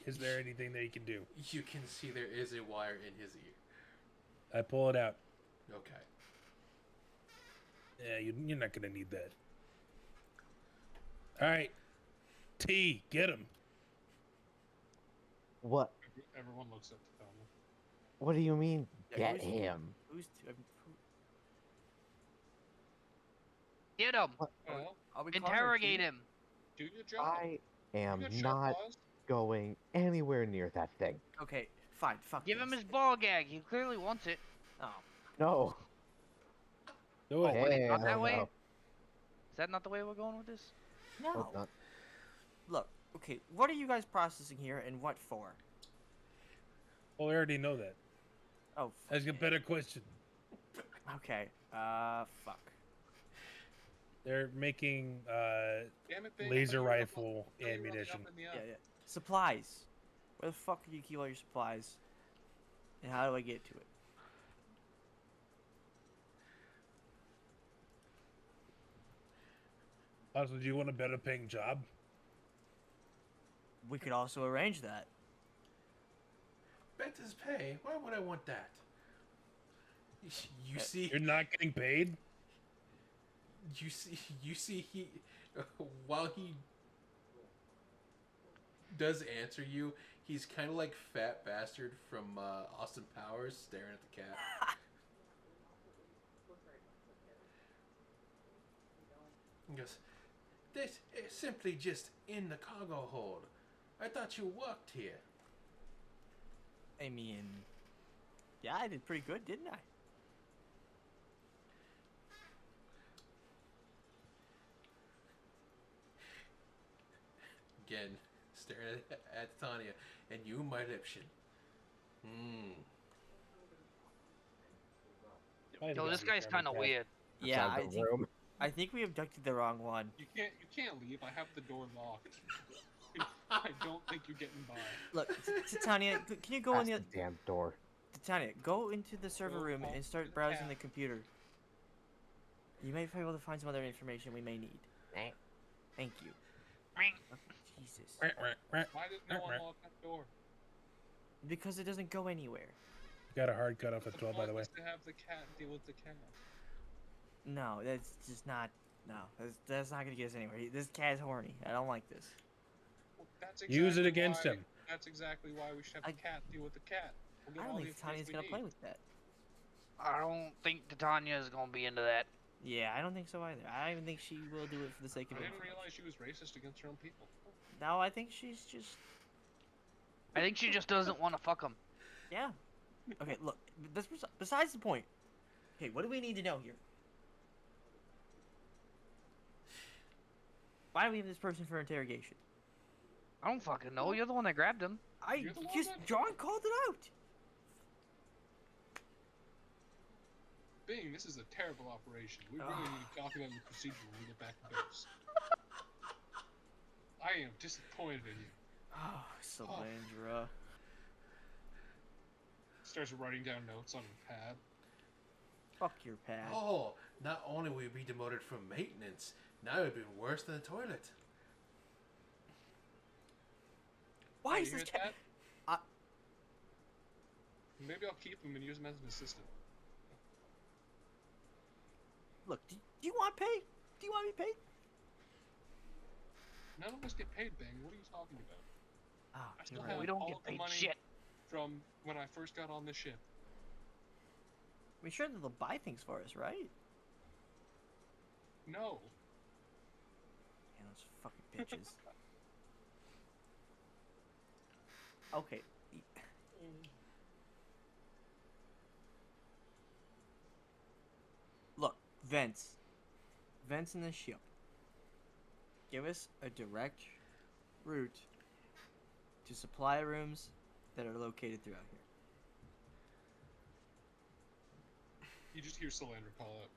Is there anything that he can do? You can see there is a wire in his ear. I pull it out. Okay. Yeah, you're not gonna need that. All right, T, get him. What? Everyone looks up to Titania. What do you mean? Yeah, Get who's- him. Who's Get him. Well, are we calling her Interrogate T? him. do your job. I am You got shot not claws. going anywhere near that thing. Okay, fine. Fuck. Give him this. his ball gag. He clearly wants it. Oh, No. Do it. wait, not Hell that way? no. Is that not the way we're going with this? no. Hope not. Look. Okay, what are you guys processing here, and what for? Well, we already know that. Oh. Ask a better question. Okay. Fuck. They're making Damn it, Bing, I laser thought you were up- rifle I thought you were on the ammunition. up and the up. Yeah. Supplies. Where the fuck do you keep all your supplies? And how do I get to it? Also, do you want a better paying job? We could also arrange that. Betta's pay. Why would I want that? You see, You're not getting paid. you see. He, while he does answer you, he's kind of like Fat Bastard from Austin Powers, staring at the cat. He goes, "This is simply just in the cargo hold. I thought you worked here." I mean, yeah, I did pretty good, didn't I? Again, staring at Tanya, and you, my Egyptian. Yo, this guy's kind of weird. Yeah, Outside the room. I think we abducted the wrong one. You can't leave. I have the door locked. I don't think you're getting by. Look, Titania, can you go in Past the the damn door. Titania, go into the server Go room talk and to start the browsing cat. the computer. You may be able to find some other information we may need. Eh. Thank you. Jesus. Why did no one lock that door? Because it doesn't go anywhere. Got a hard cut off at The 12, by the point way. was to have the cat deal with the cat. No, that's just not. No, that's not gonna get us anywhere. This cat's horny. I don't like this. Well, that's Use it exactly against why- him. That's exactly why we should have I- the cat deal with the cat. We'll get I all don't the think information Tanya's we gonna need. play with that. I don't think Titania is gonna be into that. Yeah, I don't think so either. I don't even think she will do it for the sake I of didn't information. realize she was racist against her own people. No, I think she's just. I think she just doesn't want to fuck him. Yeah. Okay, look. That's besides the point. Okay, what do we need to know here? Why do we have this person for interrogation? I don't fucking know. You're the one that grabbed him. You're the one that- John called it out. Bing, this is a terrible operation. We really need to document the procedure when we get back to base. I am disappointed in you. Oh, Salandra. Starts writing down notes on her pad. Fuck your pad. Oh, not only will you be demoted from maintenance, now it'd be worse than the toilet. Why Hey, is you this heard cat? that? Maybe I'll keep him and use him as an assistant. Look, do you want pay? Do you want me paid? None of us get paid, Bing. What are you talking about? Oh, I still you're have right. We don't all get of the paid money shit. from when I first got on the ship. We're sure that they'll buy things for us, right? No. Yeah, those fucking bitches. Okay. Look, vents. Vents in the ship. Give us a direct route to supply rooms that are located throughout here. You just hear Solandra call out.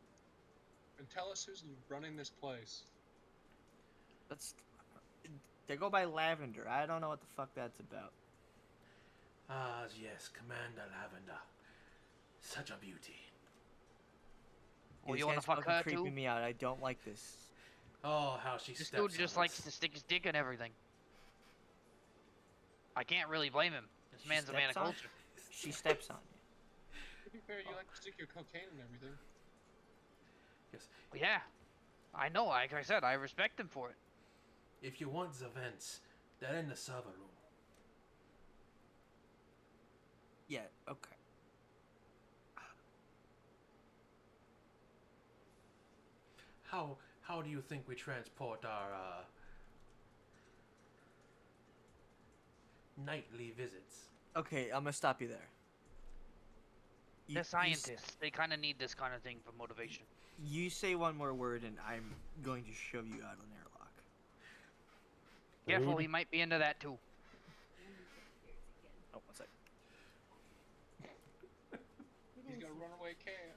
And tell us who's running this place. Let's. They go by Lavender. I don't know what the fuck that's about. Ah, yes, Commander Lavender. Such a beauty. Well, This you want to guy's fuck fucking her creeping too? me out. I don't like this. Oh, how she This steps dude on just us. likes to stick his dick in everything. I can't really blame him. This She man's a man of steps on- culture. She steps on you. To be fair, you like to stick your cocaine and everything. Yes. Yeah, I know. Like I said, I respect him for it. If you want the vents, they're in the server room. Yeah, okay. How do you think we transport our nightly visits? Okay, I'm gonna stop you there. You- They're you s- scientists. They kind of need this kind of thing for motivation. You say one more word and I'm going to shove you out of an airlock. Careful, Rude. he might be into that too. Oh, one sec. He's got a runaway cat.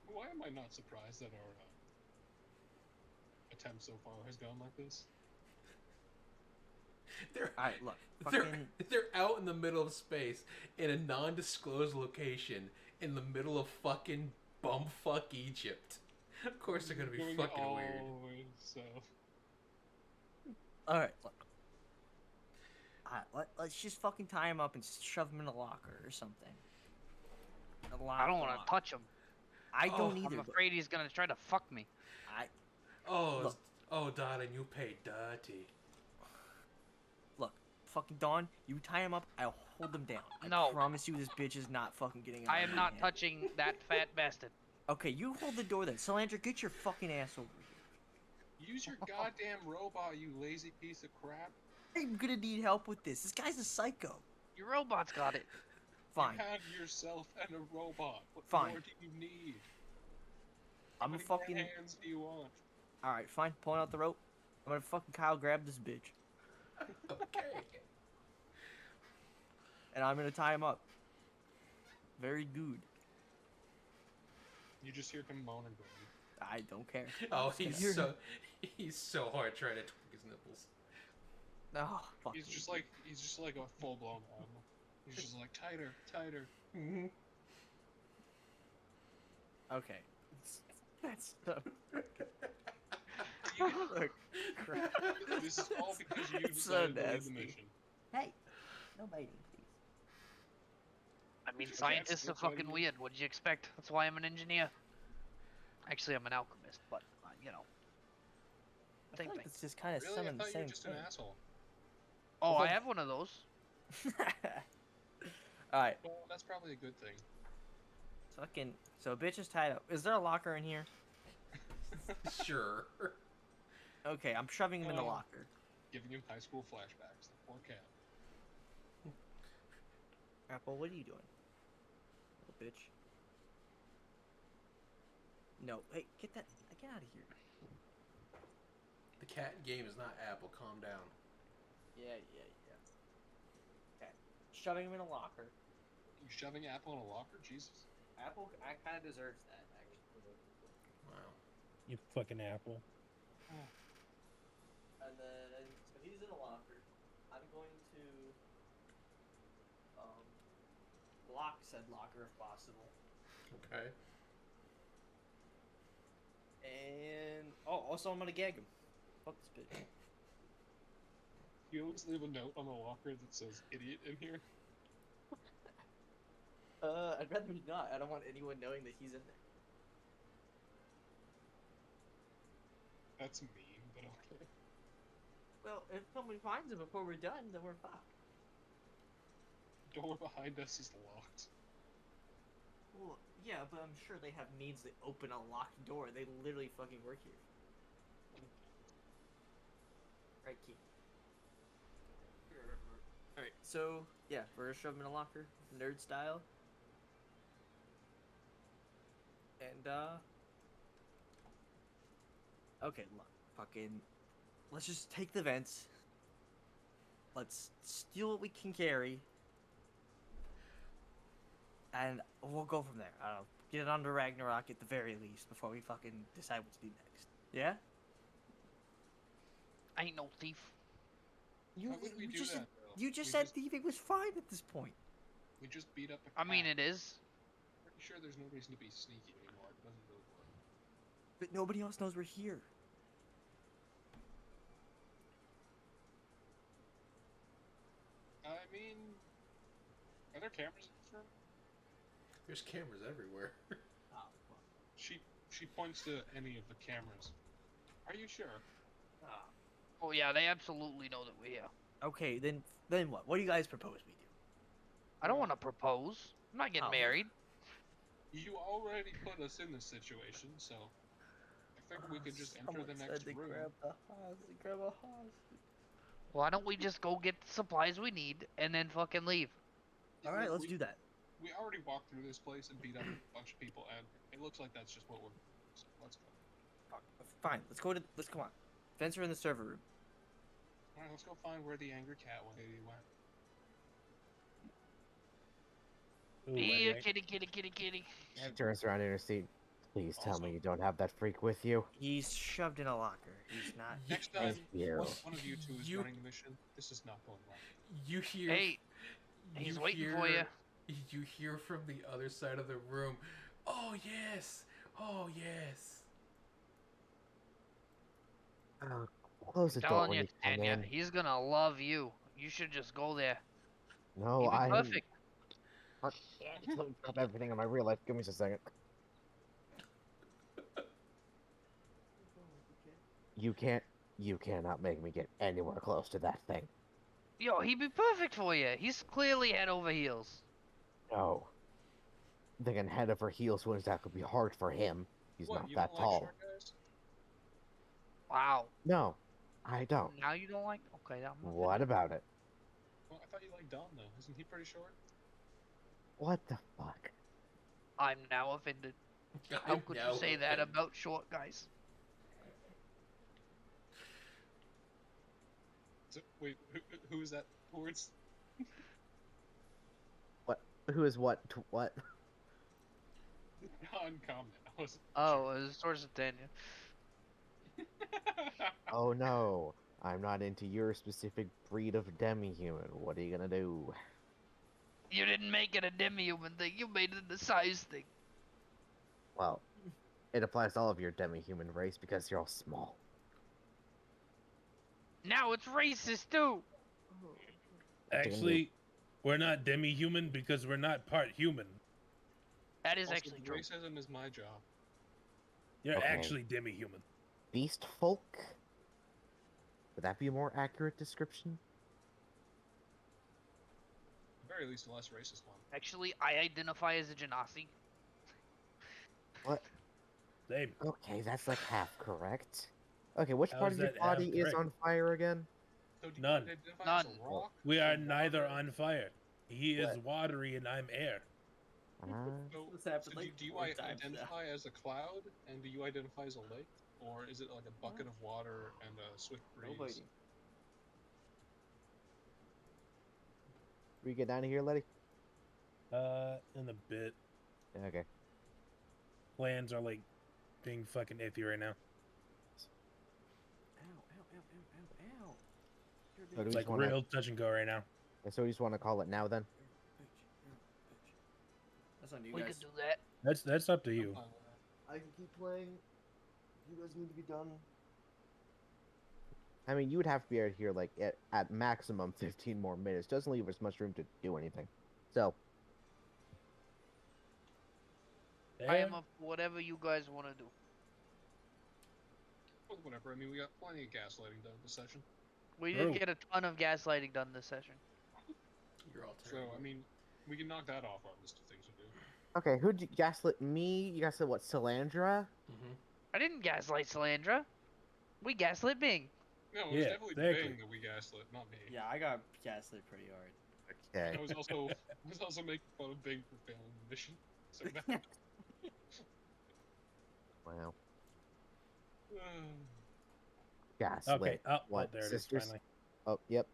Why am I not surprised that our attempt so far has gone like this? They're Alright, look. they're Fucking. they're out in the middle of space in a non-disclosed location in the middle of fucking bumfuck Egypt. Of course they're gonna be Doing it fucking all weird. so. Alright, look. Alright, let's just fucking tie him up and shove him in a locker or something. I don't want to touch him. I don't Oh, either. I'm but afraid he's gonna try to fuck me. Oh, Look. oh, darling, you pay dirty. Look, fucking Dawn, you tie him up, I'll hold him down. I No. promise you this bitch is not fucking getting out I of am my not hand. touching that fat bastard. Okay, you hold the door then. Solandra, get your fucking ass over here. Use your goddamn robot, you lazy piece of crap. I'm gonna need help with this. This guy's a psycho. Your robot's got it. Fine. You have yourself and a robot. What Fine. more do you need? How I'm a many more fucking. hands do you want? Alright, fine. Pulling out the rope. I'm gonna fucking Kyle grab this bitch. Okay. And I'm gonna tie him up. Very good. You just hear him moan and groan. I don't care. Oh, You're- he's so hard trying to tweak his nipples. Oh, fuck. He's you. just like a full blown animal. He's just like tighter, tighter. Mm-hmm. Okay. That's. Look, crap. This is all because you It's so decided to leave the nasty. mission. Hey, no biting, please. I mean, Cats scientists still are fucking biting. weird. What'd you expect? That's why I'm an engineer. Actually, I'm an alchemist, but you know. I Same feel like thing. it's just kind of Really? some I of the thought you were same just thing. an asshole. Oh, Well, I have one of those. Alright, Well, that's probably a good thing. fucking. So, bitch is tied up. Is there a locker in here? Sure. Okay, I'm shoving him in the Oh. locker. Giving him high school flashbacks. The poor cat. Apple, what are you doing? Little bitch. No, hey, get out of here. The cat game is not Apple. Calm down. Yeah. Okay, shoving him in a locker. You shoving Apple in a locker? Jesus. Apple, I kind of deserves that, actually. Wow. You fucking apple. And then, so he's in a locker. I'm going to lock said locker if possible. Okay. And also I'm gonna gag him. Fuck this bitch. You always leave a note on the locker that says "idiot" in here. I'd rather not. I don't want anyone knowing that he's in there. That's mean, but okay. Well, if someone finds him before we're done, then we're fucked. Door behind us is locked. Well, yeah, but I'm sure they have means to open a locked door. They literally fucking work here. Right, key. Alright, so, yeah, we're gonna shove him in a locker, nerd style. And, okay, look, fucking, let's just take the vents. Let's steal what we can carry. And we'll go from there. I don't know, get it under Ragnarok at the very least before we fucking decide what to do next. Yeah? I ain't no thief. You, Why would we you do just that, though? you just We said thieving was fine at this point. We just beat up a I mean, cat. it is. Pretty sure there's no reason to be sneaky anymore. It doesn't really work. But nobody else knows we're here. I mean, are there cameras in this room? There's cameras everywhere. Oh, fuck. She points to any of the cameras. Are you sure? Ah. Oh yeah, they absolutely know that we're here. Okay, then what? What do you guys propose we do? I don't want to propose. I'm not getting Oh. married. You already put us in this situation, so I think we could just enter the next room. Grab a hostage. Why don't we just go get the supplies we need and then fucking leave? All right, Look, let's do that. We already walked through this place and beat up a bunch of people, and it looks like that's just what we're doing. So let's go. Fine, let's come on. Vents are in the server room. All right, let's go find where the angry cat went. Ooh, Here, right. kitty. She turns around in her seat. Please tell Also- me you don't have that freak with you. He's shoved in a locker. He's not. Next time, Thank you. one of you two is You- running the mission. This is not going well. You hear. Hey, he's waiting for ya. You hear from the other side of the room. Oh yes. Oh yes. Close the door Telling when you, you come Tanya, in. he's gonna love you. You should just go there. No, He'd be I perfect. Let me drop everything in my real life. Give me just a second. You cannot make me get anywhere close to that thing. Yo, he'd be perfect for you. He's clearly head over heels. No. Thinking head over heels wouldn't exactly be hard for him. He's What, not you that don't like tall. short guys? Wow. No, I don't. Now you don't like? Okay, I'm not What about it? Well, I thought you liked Don, though. Isn't he pretty short? What the fuck? I'm now offended. How could you say that about short guys? So, wait, who is that towards? Who is what? What? Non-comment. I wasn't Oh, it was towards Tanya. sure. Oh no, I'm not into your specific breed of demi-human. What are you gonna do? You didn't make it a demi-human thing. You made it a size thing. Well, it applies to all of your demi-human race because you're all small. Now it's racist too. Actually, we're not demi-human because we're not part human. That is Also, actually true. racism is my job. You're Okay. actually demi-human. Beast folk? Would that be a more accurate description? At the very least, a less racist one. Actually, I identify as a Genasi. What? Same. Okay, that's like half correct. Okay, which How part is of your that half body is correct? on fire again? So do None. you identify as None. a rock? We are a neither water? on fire. He is What? watery and I'm air. So, This happened so like do you 4 times now. identify as a cloud, and do you identify as a lake, or is it like a bucket of water and a swift breeze? Nobody. We get down to here, Letty? In a bit. Yeah, okay. Plans are like being fucking iffy right now. Ow, ow, ow, ow, ow, ow. You're a So do bitch. we It's just like wanna- real touch and go right now. So you just want to call it now then? You're a bitch. That's on you We guys. could do that. That's up to you. I can keep playing. You guys need to be done. I mean, you would have to be out here like at maximum 15 more minutes. Doesn't leave us much room to do anything. So, I Yeah. am up for whatever you guys want to do. Well, whatever. I mean, we got plenty of gaslighting done this session. We True. did get a ton of gaslighting done this session. You're all So, terrible. I mean, we can knock that off our list of things to do. okay, who'd you gaslit me? You gaslit what? Salandra? Mm-hmm. I didn't gaslight Salandra. We gaslit Bing. No, it was Yeah, definitely exactly. Bing that we gaslit, not me. Yeah, I got gaslit pretty hard. Okay. I was also making fun of Bing for failing the mission. So that, Wow. uh, Gaslit. Okay. Oh, What, there it is sisters? finally. Oh, yep.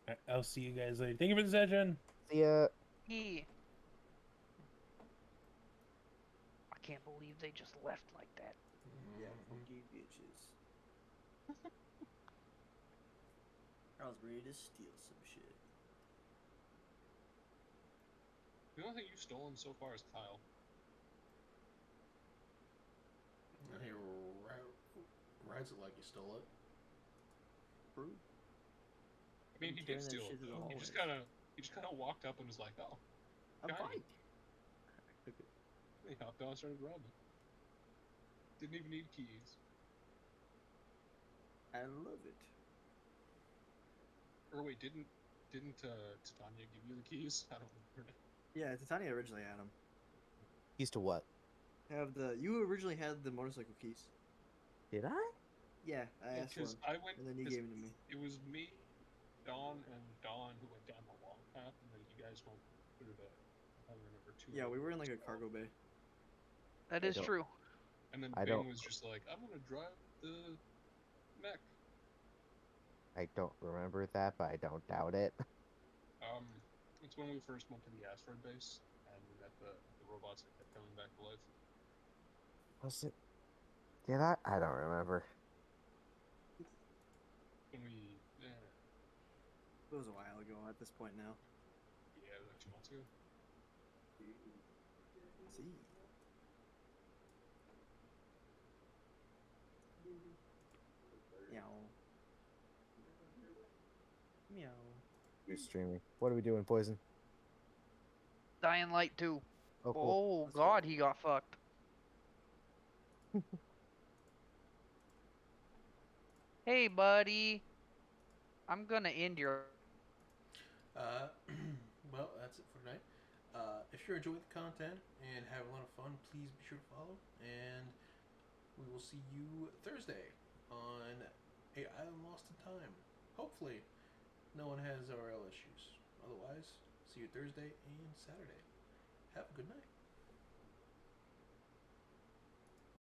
Alright, I'll see you guys later. Thank you for the session. See ya. Yeah. I can't believe they just left like that. Yeah, Mm-hmm. fuck you bitches. I was ready to steal some shit. the only thing you've stolen so far is Kyle. And he rides it like he stole it. Rude. I mean, I'm he did carrying that steal shit it to the though. He just kind of walked up and was like, "Oh." I'm Got fine. it. He hopped on and started robbing. Didn't even need keys. I love it. Or wait, didn't Titania give you the keys? I don't remember. Yeah, Titania originally had them. Keys to what? You originally had the motorcycle keys. Did I? Yeah, I asked for Because them, I went. and then you 'cause gave them to me. It was me, Dawn, and Dawn who went down the long path, and then you guys went through the. I don't remember two. Yeah, we roads were in like a as well. cargo bay. That I is don't- true. And then I Bing don't- was just like, "I'm gonna drive the mech." I don't remember that, but I don't doubt it. It's when we first went to the asteroid base and we met the robots that kept coming back to life. Was it? Did I? I don't remember. When we, It was a while ago at this point now. yeah, like 2 months ago. See. Meow. Meow. You're streaming. What are we doing, Poison? Dying Light 2. Oh, cool. Oh Let's god, go. he got fucked. Hey buddy. I'm gonna end your Well, that's it for tonight. If you're enjoying the content and having a lot of fun, please be sure to follow. And we will see you Thursday on A Island Lost in Time. Hopefully, no one has RL issues. Otherwise, see you Thursday and Saturday. Have a good night.